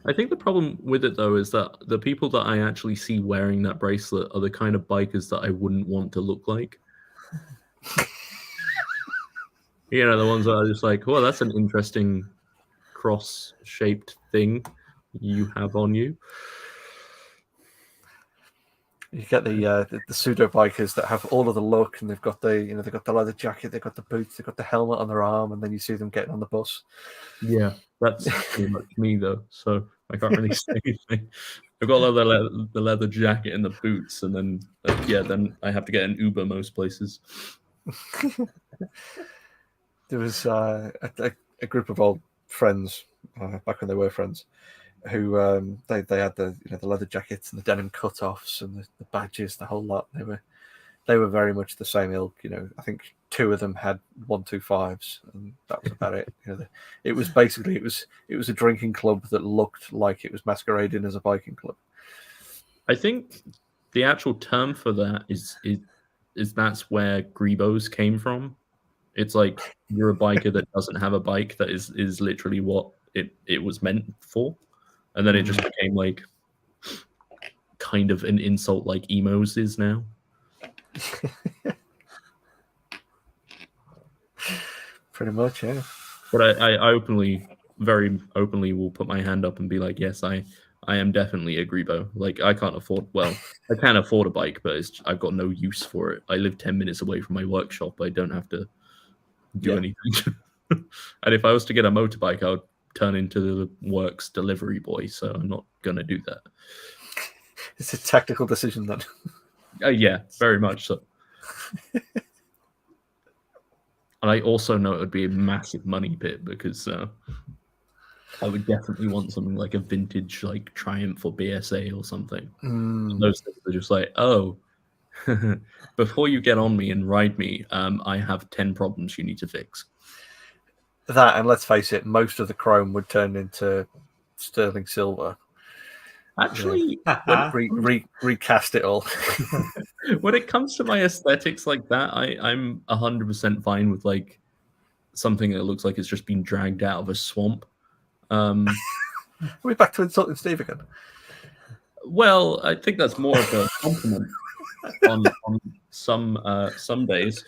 I think the problem with it, though, is that the people that I actually see wearing that bracelet are the kind of bikers that I wouldn't want to look like. You know, the ones that are just like, well, that's an interesting cross-shaped thing you have on you. You get the pseudo bikers that have all of the look, and they've got they've got the leather jacket, they've got the boots, they've got the helmet on their arm, and then you see them getting on the bus. Yeah, that's pretty much me though, so I can't really say anything. I've got the leather jacket and the boots, and then then I have to get an Uber most places. There was a group of old friends back when they were friends, who they had the the leather jackets and the denim cut-offs and the badges, the whole lot. They were very much the same ilk. I think 2 of them had 125s, and that was about it. It was basically it was a drinking club that looked like it was masquerading as a biking club. I think the actual term for that is that's where Grebos came from. It's like you're a biker that doesn't have a bike. That is literally what it was meant for. And then it just became like kind of an insult like emos is now. Pretty much, yeah. But I very openly will put my hand up and be like, yes, I am definitely a Grebo. Like I can afford a bike, but I've got no use for it. I live 10 minutes away from my workshop. I don't have to do anything. And if I was to get a motorbike, I would turn into the works delivery boy, so I'm not going to do that. It's a tactical decision then. Yeah, very much so. And I also know it would be a massive money pit because I would definitely want something like a vintage like Triumph or BSA or something. Those things are just like, oh, before you get on me and ride me, I have 10 problems you need to fix. That, and let's face it, most of the chrome would turn into sterling silver. Actually, recast it all. When it comes to my aesthetics like that, I'm 100% fine with like something that looks like it's just been dragged out of a swamp. Are we back to insulting Steve again? Well, I think that's more of a compliment on some days.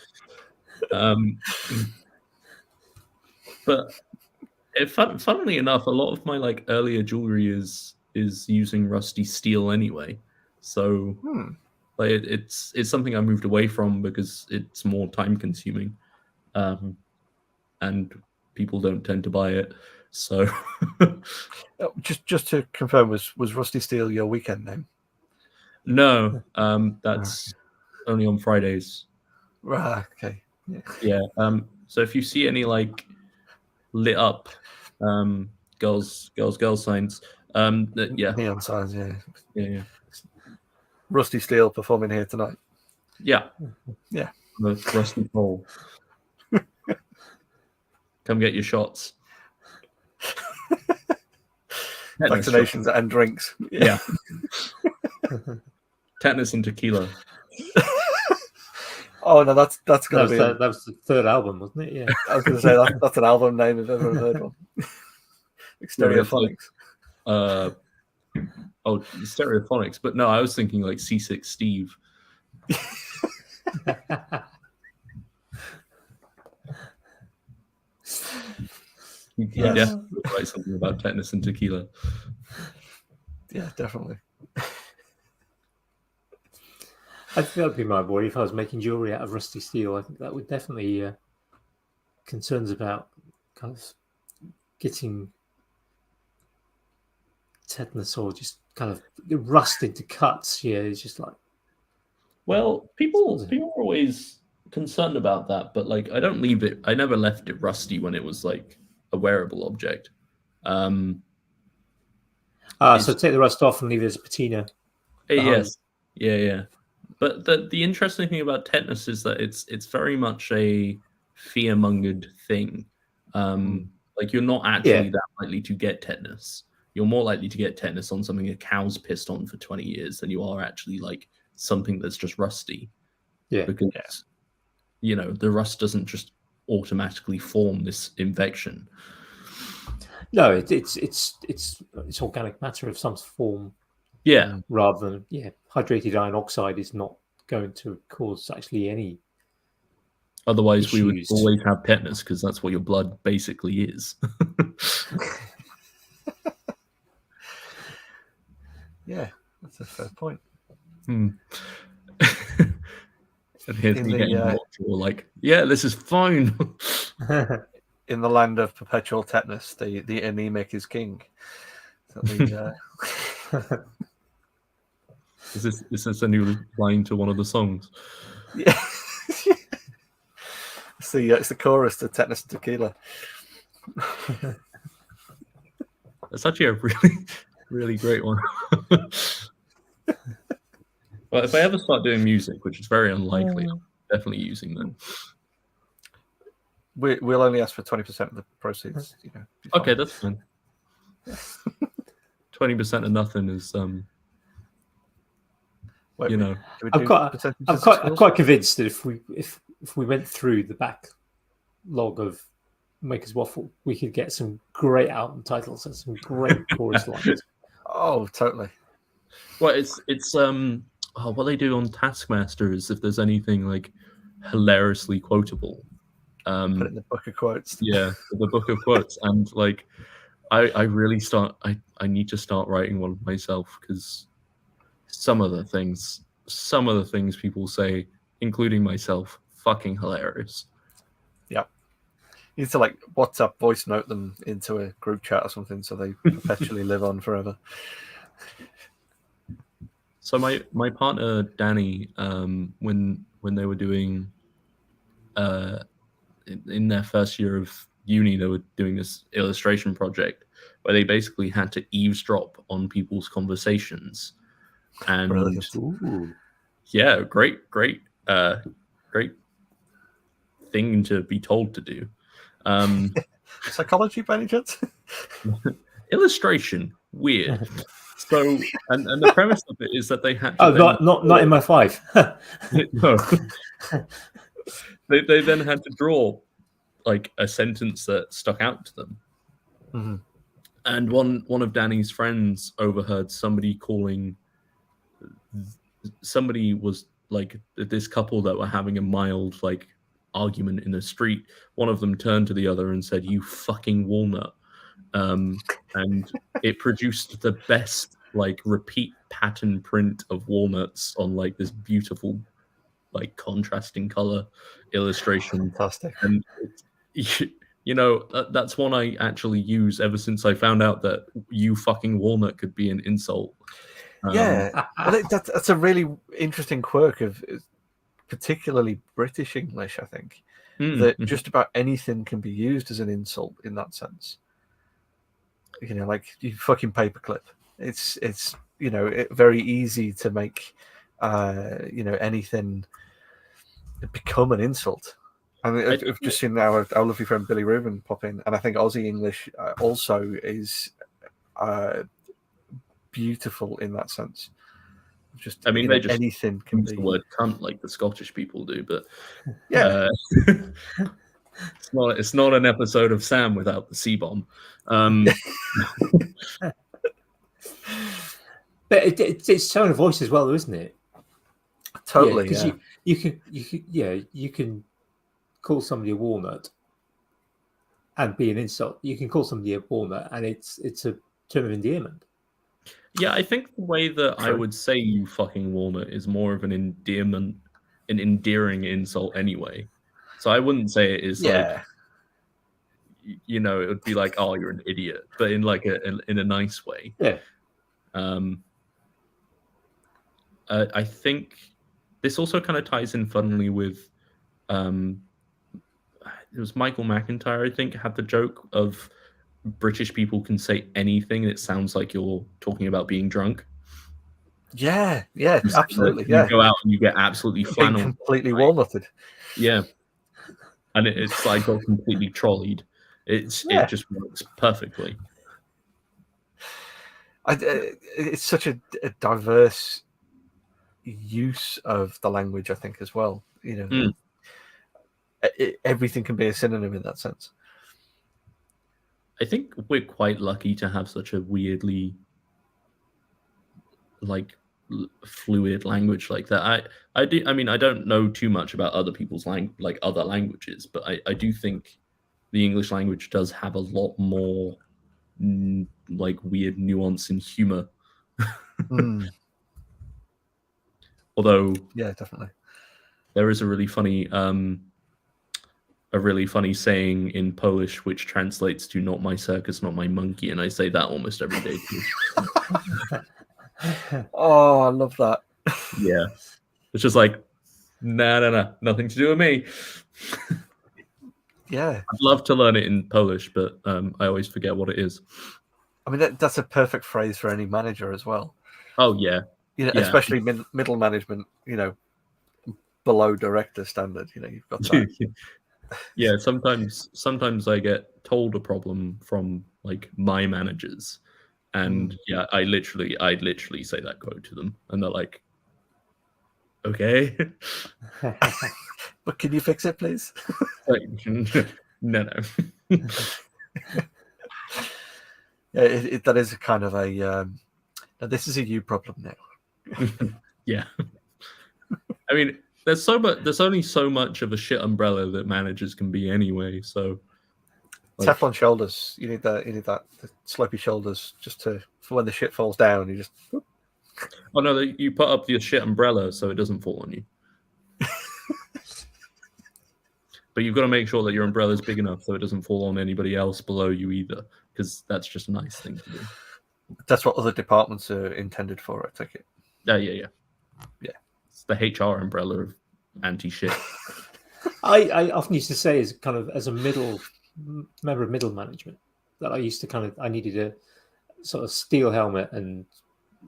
But funnily enough, a lot of my like earlier jewelry is using rusty steel anyway. So like it's something I moved away from because it's more time consuming, and people don't tend to buy it. So just to confirm, was Rusty Steel your weekend name? No, that's only on Fridays. Right. Okay. Yeah. So if you see any like lit up girls signs, neon signs, yeah. Rusty Steel performing here tonight. Yeah. Yeah. The Rusty Pole. Come get your shots. Vaccinations and drinks. Yeah. Tetanus and tequila. Oh no, that's gonna be that was the 3rd album, wasn't it? Yeah. I was gonna say that's an album name if I've ever heard one. Like Stereophonics. Stereophonics, but no, I was thinking like C6 Steve. You definitely write something about tetanus and tequila. Yeah, definitely. I think that would be my worry if I was making jewelry out of rusty steel. I think that would definitely concerns about kind of getting tetanus or just kind of rust into cuts. Yeah, it's just like. Well, people are always concerned about that, but like I don't leave it. I never left it rusty when it was like a wearable object. So take the rust off and leave it as a patina. Yes, yeah. But the interesting thing about tetanus is that it's very much a fear-mongered thing. Like you're not actually that likely to get tetanus. You're more likely to get tetanus on something a cow's pissed on for 20 years than you are actually like something that's just rusty. Yeah. Because the rust doesn't just automatically form this infection. No, it's organic matter of some form. Yeah. Rather than hydrated iron oxide is not going to cause actually any. Otherwise, issues. We would always have tetanus because that's what your blood basically is. Yeah, that's a fair point. And here's me getting like, yeah, this is fine. In the land of perpetual tetanus, the anemic is king. So Is this a new line to one of the songs? Yeah. It's the chorus to Tetanus and Tequila. That's actually a really, really great one. But if I ever start doing music, which is very unlikely, I'm definitely using them. We'll only ask for 20% of the proceeds. Okay, that's fine. 20% of nothing is Wait, I'm quite convinced that if we went through the backlog of Maker's Waffle, we could get some great album titles and some great chorus lines. Oh, totally. Well, it's what they do on Taskmaster is if there's anything like hilariously quotable, put it in the book of quotes. Yeah, the book of quotes, and like I really I need to start writing one myself because some of the things people say, including myself, fucking hilarious. Yeah. You need to like WhatsApp voice note them into a group chat or something so they perpetually live on forever. So my partner Danny, when they were doing in their first year of uni, they were doing this illustration project where they basically had to eavesdrop on people's conversations. And yeah, great thing to be told to do. Psychology, by any chance? Illustration, weird. So, and the premise of it is that they had to not in my 5. No. They then had to draw like a sentence that stuck out to them. Mm-hmm. And one of Danny's friends overheard somebody was like this couple that were having a mild like argument in the street. One of them turned to the other and said, "You fucking walnut." And it produced the best like repeat pattern print of walnuts on like this beautiful like contrasting color illustration. Fantastic. And that's one I actually use ever since I found out that "you fucking walnut" could be an insult. Yeah, well, that's a really interesting quirk of particularly British English, I think, that just about anything can be used as an insult in that sense. Like you fucking paperclip. It's very easy to make anything become an insult. And I've just seen now our lovely friend Billy Rubin pop in, and I think Aussie English also is beautiful in that sense. They just anything can use be the word cunt like the Scottish people do, but yeah, it's not an episode of Sam without the C-bomb. But it's tone of voice as well, isn't it? Totally. Yeah, you can call somebody a walnut and be an insult. You can call somebody a walnut and it's a term of endearment. Yeah, I think the way that I would say "you fucking walnut" is more of an endearing insult anyway. So I wouldn't say it is like you know, it would be like, oh, you're an idiot, but in like in a nice way. Yeah. I think this also kind of ties in funnily with it was Michael McIntyre, I think, had the joke of British people can say anything and it sounds like you're talking about being drunk. Yeah, absolutely. You go out and you get absolutely being flannel, completely walnutted. Yeah, and it's like got completely trolleyed. It just works perfectly. It's such a diverse use of the language, I think, as well. You know, everything can be a synonym in that sense. I think we're quite lucky to have such a weirdly like fluid language like that. I do. I mean, I don't know too much about other people's other languages, but I do think the English language does have a lot more like weird nuance and humor. Although, yeah, definitely, there is a really funny saying in Polish which translates to "not my circus, not my monkey," and I say that almost every day too. Oh, I love that. Yeah, it's just like, nah, nothing to do with me. Yeah, I'd love to learn it in Polish, but I always forget what it is. I mean, that's a perfect phrase for any manager as well. Oh yeah, you know, yeah. Especially middle management. You know, below director standard. You know, you've got that. Yeah, sometimes I get told a problem from like my managers, and yeah, I'd literally say that quote to them, and they're like, "Okay, but can you fix it, please?" like, no. Yeah, that is a kind of a. Now this is a you problem now. Yeah, I mean, there's only so much of a shit umbrella that managers can be anyway. So, like, Teflon shoulders. You need that. The slopey shoulders, just for when the shit falls down. You just. Oh no! You put up your shit umbrella so it doesn't fall on you. But you've got to make sure that your umbrella is big enough so it doesn't fall on anybody else below you either, because that's just a nice thing to do. That's what other departments are intended for, I take it. Yeah. It's the HR umbrella of anti-shit. I often used to say, as kind of as a member of middle management, that I used to I needed a sort of steel helmet and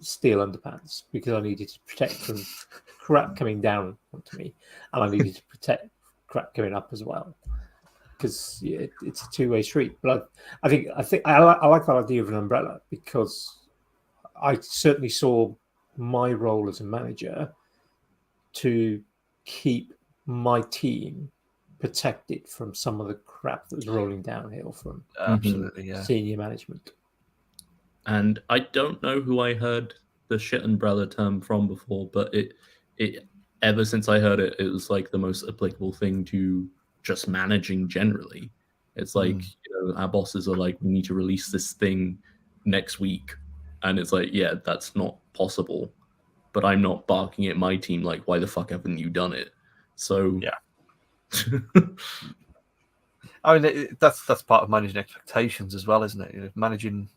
steel underpants because I needed to protect from crap coming down onto me, and I needed to protect crap going up as well, because it's a two-way street. But I think I like that idea of an umbrella, because I certainly saw my role as a manager to keep my team protected from some of the crap that was rolling downhill from senior management. And I don't know who I heard the shit umbrella term from before, but it ever since I heard it, it was like the most applicable thing to just managing generally. It's like, our bosses are like, we need to release this thing next week. And it's like, yeah, that's not possible. But I'm not barking at my team like, why the fuck haven't you done it? So yeah. I mean, that's part of managing expectations as well, isn't it? You know,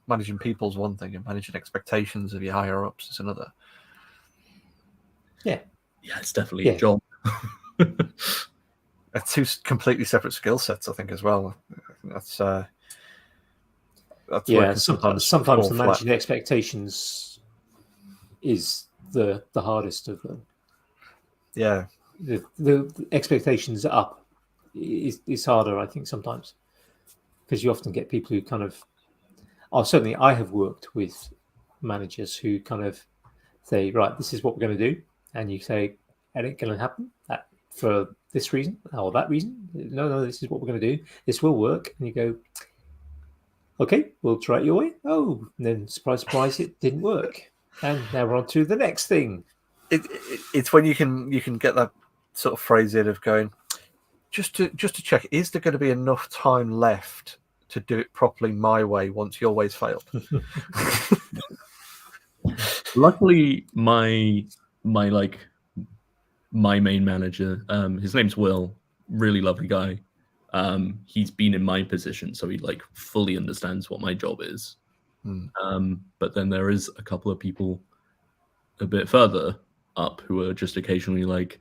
managing people's one thing, and managing expectations of your higher ups is another. Yeah, it's definitely a job. It's two completely separate skill sets, I think, as well. That's sometimes the managing expectations is the hardest of them. Yeah, the expectations up is harder, I think, sometimes, because you often get people who kind of. Certainly, I have worked with managers who kind of say, right, this is what we're going to do, and you say, it ain't going to happen for this reason or that reason. No, this is what we're going to do. This will work, and you go, okay, we'll try it your way. Oh, and then surprise, it didn't work, and now we're on to the next thing. It's when you can get that sort of phrase in of going, just to check, is there going to be enough time left to do it properly my way once your way's failed? Luckily, my main manager, his name's Will, really lovely guy. He's been in my position, so he like fully understands what my job is. But then there is a couple of people a bit further up who are just occasionally like,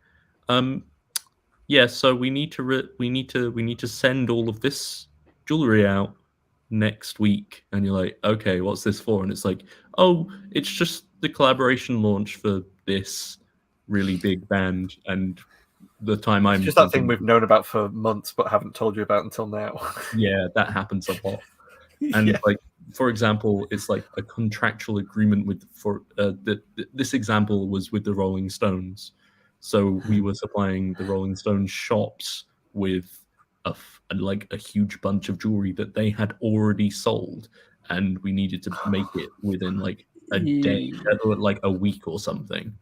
yeah, so we need to send all of this jewelry out next week. And you're like, okay, what's this for? And it's like, oh, it's just the collaboration launch for this really big band. And the time It's I'm just that thing we've known about for months but haven't told you about until now. Yeah, that happens a lot. And like, for example, it's like a contractual agreement with this example was with the Rolling Stones. So we were supplying the Rolling Stones shops with like a huge bunch of jewelry that they had already sold, and we needed to make it within like a day, or like a week or something.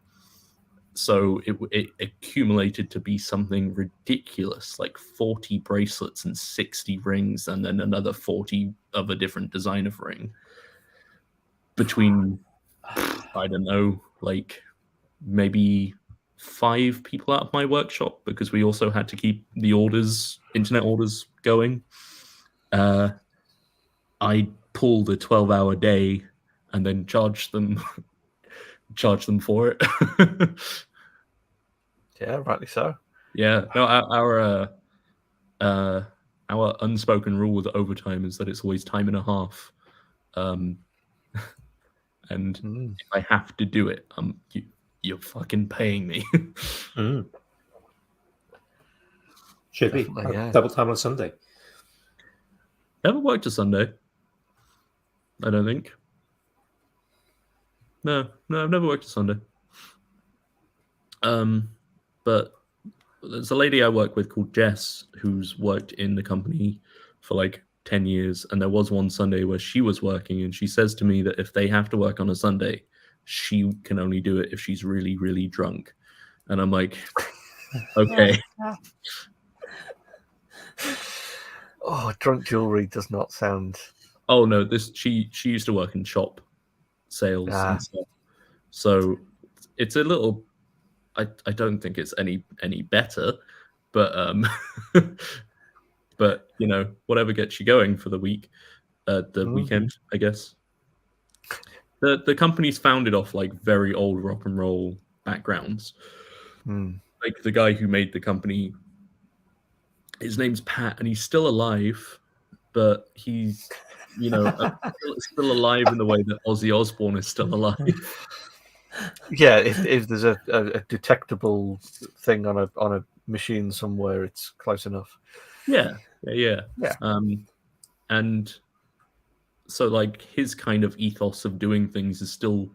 So it accumulated to be something ridiculous, like 40 bracelets and 60 rings, and then another 40 of a different design of ring. Between, I don't know, like maybe 5 people out of my workshop, because we also had to keep the internet orders going. I pulled a 12-hour day and then charged them for it. Yeah, rightly so. Yeah, no, our unspoken rule with overtime is that it's always time and a half, and if I have to do it, you're fucking paying me. Should be double time on Sunday. Never worked a Sunday. I don't think. No, I've never worked a Sunday. But there's a lady I work with called Jess who's worked in the company for like 10 years, and there was one Sunday where she was working, and she says to me that if they have to work on a Sunday, she can only do it if she's really, really drunk. And I'm like, okay. Oh, drunk jewelry does not sound... Oh no, she used to work in shop sales and stuff. So it's a little... I don't think it's any better, but but you know, whatever gets you going for the week, the weekend, I guess. The company's founded off like very old rock and roll backgrounds. Like the guy who made the company, his name's Pat, and he's still alive, but he's, you know, still alive in the way that Ozzy Osbourne is still alive. Yeah, if there's a detectable thing on a machine somewhere, it's close enough. Yeah. And so like his kind of ethos of doing things is still,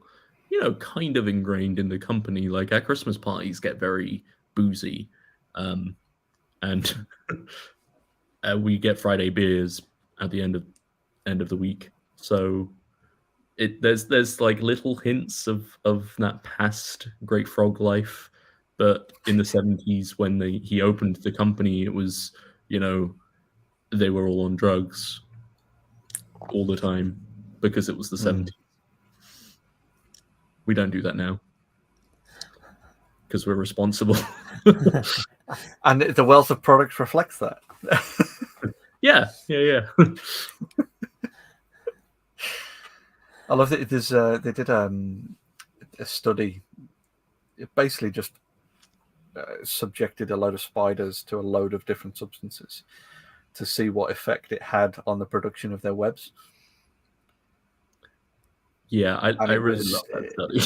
you know, kind of ingrained in the company. Like our Christmas parties get very boozy, and we get Friday beers at the end of the week. So there's like little hints of that past Great Frog life, but in the 70s when he opened the company, it was, you know, they were all on drugs all the time because it was the 70s. We don't do that now because we're responsible. And the wealth of product reflects that. Yeah. I love that they did a study. It basically just subjected a load of spiders to a load of different substances to see what effect it had on the production of their webs. Yeah, I really love that study.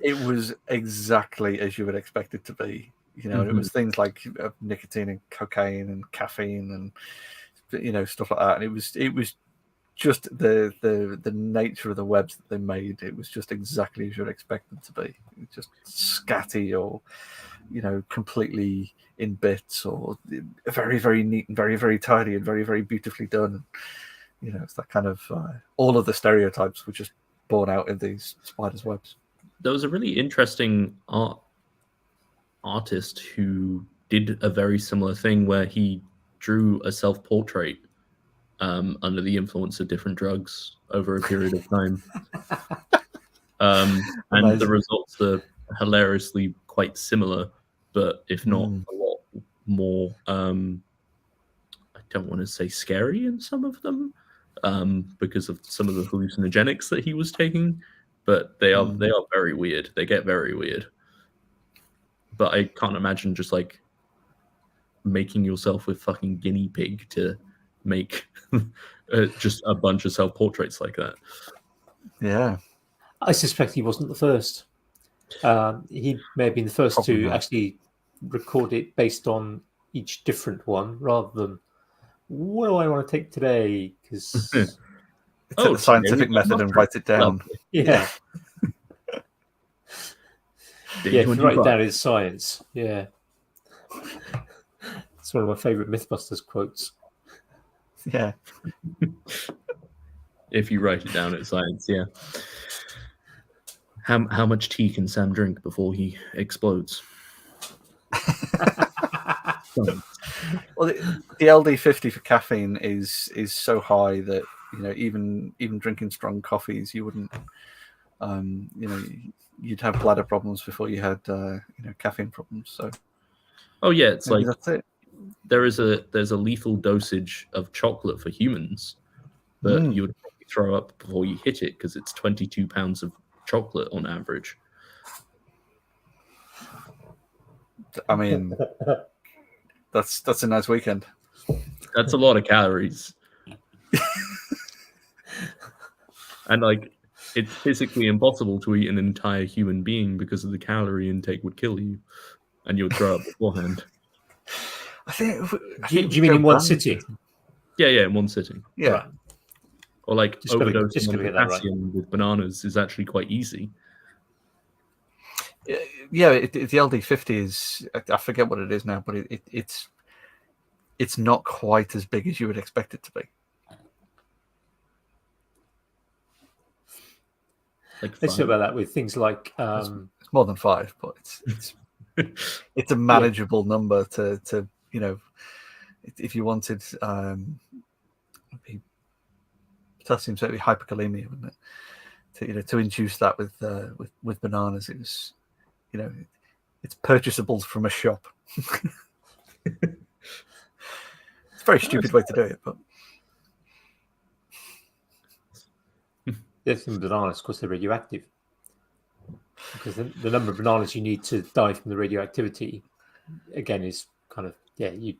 It was exactly as you would expect it to be. You know, it was things like nicotine and cocaine and caffeine and, you know, stuff like that. And it was just the nature of the webs that they made. It was just exactly as you'd expect them to be. Just scatty, or, you know, completely in bits, or very, very neat and very, very tidy and very, very beautifully done. You know, it's that kind of all of the stereotypes were just born out in these spiders' webs. There was a really interesting artist who did a very similar thing where he drew a self-portrait under the influence of different drugs over a period of time. And the results are hilariously quite similar, but if not a lot more don't want to say scary in some of them, because of some of the hallucinogenics that he was taking, but they are very weird. They get very weird. But I can't imagine just like making yourself with fucking guinea pig to make just a bunch of self-portraits like that. Yeah. I suspect he wasn't the first. He may have been the first Probably to not. actually record it based on each different one, rather than what do I want to take today? Because Take the scientific method and write it down. yeah, Day if you write 25. it down in science, yeah. It's one of my favourite MythBusters quotes. Yeah. If you write it down at science, yeah. How much tea can Sam drink before he explodes? Well, the LD50 for caffeine is so high that even drinking strong coffees, you wouldn't, you'd have bladder problems before you had caffeine problems. So, oh yeah, it's maybe like that's it. there's a lethal dosage of chocolate for humans, but you would probably throw up before you hit it because it's 22 pounds of chocolate on average. I mean, that's a nice weekend. That's a lot of calories. And like, it's physically impossible to eat an entire human being because of the calorie intake would kill you, and you would throw up beforehand. I think. Do you mean in one sitting? Yeah, in one sitting. Yeah. Right. Or like Just gotta overdosing on get that right. potassium with bananas is actually quite easy. Yeah, the LD50 is, I forget what it is now, but it's not quite as big as you would expect it to be. Like Let's talk about that with things like it's more than 5, but it's a manageable number to if you wanted potassium, certainly hyperkalemia, wouldn't it? To induce that with bananas, it was it's purchasable from a shop. It's a very stupid way to do it, but the thing with bananas, of course, they're radioactive. Because the number of bananas you need to die from the radioactivity, again, is kind of you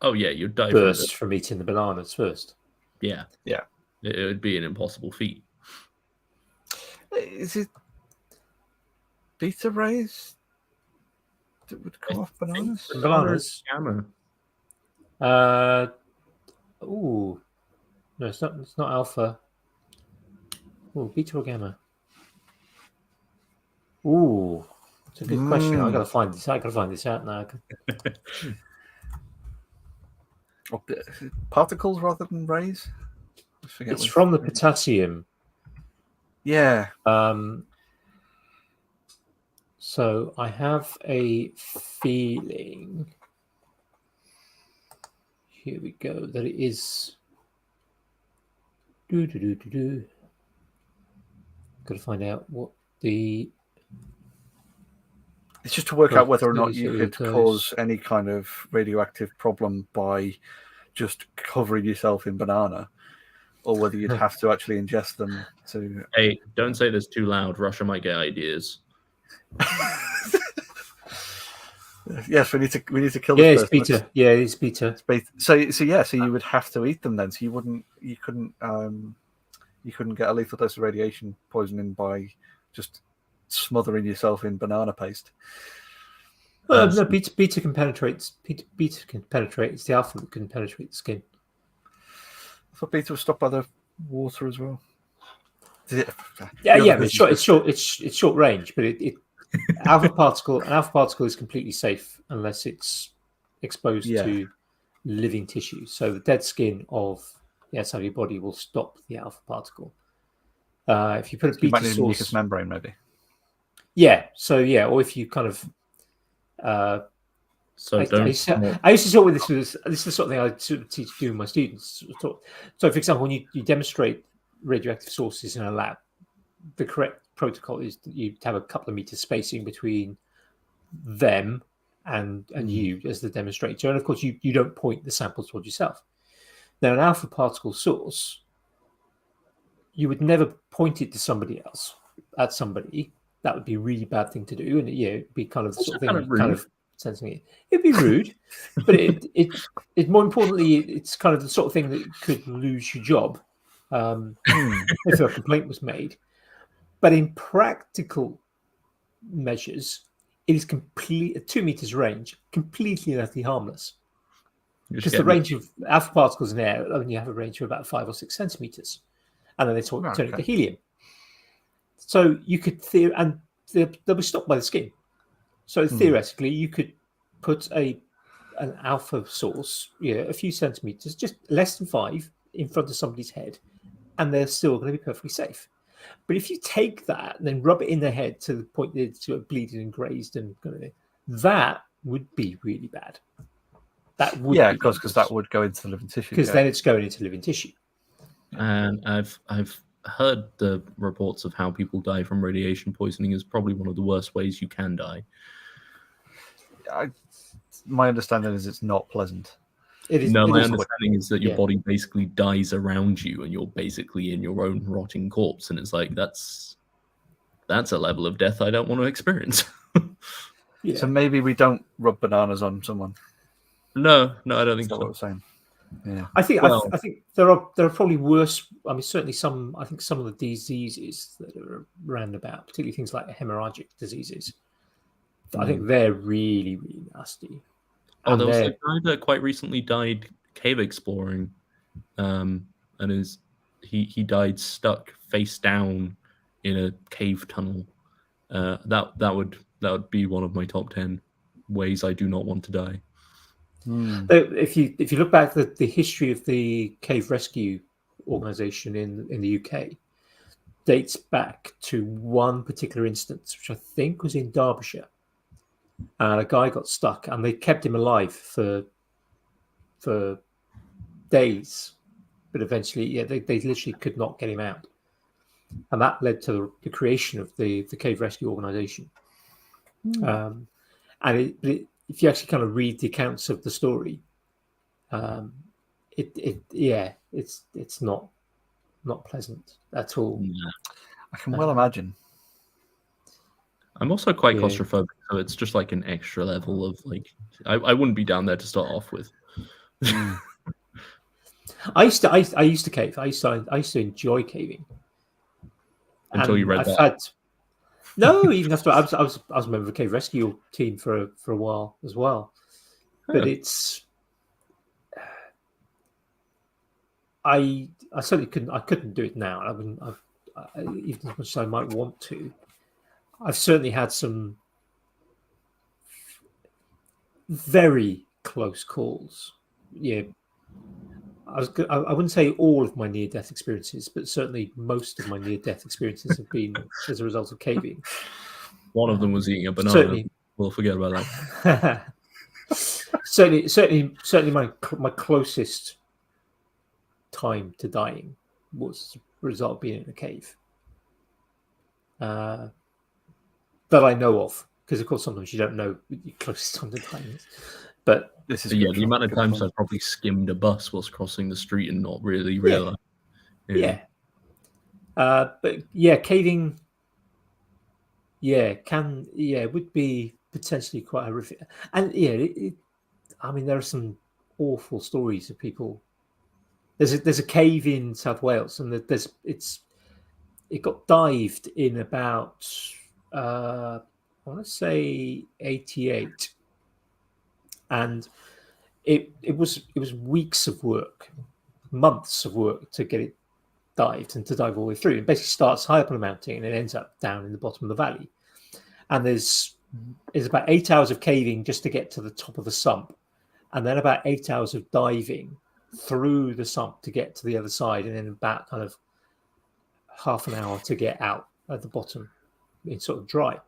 you'd die burst from eating the bananas first. Yeah. It would be an impossible feat. Is it beta rays that would come off bananas? Bananas. Gamma. No, it's not. It's not alpha. Oh, beta or gamma? Ooh, it's a good question. I gotta find this. I gotta find this out now. Particles rather than rays. It's from the potassium. Yeah. So I have a feeling. Here we go. That it is. Got to find out what the. It's just to work out whether or not you could cause any kind of radioactive problem by just covering yourself in banana, or whether you'd have to actually ingest them to. Hey, don't say this too loud. Russia might get ideas. Yes, we need to kill. Yeah, it's beta. Yeah, it's beta. So you would have to eat them then. So you couldn't get a lethal dose of radiation poisoning by just smothering yourself in banana paste. No, beta can penetrate. Beta can penetrate. It's the alpha that can penetrate the skin. I thought beta was stopped by the water as well. But it's short range, but it an alpha particle is completely safe unless it's exposed to living tissue. So the dead skin of the outside of your body will stop the alpha particle. If you put a beta source, mucous membrane, maybe. Yeah. So or if you kind of. I used to talk with this. This is the sort of thing I sort of teach to with my students. So, for example, when you demonstrate radioactive sources in a lab, the correct protocol is that you have a couple of meters spacing between them and you as the demonstrator, and of course you don't point the sample towards yourself. Now, an alpha particle source, you would never point it to somebody else, at somebody. That would be a really bad thing to do, and it'd be kind of the sort of thing kind of rude. kind of sensing it. It'd be rude, but it more importantly, it's kind of the sort of thing that could lose your job if a complaint was made. But in practical measures, it is complete at 2 meters range, completely and utterly harmless. Because the range of alpha particles in air, you have a range of about 5 or 6 centimeters, and then they turn it to helium. So you could and they'll be stopped by the skin. So theoretically, you could put an alpha source, a few centimeters, just less than 5, in front of somebody's head, and they're still going to be perfectly safe. But if you take that and then rub it in their head to the point that it's bleeding and grazed, and that would be really bad. That would, because that would go into the living tissue. Because then it's going into living tissue. And I've heard the reports of how people die from radiation poisoning is probably one of the worst ways you can die. My understanding is it's not pleasant. It is. No, my understanding is that your body basically dies around you, and you're basically in your own rotting corpse. And it's like that's a level of death I don't want to experience. So maybe we don't rub bananas on someone. No, I don't think so. What I'm saying. Yeah. I think there are probably worse. I mean, certainly some. I think some of the diseases that are around about, particularly things like hemorrhagic diseases, I think they're really, really nasty. Oh, there was a guy that quite recently died cave exploring, and he died stuck face down in a cave tunnel. That would be one of my top 10 ways I do not want to die. If you look back at the history of the cave rescue organization in the UK, dates back to one particular instance, which I think was in Derbyshire. And a guy got stuck, and they kept him alive for days, but eventually, they literally could not get him out, and that led to the creation of the cave rescue organization. And if you actually kind of read the accounts of the story, it's not pleasant at all. I can well imagine. I'm also quite claustrophobic, so it's just like an extra level of like I wouldn't be down there to start off with. I used to cave. I used to enjoy caving until you read that. No, even after I was a member of the cave rescue team for a while as well. But it's I certainly couldn't do it now. I mean, even as much as I might want to. I've certainly had some very close calls. Yeah, I wouldn't say all of my near-death experiences, but certainly most of my near-death experiences have been as a result of caving. One of them was eating a banana. Certainly, we'll forget about that. certainly, my closest time to dying was a result of being in a cave. That I know of, because of course sometimes you don't know your closest time to dying is. But this is the amount of times I've probably skimmed a bus whilst crossing the street and not really realized. But caving, would be potentially quite horrific. And I mean, there are some awful stories of people. There's a cave in South Wales, and it got dived in about I want to say 88, and it was weeks of work, months of work to get it dived and to dive all the way through. It basically starts high up on a mountain and it ends up down in the bottom of the valley. And there's about 8 hours of caving just to get to the top of the sump, and then about 8 hours of diving through the sump to get to the other side, and then about kind of half an hour to get out at the bottom. It's sort of dry,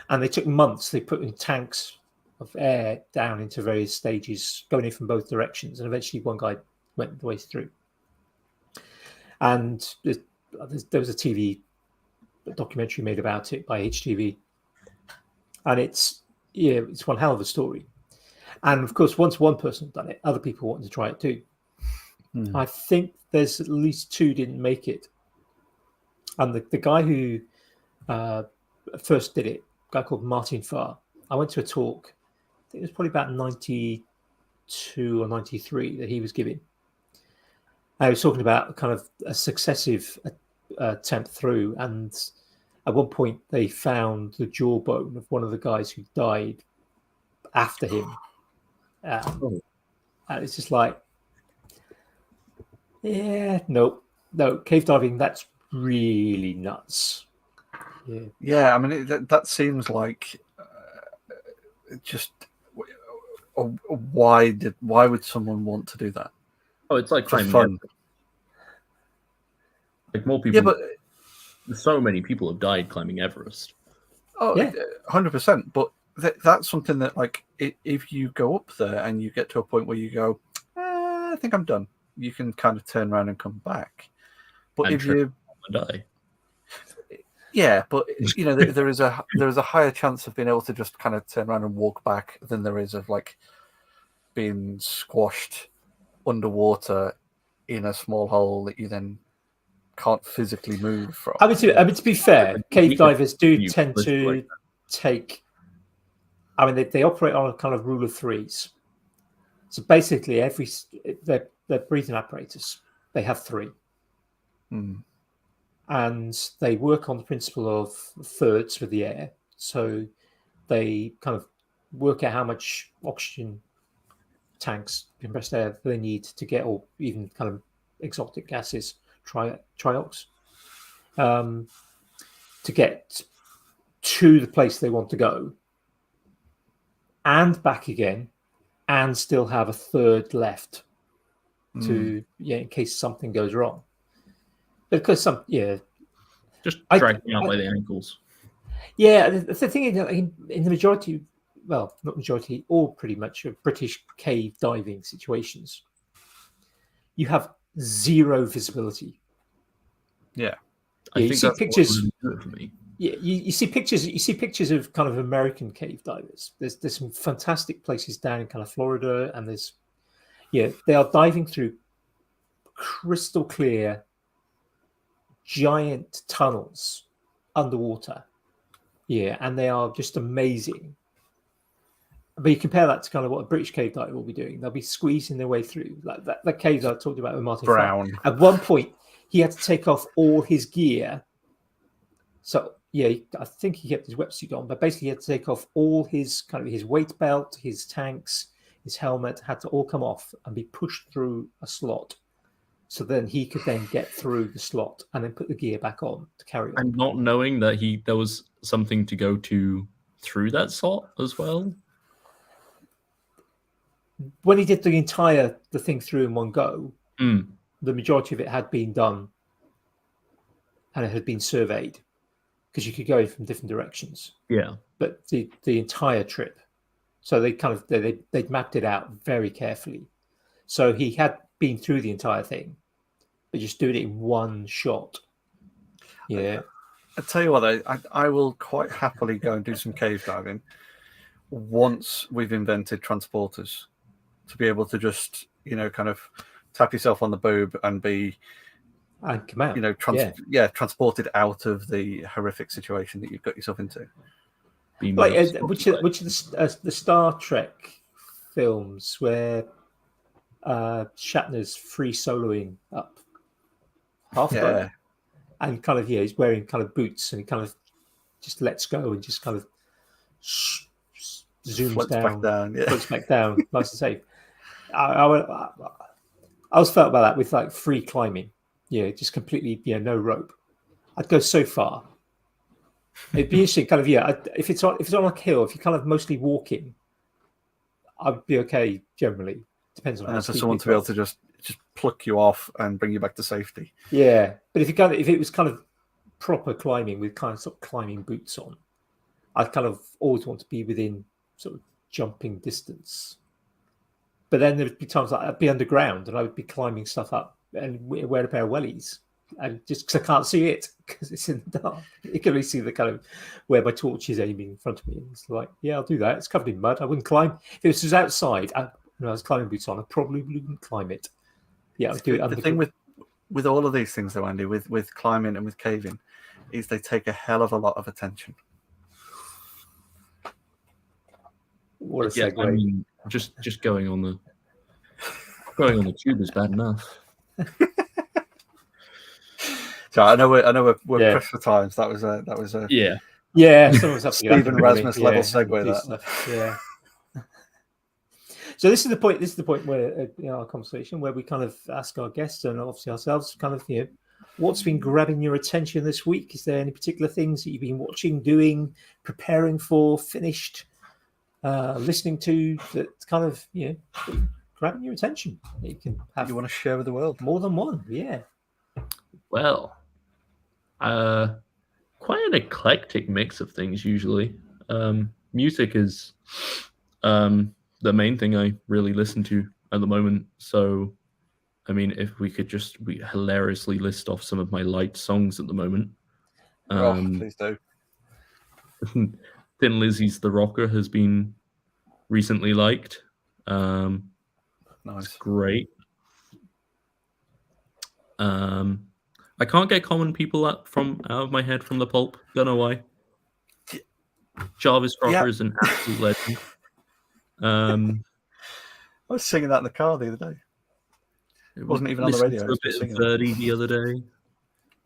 and they took months. They put in tanks of air down into various stages, going in from both directions, and eventually one guy went the way through. And there was a TV documentary made about it by HTV, and it's one hell of a story. And of course, once one person had done it, other people wanted to try it too. I think there's at least 2 didn't make it. And the guy who first did it, a guy called Martin Farr, I went to a talk, I think it was probably about 92 or 93 that he was giving. I was talking about kind of a successive attempt through, and at one point they found the jawbone of one of the guys who died after him. And it's just like, yeah, no, cave diving, that's really nuts. Yeah, I mean, that seems like just why would someone want to do that? Oh, it's like Just climbing fun. Everest. Like more people. Yeah, but so many people have died climbing Everest. Oh, yeah. 100%. But that's something that, like, if you go up there and you get to a point where you go, I think I'm done, you can kind of turn around and come back. But and if you die, yeah, but you know, there is a higher chance of being able to just kind of turn around and walk back than there is of like being squashed underwater in a small hole that you then can't physically move from. I mean, to be fair, cave divers do tend to take. I mean, they operate on a kind of rule of 3s. So basically, their breathing apparatus, they have 3, and they work on the principle of thirds with the air. So they kind of work out how much oxygen tanks, compressed air, they need to get, or even kind of exotic gases, triox, to get to the place they want to go and back again, and still have a third left to in case something goes wrong. Because just dragging out by the ankles. Yeah, the thing is, in the majority, well, not majority, all pretty much of British cave diving situations, you have 0 visibility. Yeah, you see pictures. Really good for me. Yeah, you see pictures. You see pictures of kind of American cave divers. There's some fantastic places down in kind of Florida, and they are diving through crystal clear, giant tunnels underwater. Yeah, and they are just amazing. But you compare that to kind of what a British cave diver will be doing. They'll be squeezing their way through. Like that cave that I talked about with Martin Brown. At one point, he had to take off all his gear. So, yeah, I think he kept his wetsuit on, but basically he had to take off all his kind of his weight belt, his tanks, his helmet, had to all come off and be pushed through a slot. So then he could then get through the slot and then put the gear back on to carry on. And not knowing that there was something to go to through that slot as well. When he did the thing through in one go, the majority of it had been done and it had been surveyed, because you could go in from different directions. Yeah. But the entire trip, so they'd mapped it out very carefully. So he had been through the entire thing, but just doing it in one shot. Yeah. I tell you what, I will quite happily go and do some cave diving once we've invented transporters to be able to just, kind of tap yourself on the boob and be, and come out. Transported out of the horrific situation that you've got yourself into. Which of the Star Trek films where Shatner's free soloing up halfway, and kind of he's wearing kind of boots, and he kind of just lets go and just kind of zooms floats back down, nice and safe. I was felt about that with like free climbing. Yeah, just completely, no rope. I'd go so far. It'd be interesting, kind of, if it's on a hill, if you're kind of mostly walking, I'd be okay generally. Depends on. And for someone to be able to just pluck you off and bring you back to safety. Yeah, but if it was kind of proper climbing with kind of sort of climbing boots on, I'd kind of always want to be within sort of jumping distance. But then there'd be times like I'd be underground and I would be climbing stuff up and wear a pair of wellies, and just because I can't see it because it's in the dark, you can only see the kind of where my torch is aiming in front of me. It's like, I'll do that. It's covered in mud. I wouldn't climb if it was outside. When I was climbing boots on, I probably wouldn't climb it. Yeah, I do. The thing with all of these things, though, Andy, with climbing and with caving, is they take a hell of a lot of attention. What a Yeah, segue. I mean, just going on the tube is bad enough. So I know we're Yeah. pressed for times. That was a Yeah. Some of us have to get Stephen up in the morning. Rasmus level segue. and do That stuff. Yeah. So this is the point. This is the point where in our conversation where we kind of ask our guests and obviously ourselves, kind of, what's been grabbing your attention this week? Is there any particular things that you've been watching, doing, preparing for, finished, listening to that kind of grabbing your attention? You can have. you want to share with the world? More than one, yeah. Well, quite an eclectic mix of things usually. Music is the main thing I really listen to at the moment. So, I mean, if we could just hilariously list off some of my light songs at the moment. Please do. Thin Lizzy's The Rocker has been recently liked. Nice. It's great. I can't get Common People out of my head from the Pulp. Don't know why. Jarvis Rocker is an absolute legend. I was singing that in the car the other day. It wasn't even on the radio. A bit of Verdi the other day.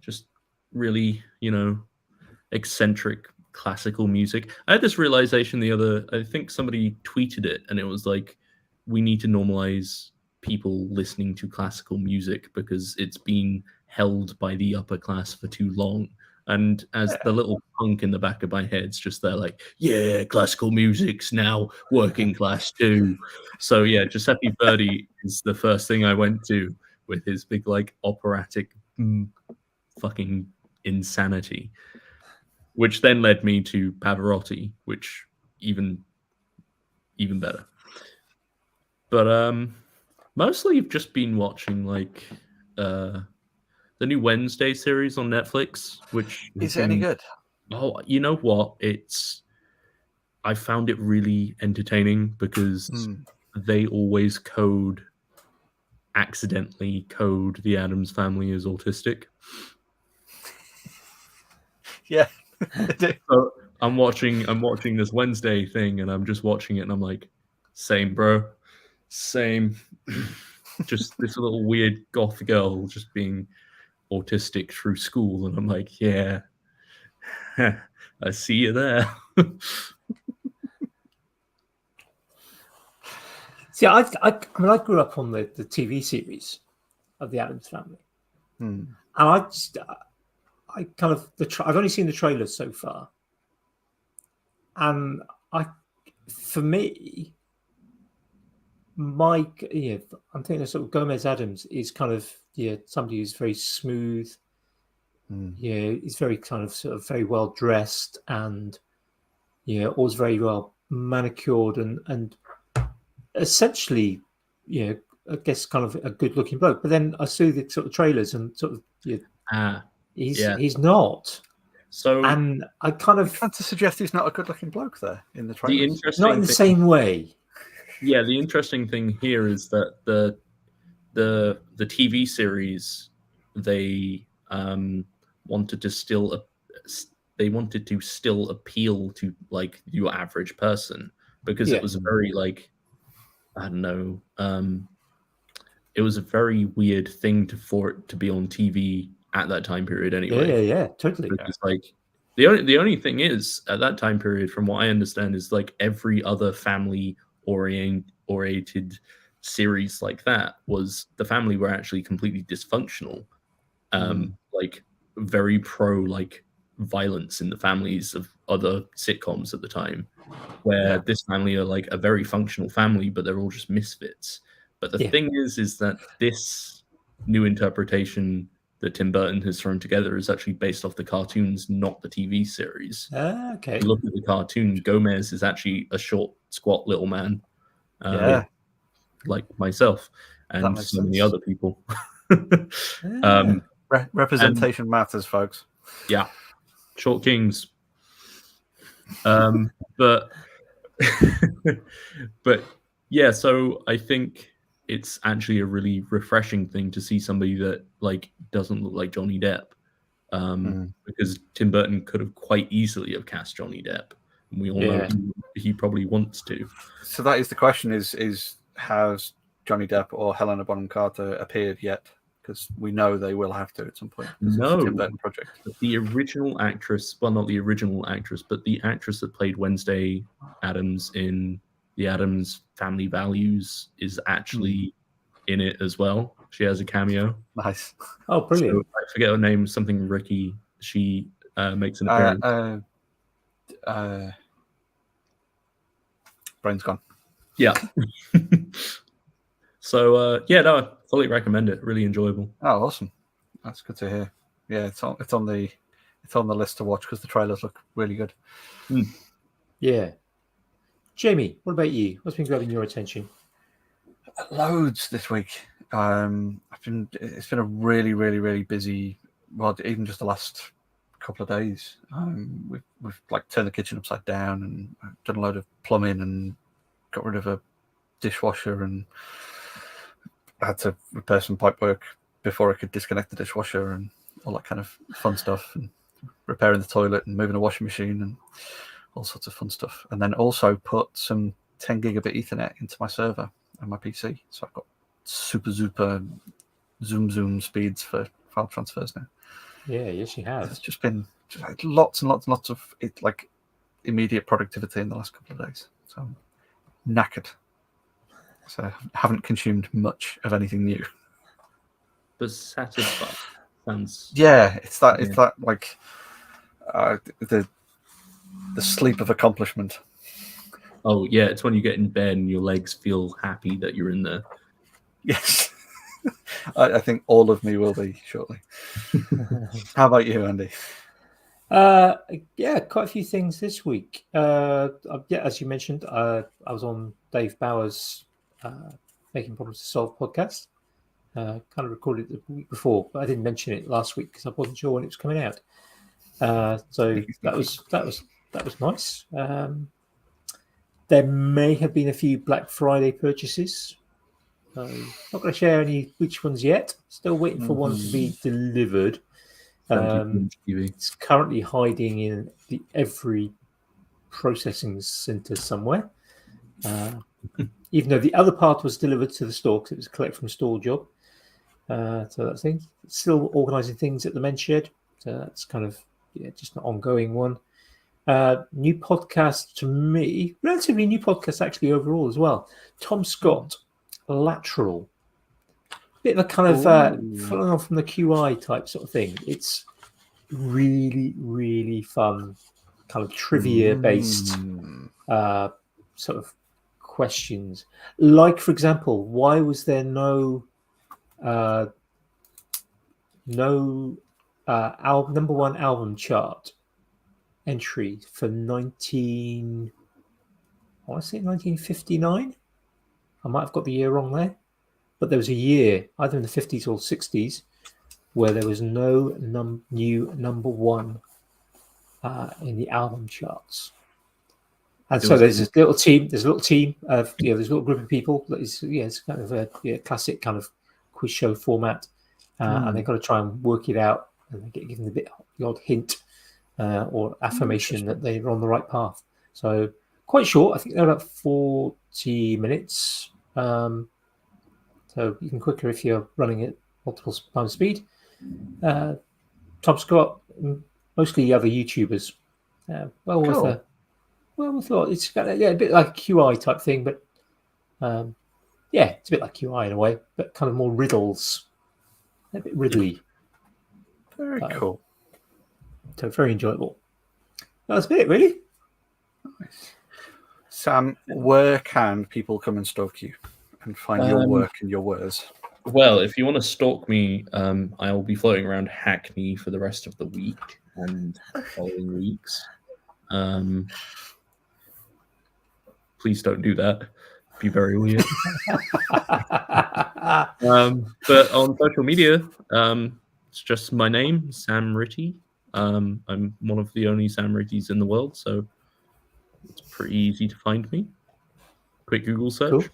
Just really, eccentric classical music. I had this realization I think somebody tweeted it, and it was like, we need to normalize people listening to classical music because it's been held by the upper class for too long. And as the little punk in the back of my head's just there like, yeah, classical music's now working class too. So yeah, Giuseppe Verdi is the first thing I went to with his big like operatic fucking insanity, which then led me to Pavarotti, which even better. But mostly I've just been watching like the new Wednesday series on Netflix, which is it any good? Oh, you know what? I found it really entertaining because they always accidentally code the Addams Family as autistic. Yeah. So I'm watching this Wednesday thing, and I'm just watching it, and I'm like, same, bro, same. Just this little weird goth girl just being autistic through school, and I'm like, yeah, I see you there. See, I grew up on the TV series of the Addams Family, and I've only seen the trailers so far, and for me, I'm thinking sort of Gomez Addams is kind of somebody who's very smooth. He's very kind of sort of very well dressed and always very well manicured and essentially I guess kind of a good looking bloke. But then I see the sort of trailers and sort of he's not. So and I kind of trying to suggest he's not a good looking bloke there in the trailers. Not in the same way. Yeah, the interesting thing here is that the TV series they wanted to still appeal to like your average person because it was a very like I don't know it was a very weird thing for it to be on TV at that time period anyway. Yeah, totally. Because like the only thing is at that time period, from what I understand, is like every other family oriented series like that was the family were actually completely dysfunctional, like very pro like violence in the families of other sitcoms at the time, where this family are like a very functional family, but they're all just misfits. But the thing is that this new interpretation that Tim Burton has thrown together is actually based off the cartoons, not the TV series. Okay. If you look at the cartoon, Gomez is actually a short, squat little man. Like myself and so many other people. Representation matters, folks. Yeah. Short kings. But yeah, so I think it's actually a really refreshing thing to see somebody that like doesn't look like Johnny Depp, because Tim Burton could have quite easily have cast Johnny Depp, and we all know he probably wants to. So that is the question: is has Johnny Depp or Helena Bonham Carter appeared yet? Because we know they will have to at some point. It's a Tim Burton project. The original actress, well, not the original actress, but the actress that played Wednesday Addams in The Addams Family Values is actually in it as well. She has a cameo. Nice. Oh, brilliant. So, I forget her name, something Ricky. She makes an appearance. Brain's gone. Yeah. So no, I fully recommend it. Really enjoyable. Oh, awesome! That's good to hear. Yeah, it's on the list to watch because the trailers look really good. Yeah. Jamie, what about you? What's been grabbing your attention? Loads this week. It's been a really, really, really busy. Well, even just the last couple of days. We've like turned the kitchen upside down and done a load of plumbing and got rid of a dishwasher, and I had to repair some pipework before I could disconnect the dishwasher and all that kind of fun stuff, and repairing the toilet and moving a washing machine and all sorts of fun stuff. And then also put some 10 gigabit Ethernet into my server and my PC. So I've got super zoom speeds for file transfers now. Yeah, yes, you have. It's just been lots and lots of like immediate productivity in the last couple of days. So I'm knackered. So I haven't consumed much of anything new. But satisfied sounds. Yeah, it's that like the sleep of accomplishment. Oh yeah, it's when you get in bed and your legs feel happy that you're in there. Yes. I think all of me will be shortly. How about you, Andy? Yeah, quite a few things this week. As you mentioned, I was on Dave Bauer's Making Problems to Solve podcast. Kind of recorded it the week before, but I didn't mention it last week because I wasn't sure when it was coming out. So that was nice. There may have been a few Black Friday purchases. Not going to share which ones yet. Still waiting for one to be delivered. It's currently hiding in every processing center somewhere. Even though the other part was delivered to the store because it was a collect from store job. So that's thing. Still organising things at the men's shed. So that's kind of just an ongoing one. New podcast to me, relatively new podcast actually overall as well. Tom Scott, Lateral. Bit of a kind of following on from the QI type sort of thing. It's really, really fun, kind of trivia based sort of questions. Like, for example, why was there no number one album chart entry for 1959? I might have got the year wrong there, but there was a year either in the 50s or 60s where there was no new number one in the album charts. And so there's a little team of there's a little group of people that is it's kind of a classic kind of quiz show format, and they've got to try and work it out, and they get given the odd hint or affirmation that they're on the right path. So quite short. I think they're about 40 minutes. So you can quicker if you're running at multiple times speed. Tom Scott, mostly other YouTubers. Cool. We thought it's got a bit like a QI type thing, but it's a bit like QI in a way, but kind of more riddles, a bit riddly. Very cool. So very enjoyable. That's it, really. Nice. Sam, where can people come and stalk you and find your work and your wares? Well, if you want to stalk me, I'll be floating around Hackney for the rest of the week and following weeks. Please don't do that. It'd be very weird. But on social media, it's just my name, Sam Ritte. I'm one of the only Sam Rittes in the world, so it's pretty easy to find me. Quick Google search. Cool.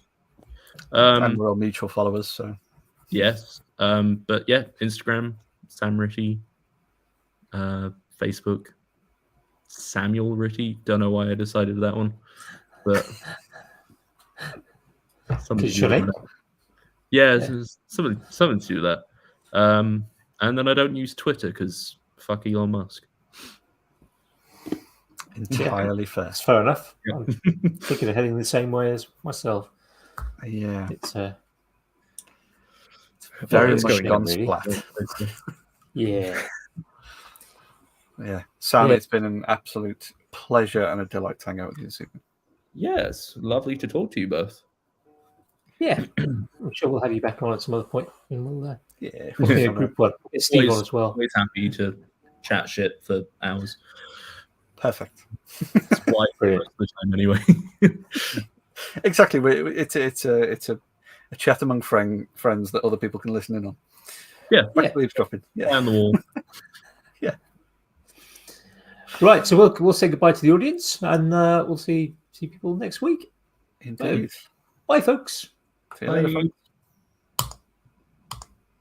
And we're all mutual followers, so Yes. But yeah, Instagram, Sam Ritte, Facebook, Samuel Ritte. Don't know why I decided that one, but something to do with that. Yeah, something to do with that. And then I don't use Twitter because fuck Elon Musk. entirely fair. That's fair enough. Yeah. I'm thinking of heading the same way as myself. Yeah, it's very it's much going gone really. splat. Yeah. Yeah, Sam, it's been an absolute pleasure and a delight to hang out with you this evening. Yes, lovely to talk to you both. Yeah, I'm sure we'll have you back on at some other point. And we'll be a group one. It's Steve on as well. Always happy to chat shit for hours. Perfect. It's why most of the time anyway. Exactly. It's a chat among friends that other people can listen in on. Yeah, eavesdropping. Yeah, on the wall. Yeah. Right, so we'll say goodbye to the audience, and we'll see people next week. Indeed. Bye, folks. See you later, folks.